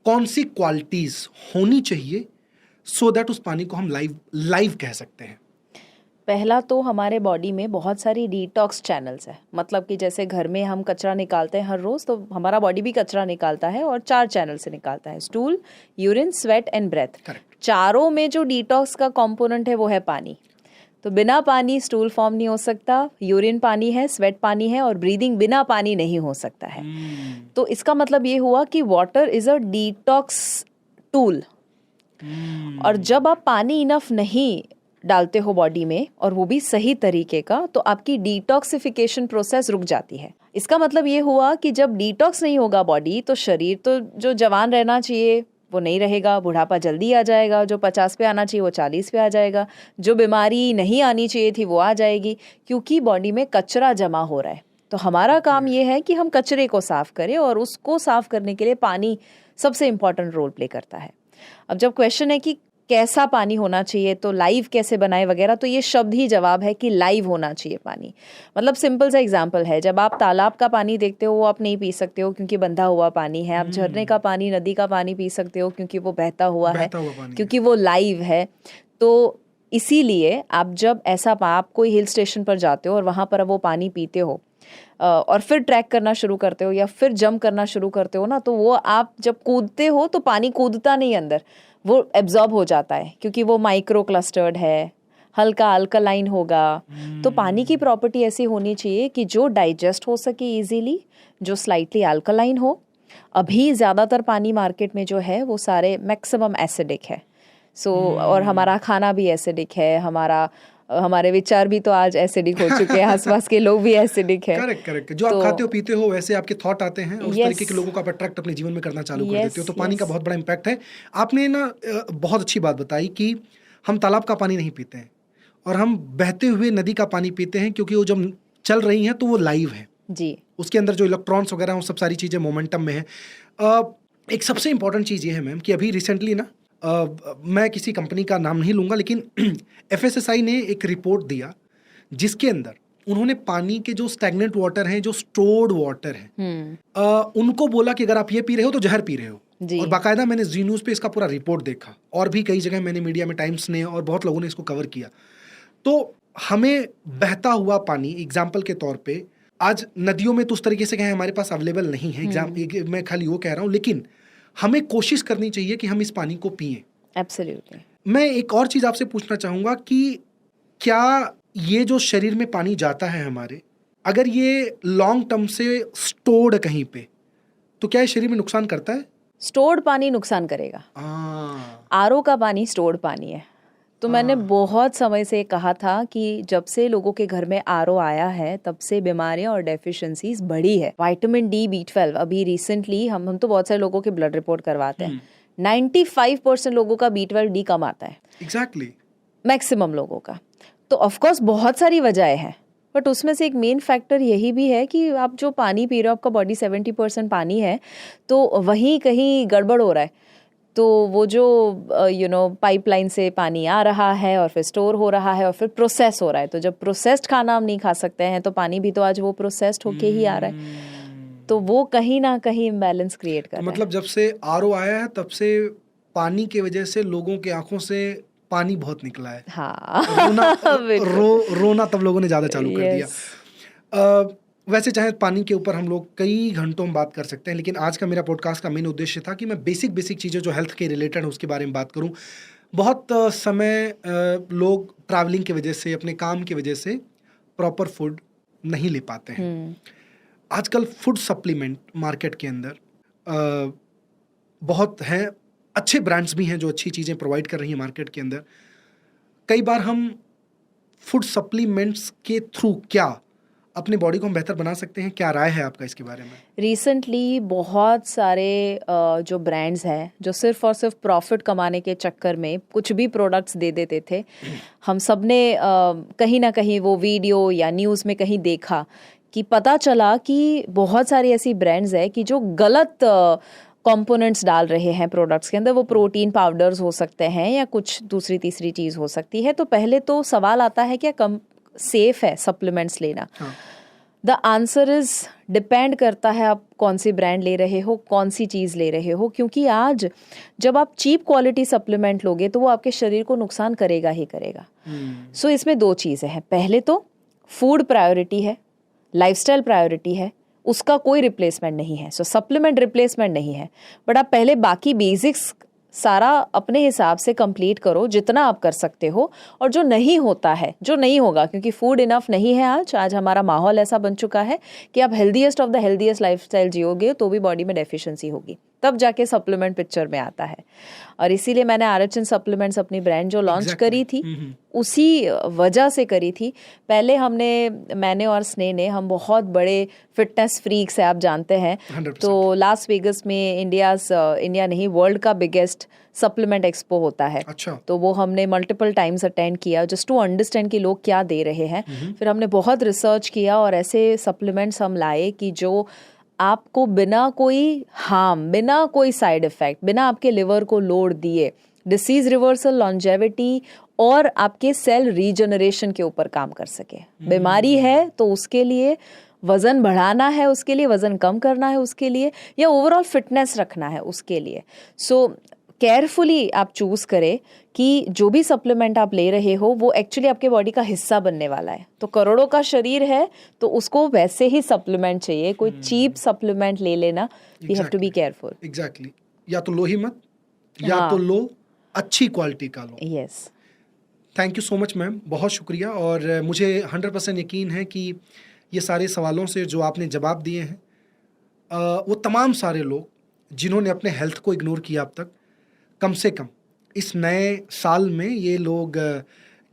कौन सी क्वालिटीज़ होनी चाहिए सो दैट उस पानी को हम लाइव कह सकते हैं। पहला तो हमारे बॉडी में बहुत सारी डिटॉक्स चैनल्स है, मतलब कि जैसे घर में हम कचरा निकालते हैं हर रोज़, तो हमारा बॉडी भी कचरा निकालता है और 4 चैनल से निकालता है, stool, urine, sweat and breath. चारों में जो डिटॉक्स का कंपोनेंट है वो है पानी। तो बिना पानी स्टूल फॉर्म नहीं हो सकता, यूरिन पानी है, स्वेट पानी है, और ब्रीदिंग बिना पानी नहीं हो सकता है। तो इसका मतलब ये हुआ कि water is a detox tool. और जब आप पानी इनफ नहीं डालते हो बॉडी में, और वो भी सही तरीके का, तो आपकी डिटॉक्सिफिकेशन प्रोसेस रुक जाती है। इसका मतलब ये हुआ कि जब डिटॉक्स नहीं होगा बॉडी, तो शरीर तो जो जवान रहना चाहिए वो नहीं रहेगा, बुढ़ापा जल्दी आ जाएगा, जो 50 पे आना चाहिए वो 40 पे आ जाएगा, जो बीमारी नहीं आनी चाहिए थी वो आ जाएगी, क्योंकि बॉडी में कचरा जमा हो रहा है। तो हमारा काम ये है कि हम कचरे को साफ करें, और उसको साफ करने के लिए पानी सबसे इम्पॉर्टेंट रोल प्ले करता है। अब जब क्वेश्चन है कि कैसा पानी होना चाहिए, तो लाइव कैसे बनाए वगैरह, तो ये शब्द ही जवाब है कि लाइव होना चाहिए पानी। मतलब सिंपल सा एग्जांपल है, जब आप तालाब का पानी देखते हो वो आप नहीं पी सकते हो क्योंकि बंधा हुआ पानी है। आप झरने का पानी, नदी का पानी पी सकते हो क्योंकि वो बहता हुआ है, क्योंकि वो लाइव है। तो इसीलिए आप जब आप कोई हिल स्टेशन पर जाते हो और वहाँ पर वो पानी पीते हो, और फिर ट्रैक करना शुरू करते हो या फिर जंप करना शुरू करते हो ना, तो वो आप जब कूदते हो तो पानी कूदता नहीं अंदर, वो एब्जॉर्ब हो जाता है, क्योंकि वो माइक्रो क्लस्टर्ड है, हल्का अल्कलाइन होगा। तो पानी की प्रॉपर्टी ऐसी होनी चाहिए कि जो डाइजेस्ट हो सके इजीली, जो स्लाइटली अल्कलाइन हो। अभी ज़्यादातर पानी मार्केट में जो है वो सारे मैक्सिमम एसिडिक है। और हमारा खाना भी एसिडिक है, हमारे विचार भी तो आज एसिडिक हो चुके हैं, आसपास के लोग भी एसिडिक है। करेक्ट। जो आप खाते हो पीते हो वैसे आपके थॉट आते हैं, और उस तरीके के लोगों को आप अट्रैक्ट अपने जीवन में करना चालू कर देते हो। तो पानी का बहुत बड़ा इम्पैक्ट है। आपने ना बहुत अच्छी बात बताई कि हम तालाब का पानी नहीं पीते हैं, और हम बहते हुए नदी का पानी पीते हैं, क्योंकि वो जब चल रही हैं तो वो लाइव है जी, उसके अंदर जो इलेक्ट्रॉन्स वगैरह वो सब सारी चीज़ें मोमेंटम में है। एक सबसे इंपॉर्टेंट चीज़ ये है मैम कि अभी रिसेंटली ना मैं किसी कंपनी का नाम नहीं लूँगा, लेकिन FSSAI ने एक रिपोर्ट दिया जिसके अंदर उन्होंने पानी के जो स्टैग्नेंट वाटर हैं, जो स्टोर्ड वाटर हैं, उनको बोला कि अगर आप ये पी रहे हो तो जहर पी रहे हो। और बाकायदा मैंने जी न्यूज़ पे इसका पूरा रिपोर्ट देखा, और भी कई जगह मैंने मीडिया में, टाइम्स ने और बहुत लोगों ने इसको कवर किया। तो हमें बहता हुआ पानी एग्जाम्पल के तौर पे आज नदियों में तो उस तरीके से कहें हमारे पास अवेलेबल नहीं है, मैं खाली वो कह रहा हूँ, लेकिन हमें कोशिश करनी चाहिए कि हम इस पानी को पिएं। एब्सोल्युटली। मैं एक और चीज़ आपसे पूछना चाहूँगा कि क्या ये जो शरीर में पानी जाता है हमारे, अगर ये लॉन्ग टर्म से स्टोर्ड कहीं पे, तो क्या ये शरीर में नुकसान करता है? स्टोर्ड पानी नुकसान करेगा। RO का पानी स्टोर्ड पानी है, तो मैंने बहुत समय से कहा था कि जब से लोगों के घर में आरओ आया है तब से बीमारियां और डेफिशिएंसीज बढ़ी है। विटामिन डी, B12, अभी रिसेंटली हम तो बहुत सारे लोगों के ब्लड रिपोर्ट करवाते हैं, 95% लोगों का B12 डी कम आता है। एग्जैक्टली मैक्सिमम लोगों का। तो ऑफ कोर्स बहुत सारी वजहें हैं, बट उसमें से एक मेन फैक्टर यही भी है कि आप जो पानी पी रहे हो, आपका बॉडी 70% पानी है, तो वहीं कहीं गड़बड़ हो रहा है। तो वो जो पाइपलाइन से पानी आ रहा है और फिर स्टोर हो रहा है और फिर प्रोसेस हो रहा है। तो जब प्रोसेस्ड खाना हम नहीं खा सकते हैं तो पानी भी तो आज वो प्रोसेस्ड होके ही आ रहा है। तो वो कहीं ना कहीं इम्बैलेंस क्रिएट कर रहा है। मतलब जब से आरओ आया है तब से पानी की वजह से लोगों की आंखों से पानी बहुत निकला है। हाँ रोना तब लोगों ने ज्यादा चालू कर दिया। वैसे चाहे पानी के ऊपर हम लोग कई घंटों में बात कर सकते हैं, लेकिन आज का मेरा पॉडकास्ट का मेन उद्देश्य था कि मैं बेसिक चीज़ें जो हेल्थ के रिलेटेड है उसके बारे में बात करूं। बहुत समय लोग ट्रैवलिंग की वजह से, अपने काम की वजह से प्रॉपर फूड नहीं ले पाते हैं। आजकल फूड सप्लीमेंट मार्केट के अंदर बहुत हैं, अच्छे ब्रांड्स भी हैं जो अच्छी चीज़ें प्रोवाइड कर रही हैं मार्केट के अंदर। कई बार हम फूड सप्लीमेंट्स के थ्रू क्या अपनी बॉडी को हम बेहतर बना सकते हैं? क्या राय है आपका इसके बारे में? रिसेंटली बहुत सारे जो ब्रांड्स हैं जो सिर्फ और सिर्फ प्रॉफिट कमाने के चक्कर में कुछ भी प्रोडक्ट्स दे देते थे। हम सब ने कहीं ना कहीं वो वीडियो या न्यूज़ में कहीं देखा कि पता चला कि बहुत सारी ऐसी ब्रांड्स है कि जो गलत कंपोनेंट्स डाल रहे हैं प्रोडक्ट्स के अंदर। वो प्रोटीन पाउडर्स हो सकते हैं या कुछ दूसरी तीसरी चीज़ हो सकती है। तो पहले तो सवाल आता है क्या सेफ है सप्लीमेंट्स लेना? द आंसर इज डिपेंड करता है आप कौन सी ब्रांड ले रहे हो, कौन सी चीज़ ले रहे हो। क्योंकि आज जब आप चीप क्वालिटी सप्लीमेंट लोगे तो वो आपके शरीर को नुकसान करेगा ही करेगा। सो इसमें दो चीज़ें हैं। पहले तो फूड प्रायोरिटी है, लाइफस्टाइल प्रायोरिटी है, उसका कोई रिप्लेसमेंट नहीं है। सो सप्लीमेंट रिप्लेसमेंट नहीं है, बट आप पहले बाकी बेसिक्स सारा अपने हिसाब से कंप्लीट करो जितना आप कर सकते हो। और जो नहीं होता है, जो नहीं होगा, क्योंकि फूड इनफ नहीं है आज हमारा माहौल ऐसा बन चुका है कि आप healthiest of the healthiest lifestyle जियोगे तो भी बॉडी में डेफिशिएंसी होगी, तब जाके सप्लीमेंट पिक्चर में आता है। और इसीलिए मैंने RHN सप्लीमेंट्स अपनी ब्रांड जो लॉन्च करी थी उसी वजह से करी थी। पहले मैंने और स्नेह ने, हम बहुत बड़े फिटनेस फ्रीक्स है, आप जानते हैं। 100%। तो लास वेगस में इंडिया नहीं वर्ल्ड का बिगेस्ट सप्लीमेंट एक्सपो होता है। अच्छा। तो वो हमने मल्टीपल टाइम्स अटेंड किया जस्ट टू अंडरस्टैंड कि लोग क्या दे रहे हैं। फिर हमने बहुत रिसर्च किया और ऐसे सप्लीमेंट्स हम लाए कि जो आपको बिना कोई हार्म, बिना कोई साइड इफेक्ट, बिना आपके लिवर को लोड दिए डिसीज रिवर्सल, लॉन्जेविटी और आपके सेल रीजनरेशन के ऊपर काम कर सके। बीमारी है तो उसके लिए, वजन बढ़ाना है उसके लिए, वजन कम करना है उसके लिए, या ओवरऑल फिटनेस रखना है उसके लिए। सो केयरफुली आप चूज करें कि जो भी सप्लीमेंट आप ले रहे हो वो एक्चुअली आपके बॉडी का हिस्सा बनने वाला है। तो करोड़ों का शरीर है तो उसको वैसे ही सप्लीमेंट चाहिए। कोई चीप सप्लीमेंट ले लेना, we have to be careful. Exactly. या तो लो ही मत, या तो लो अच्छी क्वालिटी का लो। Yes. Thank you so much ma'am, बहुत शुक्रिया। और मुझे 100% यकीन है कि ये सारे सवालों से जो आपने जवाब दिए हैं, वो तमाम सारे लोग जिन्होंने अपने हेल्थ को इग्नोर किया अब तक, कम से कम इस नए साल में ये लोग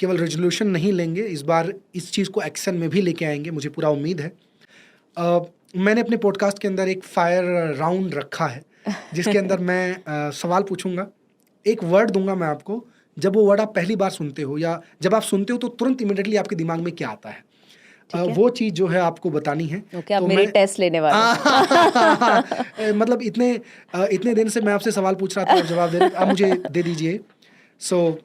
केवल रेजोल्यूशन नहीं लेंगे, इस बार इस चीज़ को एक्शन में भी लेके आएंगे, मुझे पूरा उम्मीद है। मैंने अपने पॉडकास्ट के अंदर एक फायर राउंड रखा है जिसके अंदर मैं सवाल पूछूंगा, एक वर्ड दूंगा मैं आपको। जब वो वर्ड आप पहली बार सुनते हो या जब आप सुनते हो तो तुरंत इमिडिएटली आपके दिमाग में क्या आता है, वो चीज़ जो है आपको बतानी है। Okay, आप मेरी टेस्ट लेने वाले हैं। मतलब इतने दिन से मैं आपसे सवाल पूछ रहा था, आप जवाब दे रहे, आप मुझे दे दीजिए। सो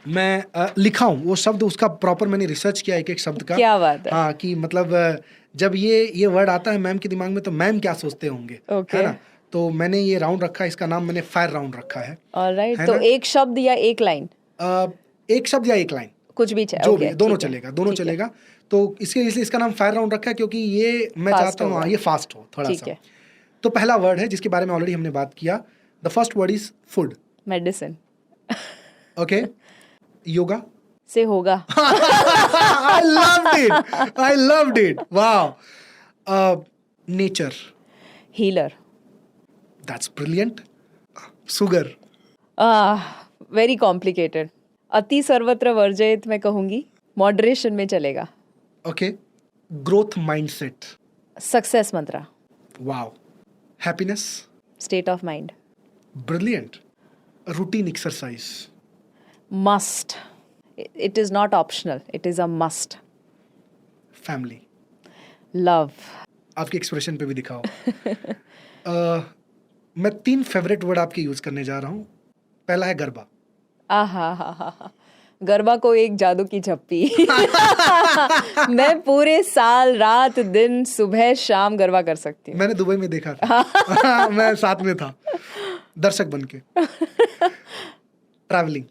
मैं लिखा हूँ वो शब्द, उसका प्रॉपर मैंने रिसर्च किया एक शब्द का। क्या बात है। हाँ, कि मतलब जब ये वर्ड आता है मैम के दिमाग में तो मैम क्या सोचते होंगे, okay. है ना? तो मैंने ये राउंड रखा है, इसका नाम मैंने फायर राउंड रखा है। ऑलराइट, तो एक शब्द या एक लाइन? एक शब्द या एक लाइन, कुछ भी जो भी, दोनों चलेगा, दोनों चलेगा। तो इसलिए इसका नाम फायर राउंड रखा है क्योंकि ये मैं चाहता हूँ ये फास्ट हो थोड़ा सा। तो पहला वर्ड है जिसके बारे में ऑलरेडी हमने बात किया। The first word is food. Medicine. Okay. Yoga से होगा। I loved it. Wow. Nature. Healer. That's brilliant. Sugar. Very complicated. अति सर्वत्र वर्जयित मैं कहूंगी, मॉडरेशन में चलेगा। Okay, growth mindset, success Mantra, wow, happiness, state of mind, brilliant, routine exercise, must, it is not optional, it is a must, family, love. आपके एक्सप्रेशन पे भी दिखाओ। मैं 3 फेवरेट वर्ड आपके यूज करने जा रहा हूँ। पहला है गरबा। आहा, गरबा को एक जादू की झप्पी। मैं पूरे साल रात दिन सुबह शाम गरबा कर सकती हूँ। मैंने दुबई में देखा था। मैं साथ में था दर्शक बन के। Travelling,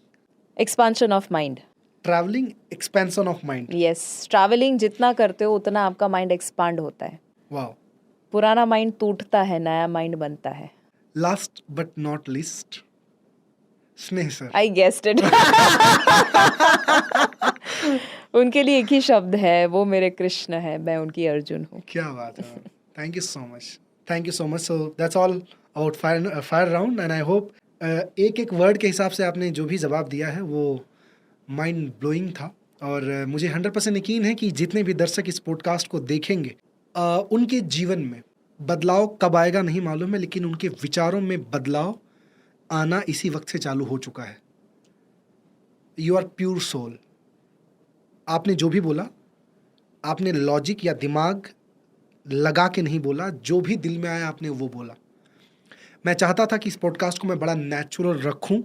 expansion of mind. Travelling, expansion of mind. Yes, travelling जितना करते हो उतना आपका माइंड एक्सपांड होता है। वाओ। पुराना माइंड टूटता है, नया माइंड बनता है। लास्ट बट नॉट लिस्ट, स्नेह सर। I guessed it. उनके लिए एक ही शब्द है, वो मेरे कृष्ण है, मैं उनकी अर्जुन हूँ। क्या बात है। Thank you so much, thank you so much. So that's all about fire round and I hope एक एक वर्ड के हिसाब से आपने जो भी जवाब दिया है वो माइंड ब्लोइंग था। और मुझे 100% यकीन है कि जितने भी दर्शक इस पॉडकास्ट को देखेंगे उनके जीवन में बदलाव कब आएगा नहीं मालूम है, लेकिन उनके विचारों में बदलाव आना इसी वक्त से चालू हो चुका है। You are pure soul. आपने जो भी बोला, आपने लॉजिक या दिमाग लगा के नहीं बोला, जो भी दिल में आया आपने वो बोला। मैं चाहता था कि इस पॉडकास्ट को मैं बड़ा नेचुरल रखूं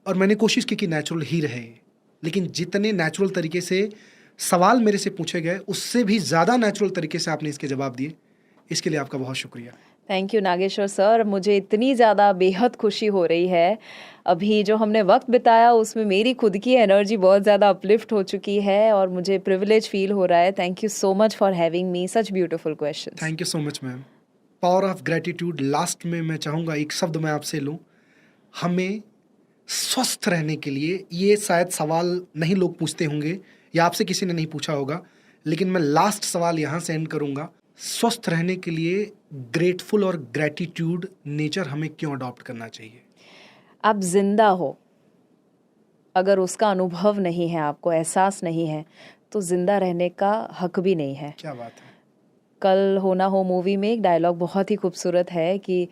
और मैंने कोशिश की कि नेचुरल ही रहे, लेकिन जितने नेचुरल तरीके से सवाल मेरे से पूछे गए उससे भी ज़्यादा नेचुरल तरीके से आपने इसके जवाब दिए। इसके लिए आपका बहुत शुक्रिया। थैंक यू नागेश्वर सर, मुझे इतनी ज़्यादा बेहद खुशी हो रही है। अभी जो हमने वक्त बिताया उसमें मेरी खुद की एनर्जी बहुत ज़्यादा अपलिफ्ट हो चुकी है और मुझे प्रिविलेज फील हो रहा है। Thank you so much for having me, such beautiful questions. Thank you so much ma'am. Power of gratitude, last में मैं चाहूँगा एक शब्द मैं आपसे लूँ। हमें स्वस्थ रहने के लिए, ये शायद सवाल नहीं लोग पूछते होंगे या आपसे किसी ने नहीं पूछा होगा, लेकिन मैं लास्ट सवाल यहाँ से एंड करूँगा। स्वस्थ रहने के लिए ग्रेटफुल और ग्रेटिट्यूड नेचर हमें क्यों अडॉप्ट करना चाहिए? आप जिंदा हो, अगर उसका अनुभव नहीं है, आपको एहसास नहीं है, तो जिंदा रहने का हक भी नहीं है। क्या बात है। कल हो ना हो मूवी में एक डायलॉग बहुत ही खूबसूरत है कि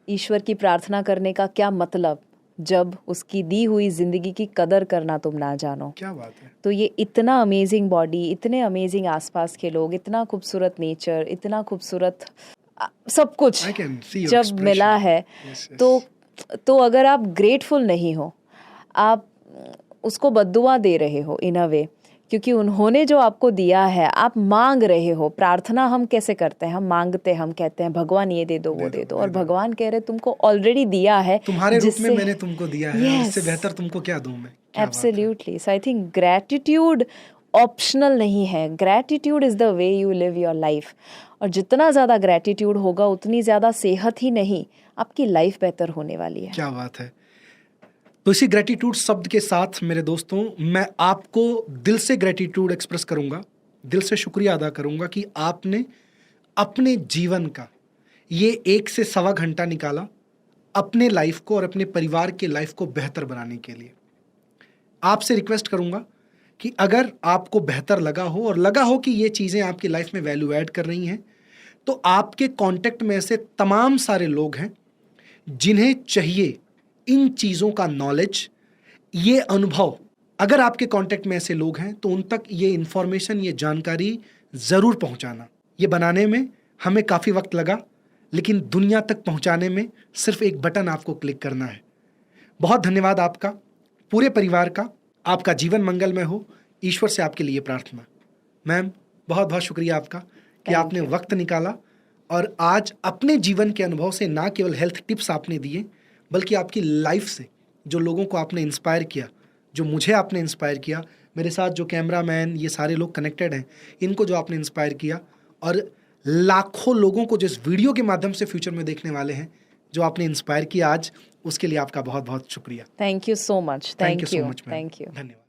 ईश्वर की प्रार्थना करने का क्या मतलब जब उसकी दी हुई जिंदगी की कदर करना तुम ना जानो। क्या बात है। तो ये इतना अमेजिंग बॉडी, इतने अमेजिंग आसपास के लोग, इतना खूबसूरत नेचर, इतना खूबसूरत सब कुछ I can see your जब expression. मिला है, Yes, yes. तो अगर आप ग्रेटफुल नहीं हो, आप उसको बद्दुआ दे रहे हो इन अ वे, क्योंकि उन्होंने जो आपको दिया है आप मांग रहे हो। प्रार्थना हम कैसे करते हैं? हम मांगते हैं, हम कहते हैं भगवान ये दे दो, वो दे दो, और भगवान कह रहे तुमको ऑलरेडी दिया है, तुम्हारे रूप में मैंने तुमको दिया है। Yes. इससे बेहतर तुमको क्या दूं मैं? क्या बात है। Absolutely. So I think gratitude optional नहीं है, gratitude is the way you live your life. और जितना ज़्यादा ग्रैटिट्यूड होगा उतनी ज़्यादा सेहत ही नहीं, आपकी लाइफ बेहतर होने वाली है। क्या बात है। तो इसी ग्रेटिट्यूड शब्द के साथ मेरे दोस्तों, मैं आपको दिल से ग्रेटिट्यूड एक्सप्रेस करूंगा, दिल से शुक्रिया अदा करूंगा कि आपने अपने जीवन का ये 1 से सवा घंटा निकाला अपने लाइफ को और अपने परिवार के लाइफ को बेहतर बनाने के लिए। आपसे रिक्वेस्ट करूंगा कि अगर आपको बेहतर लगा हो और लगा हो कि ये चीज़ें आपकी लाइफ में वैल्यू ऐड कर रही हैं, तो आपके कांटेक्ट में ऐसे तमाम सारे लोग हैं जिन्हें चाहिए इन चीज़ों का नॉलेज, ये अनुभव। अगर आपके कांटेक्ट में ऐसे लोग हैं तो उन तक ये इन्फॉर्मेशन, ये जानकारी ज़रूर पहुंचाना। ये बनाने में हमें काफ़ी वक्त लगा, लेकिन दुनिया तक पहुंचाने में सिर्फ एक बटन आपको क्लिक करना है। बहुत धन्यवाद आपका, पूरे परिवार का। आपका जीवन मंगलमय हो, ईश्वर से आपके लिए प्रार्थना। मैम, बहुत बहुत शुक्रिया आपका कि आपने वक्त निकाला और आज अपने जीवन के अनुभव से ना केवल हेल्थ टिप्स आपने दिए, बल्कि आपकी लाइफ से जो लोगों को आपने इंस्पायर किया, जो मुझे आपने इंस्पायर किया, मेरे साथ जो कैमरामैन, ये सारे लोग कनेक्टेड हैं, इनको जो आपने इंस्पायर किया, और लाखों लोगों को जो इस वीडियो के माध्यम से फ्यूचर में देखने वाले हैं, जो आपने इंस्पायर किया आज, उसके लिए आपका बहुत बहुत शुक्रिया। Thank you so much. Thank you so much. Thank you. धन्यवाद।